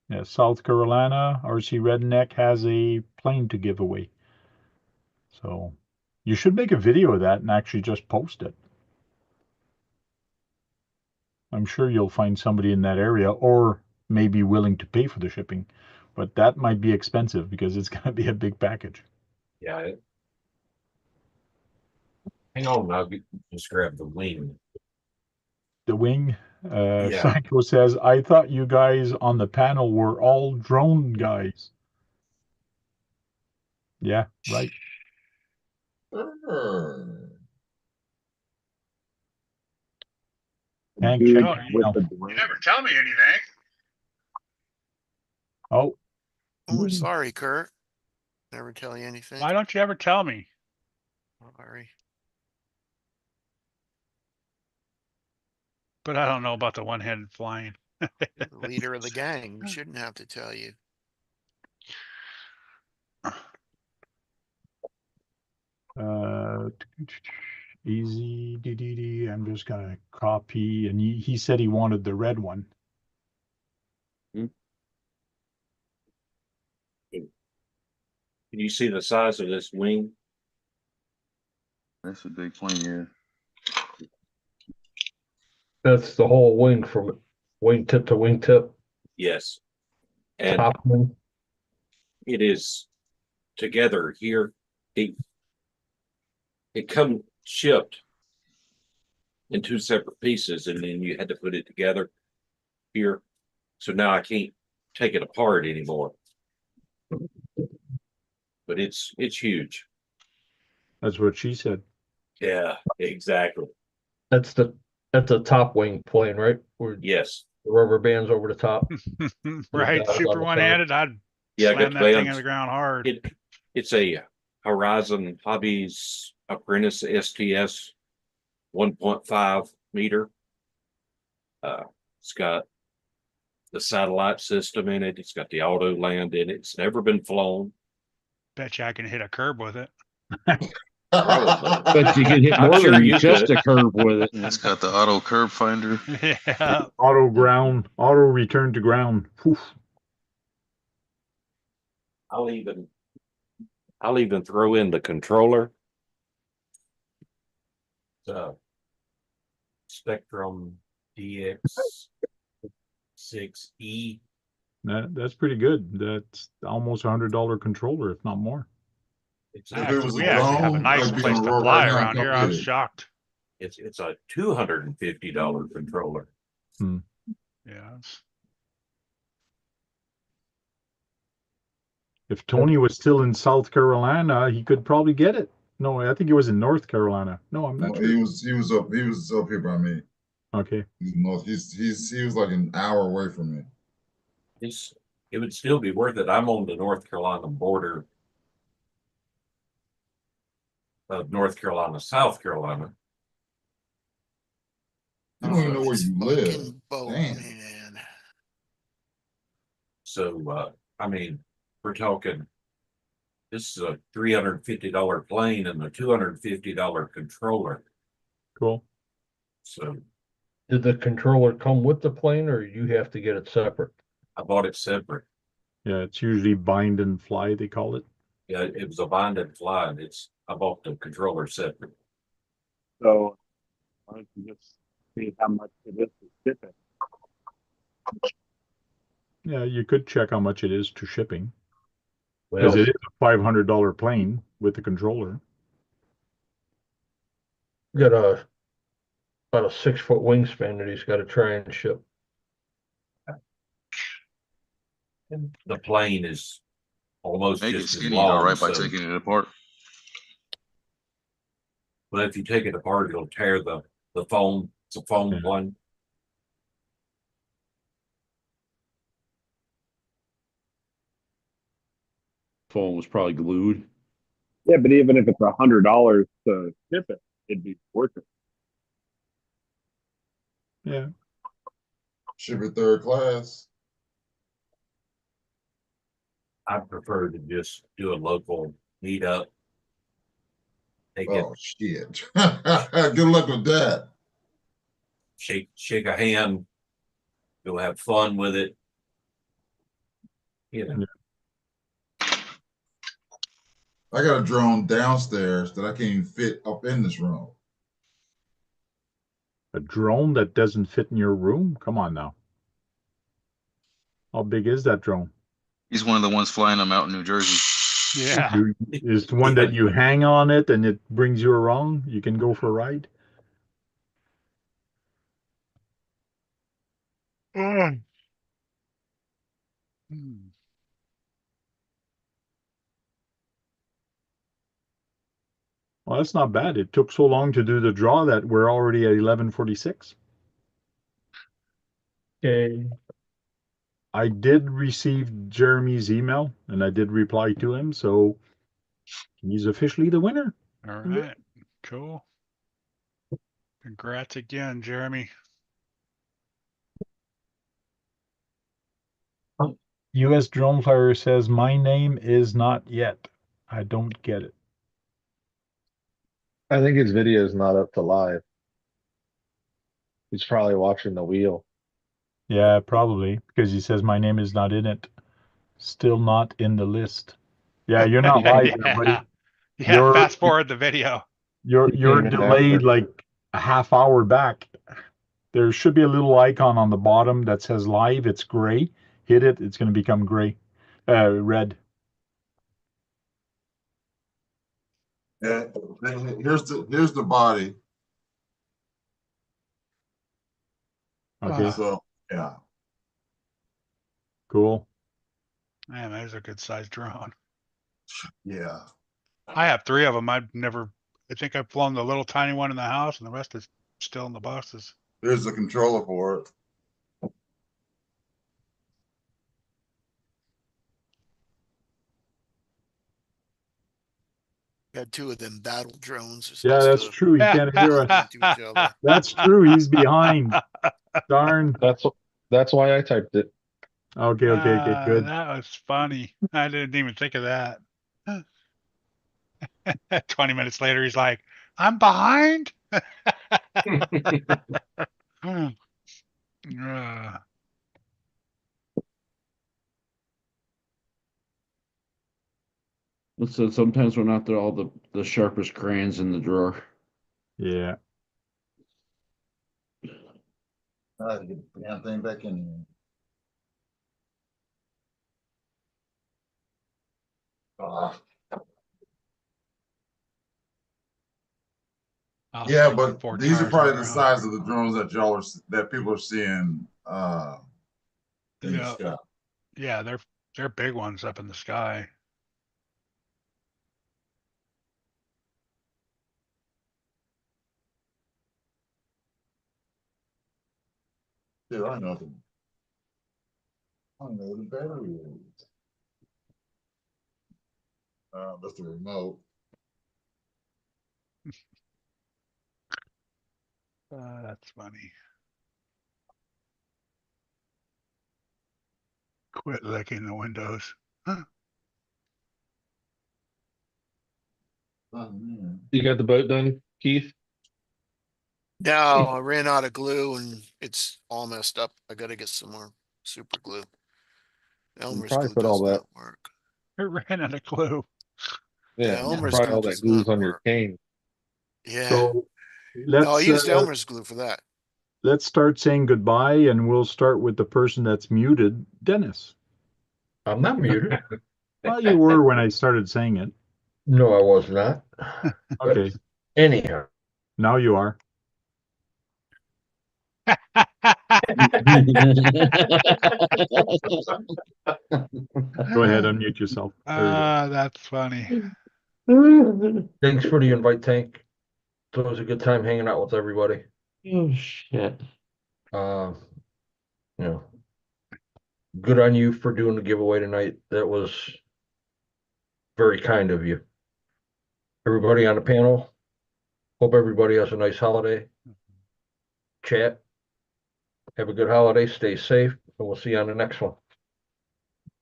Yeah, South Carolina, RC Redneck has a plane to give away. So you should make a video of that and actually just post it. I'm sure you'll find somebody in that area or maybe willing to pay for the shipping, but that might be expensive because it's going to be a big package. Yeah. Hang on, I'll just grab the wing. The wing. Yeah. Psycho says, I thought you guys on the panel were all drone guys. Yeah, right. Hank, Dude, check your with email. the You never tell me anything. Oh, Oh, sorry, Kurt. Never tell you anything. Why don't you ever tell me? Sorry. But I don't know about the one-handed flying. You're the leader of the gang. We shouldn't have to tell you. Easy DDD. I'm just gonna copy, and he said he wanted the red one. Can you see the size of this wing? That's a big plane here. That's the whole wing from wingtip to wingtip. Yes. And Top wing. it is together here. It come shipped in two separate pieces, and then you had to put it together here. So now I can't take it apart anymore. But it's huge. That's what she said. Yeah, exactly. That's a top wing plane, right? Where Yes. the rubber bands over the top. Right, dots on super the one-handed. I'd Yeah, slam got that thing bands. on the ground hard. It's a Horizon Hobbies Apprentice STS 1.5 meter. It's got the satellite system in it. It's got the auto land in it. It's never been flown. Bet you I can hit a curb with it. But you can hit I'm more sure than you just could. a curve with it. It's got the auto curb finder. Yeah. Auto ground, auto return to ground. Poof. I'll even throw in the controller. The Spectrum DX6E. That's pretty good. That's almost $100 controller, if not more. It's If it was We a actually have a drone, nice I'd be place on the to road fly right now, around come here. I get was it. shocked. it's a $250 controller. Yeah. If Tony was still in South Carolina, he could probably get it. No, I think he was in North Carolina. No, I'm not No, sure. he was up here by me. Okay. He's north. He was like an hour away from me. It would still be worth it. I'm on the North Carolina border of North Carolina, South Carolina. You don't even know where you live. Fucking boat, Damn. man. So I mean, we're talking this is a $350 plane and a $250 controller. Cool. So Did the controller come with the plane, or you have to get it separate? I bought it separate. Yeah, it's usually bind and fly, they call it. Yeah, it was a bind and fly, and I bought the controller separate. So why don't you just see how much it is to ship it? Yeah, you could check how much it is to shipping. Because Well, it is a $500 plane with the controller. got about a 6-foot wingspan that he's got to try and ship. And the plane is almost Make it just as skinny, long. all right, by so- taking it apart. But if you take it apart, it'll tear the foam. It's a foam Yeah. plane. Phone was probably glued. Yeah, but even if it's $100 to ship it, it'd be worth it. Yeah. Ship it third class. I prefer to just do a local meetup. Take it, Oh shit. Good luck with that. shake a hand, go have fun with it. You know, I got a drone downstairs that I can't even fit up in this room. A drone that doesn't fit in your room? Come on now. How big is that drone? He's one of the ones flying them out in New Jersey. Yeah. Is the one that you hang on it and it brings you around? You can go for a ride? Mm. Well, that's not bad. It took so long to do the draw that we're already at 11:46. Okay. I did receive Jeremy's email and I did reply to him, so he's officially the winner. All right. Cool. Congrats again, Jeremy. US Drone Flyer says, my name is not yet. I don't get it. I think his video is not up to live. He's probably watching the wheel. Yeah, probably, because he says my name is not in it. Still not in the list. Yeah, you're not live there, buddy. Yeah, You're fast forward the video. you're Even delayed after. like a half hour back. There should be a little icon on the bottom that says live. It's gray. Hit it, it's going to become gray, red. Yeah, here's the body. Okay, So yeah. cool. Man, there's a good sized drone. Yeah. I have 3 of them. I think I've flown the little tiny one in the house, and the rest is still in the boxes. There's the controller for it. Got 2 of them battle drones. Yeah, that's true. He can't hear us. Into each other. That's true. He's behind. Darn. That's why I typed it. Okay, good. That was funny. I didn't even think of that. 20 minutes later, he's like, I'm behind. So sometimes we're not all the sharpest crayons in the drawer. Yeah. I have to get the damn thing back in here. Yeah, but these are probably the size of the drones that people are seeing in the sky. Yeah, they're big ones up in the sky. Dude, I know the battery is. That's the remote. That's funny. Quit licking the windows. Huh? Oh, man. You got the boat done, Keith? No, I ran out of glue and it's all messed up. I got to get some more super glue. Elmer's probably glue put all does that. not work. It ran out of glue. Yeah, Elmer's probably glue all that does glue's not on your work. cane. Yeah. So No, I let's used Elmer's glue for that. let's start saying goodbye, and we'll start with the person that's muted, Dennis. I'm not muted. Well, you were when I started saying it. No, I was not. Okay, Anyhow, now you are. Go ahead, unmute yourself. That's funny. Thanks for the invite, Tank. So it was a good time hanging out with everybody. Oh shit. You know, good on you for doing the giveaway tonight. That was very kind of you. Everybody on the panel, hope everybody has a nice holiday. Chat, have a good holiday, stay safe, and we'll see you on the next one.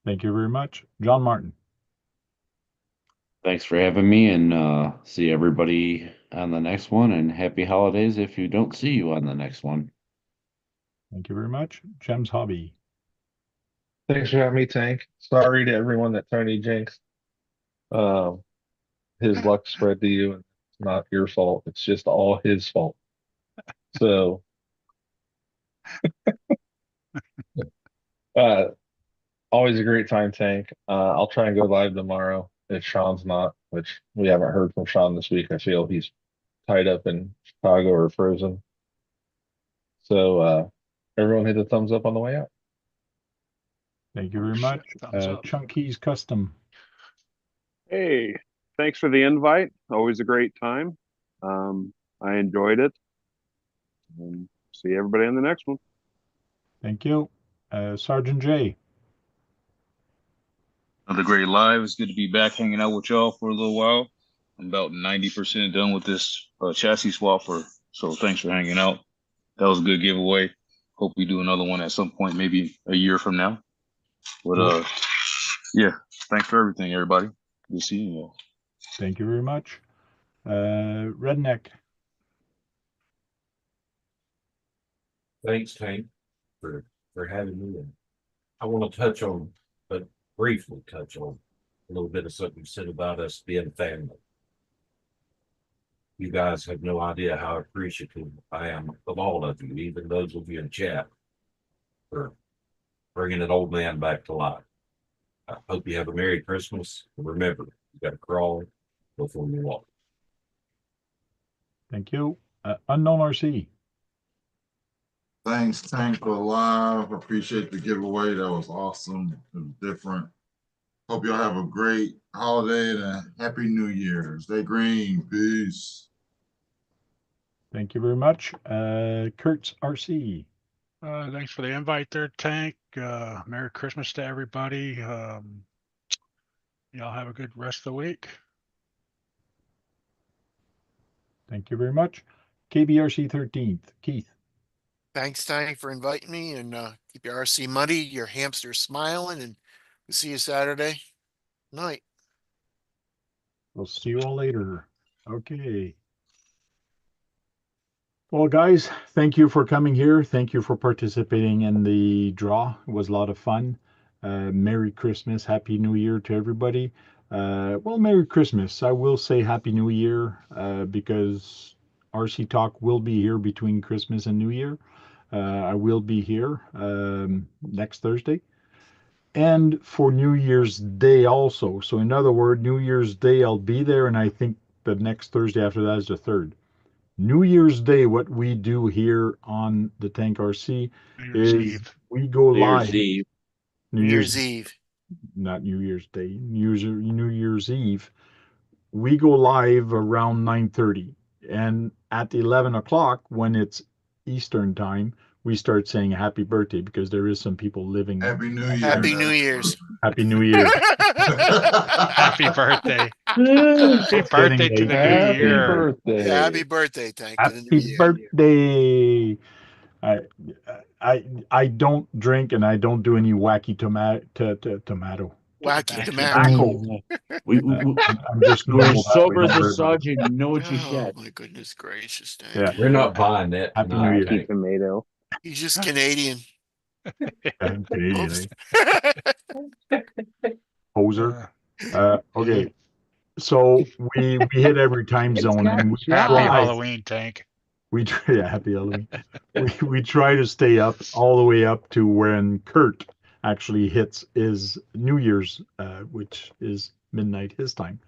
Thank you very much. John Martin. Thanks for having me, and see everybody on the next one, and happy holidays if you don't see you on the next one. Thank you very much. Jem's Hobby. Thanks for having me, Tank. Sorry to everyone that Tony jinxed. His luck spread to you, and it's not your fault. It's just all his fault. So, always a great time, Tank. I'll try and go live tomorrow if Sean's not, which we haven't heard from Sean this week. I feel he's tied up in Chicago or frozen. So, everyone hit the thumbs up on the way out. Thank you very much. Chunky's Custom. Hey, thanks for the invite. Always a great time. I enjoyed it. And see everybody on the next one. Thank you. Sergeant J. Another great live. It's good to be back hanging out with y'all for a little while. I'm about 90% done with this chassis swap so thanks for hanging out. That was a good giveaway. Hope we do another one at some point, maybe a year from now. But yeah, thanks for everything, everybody. Good seeing you. Thank you very much. Redneck. Thanks, Tank, for having me. And I want to touch on, but briefly touch on a little bit of something you said about us being family. You guys have no idea how appreciative I am of all of you, even those of you in chat, for bringing an old man back to life. I hope you have a Merry Christmas. And remember, you got to crawl before you walk. Thank you. Unknown RC. Thanks, Tank, for live. Appreciate the giveaway. That was awesome. It was different. Hope y'all have a great holiday and a happy new year. Stay green. Peace. Thank you very much. Kurtz RC. Thanks for the invite there, Tank. Merry Christmas to everybody. Y'all have a good rest of the week. Thank you very much. KBRC 13th. Keith. Thanks, Tank, for inviting me, and keep your RC muddy, your hamster smiling, and we'll see you Saturday night. We'll see you all later. Okay. Well, guys, thank you for coming here. Thank you for participating in the draw. It was a lot of fun. Merry Christmas, Happy New Year to everybody. Well, Merry Christmas. I will say Happy New Year because RC Talk will be here between Christmas and New Year. I will be here next Thursday. And for New Year's Day also. So in other words, New Year's Day I'll be there, and I think the next Thursday after that is the 3rd. New Year's Day, what we do here on the Tank RC is we go live. New Year's Eve. Not New Year's Day. New Year's Eve. We go live around 9:30, and at 11 o'clock, when it's Eastern time, we start saying happy birthday because there is some people living. Happy New Year. Happy New Year's. Happy New Year. Happy birthday. Happy birthday to the new year. Happy birthday, Tank. Happy birthday. I don't drink and I don't do any wacky tomato. Wacky tobacco. I'm just We're normal. sober as a sergeant. You know what you said. Oh my goodness gracious, Tank. Yeah. We're not buying that. Happy New Year. Wacky tomato. He's just Canadian. I'm Canadian, Poser. Okay. So we hit every time zone and we Happy Halloween, Tank. Happy Halloween. we try to stay up all the way up to when Kurt actually hits his New Year's, which is midnight his time.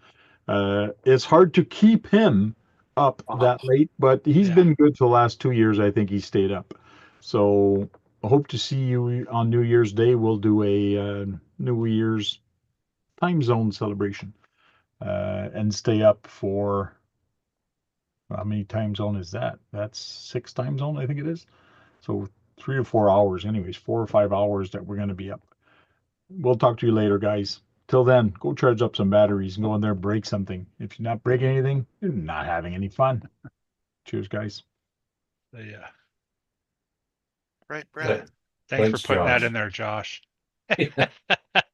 It's hard to keep him up that late, but he's been good for the last 2 years. I think he stayed up. So I hope to see you on New Year's Day. We'll do a New Year's time zone celebration and stay up for, how many time zone is that? That's 6 time zone, I think it is. So 3 or 4 hours, anyways, 4 or 5 hours that we're going to be up. We'll talk to you later, guys. Till then, go charge up some batteries and go in there and break something. If you're not breaking anything, you're not having any fun. Cheers, guys. Yeah. Right, Brad. Thanks Thanks, for putting Josh. that in there, Josh.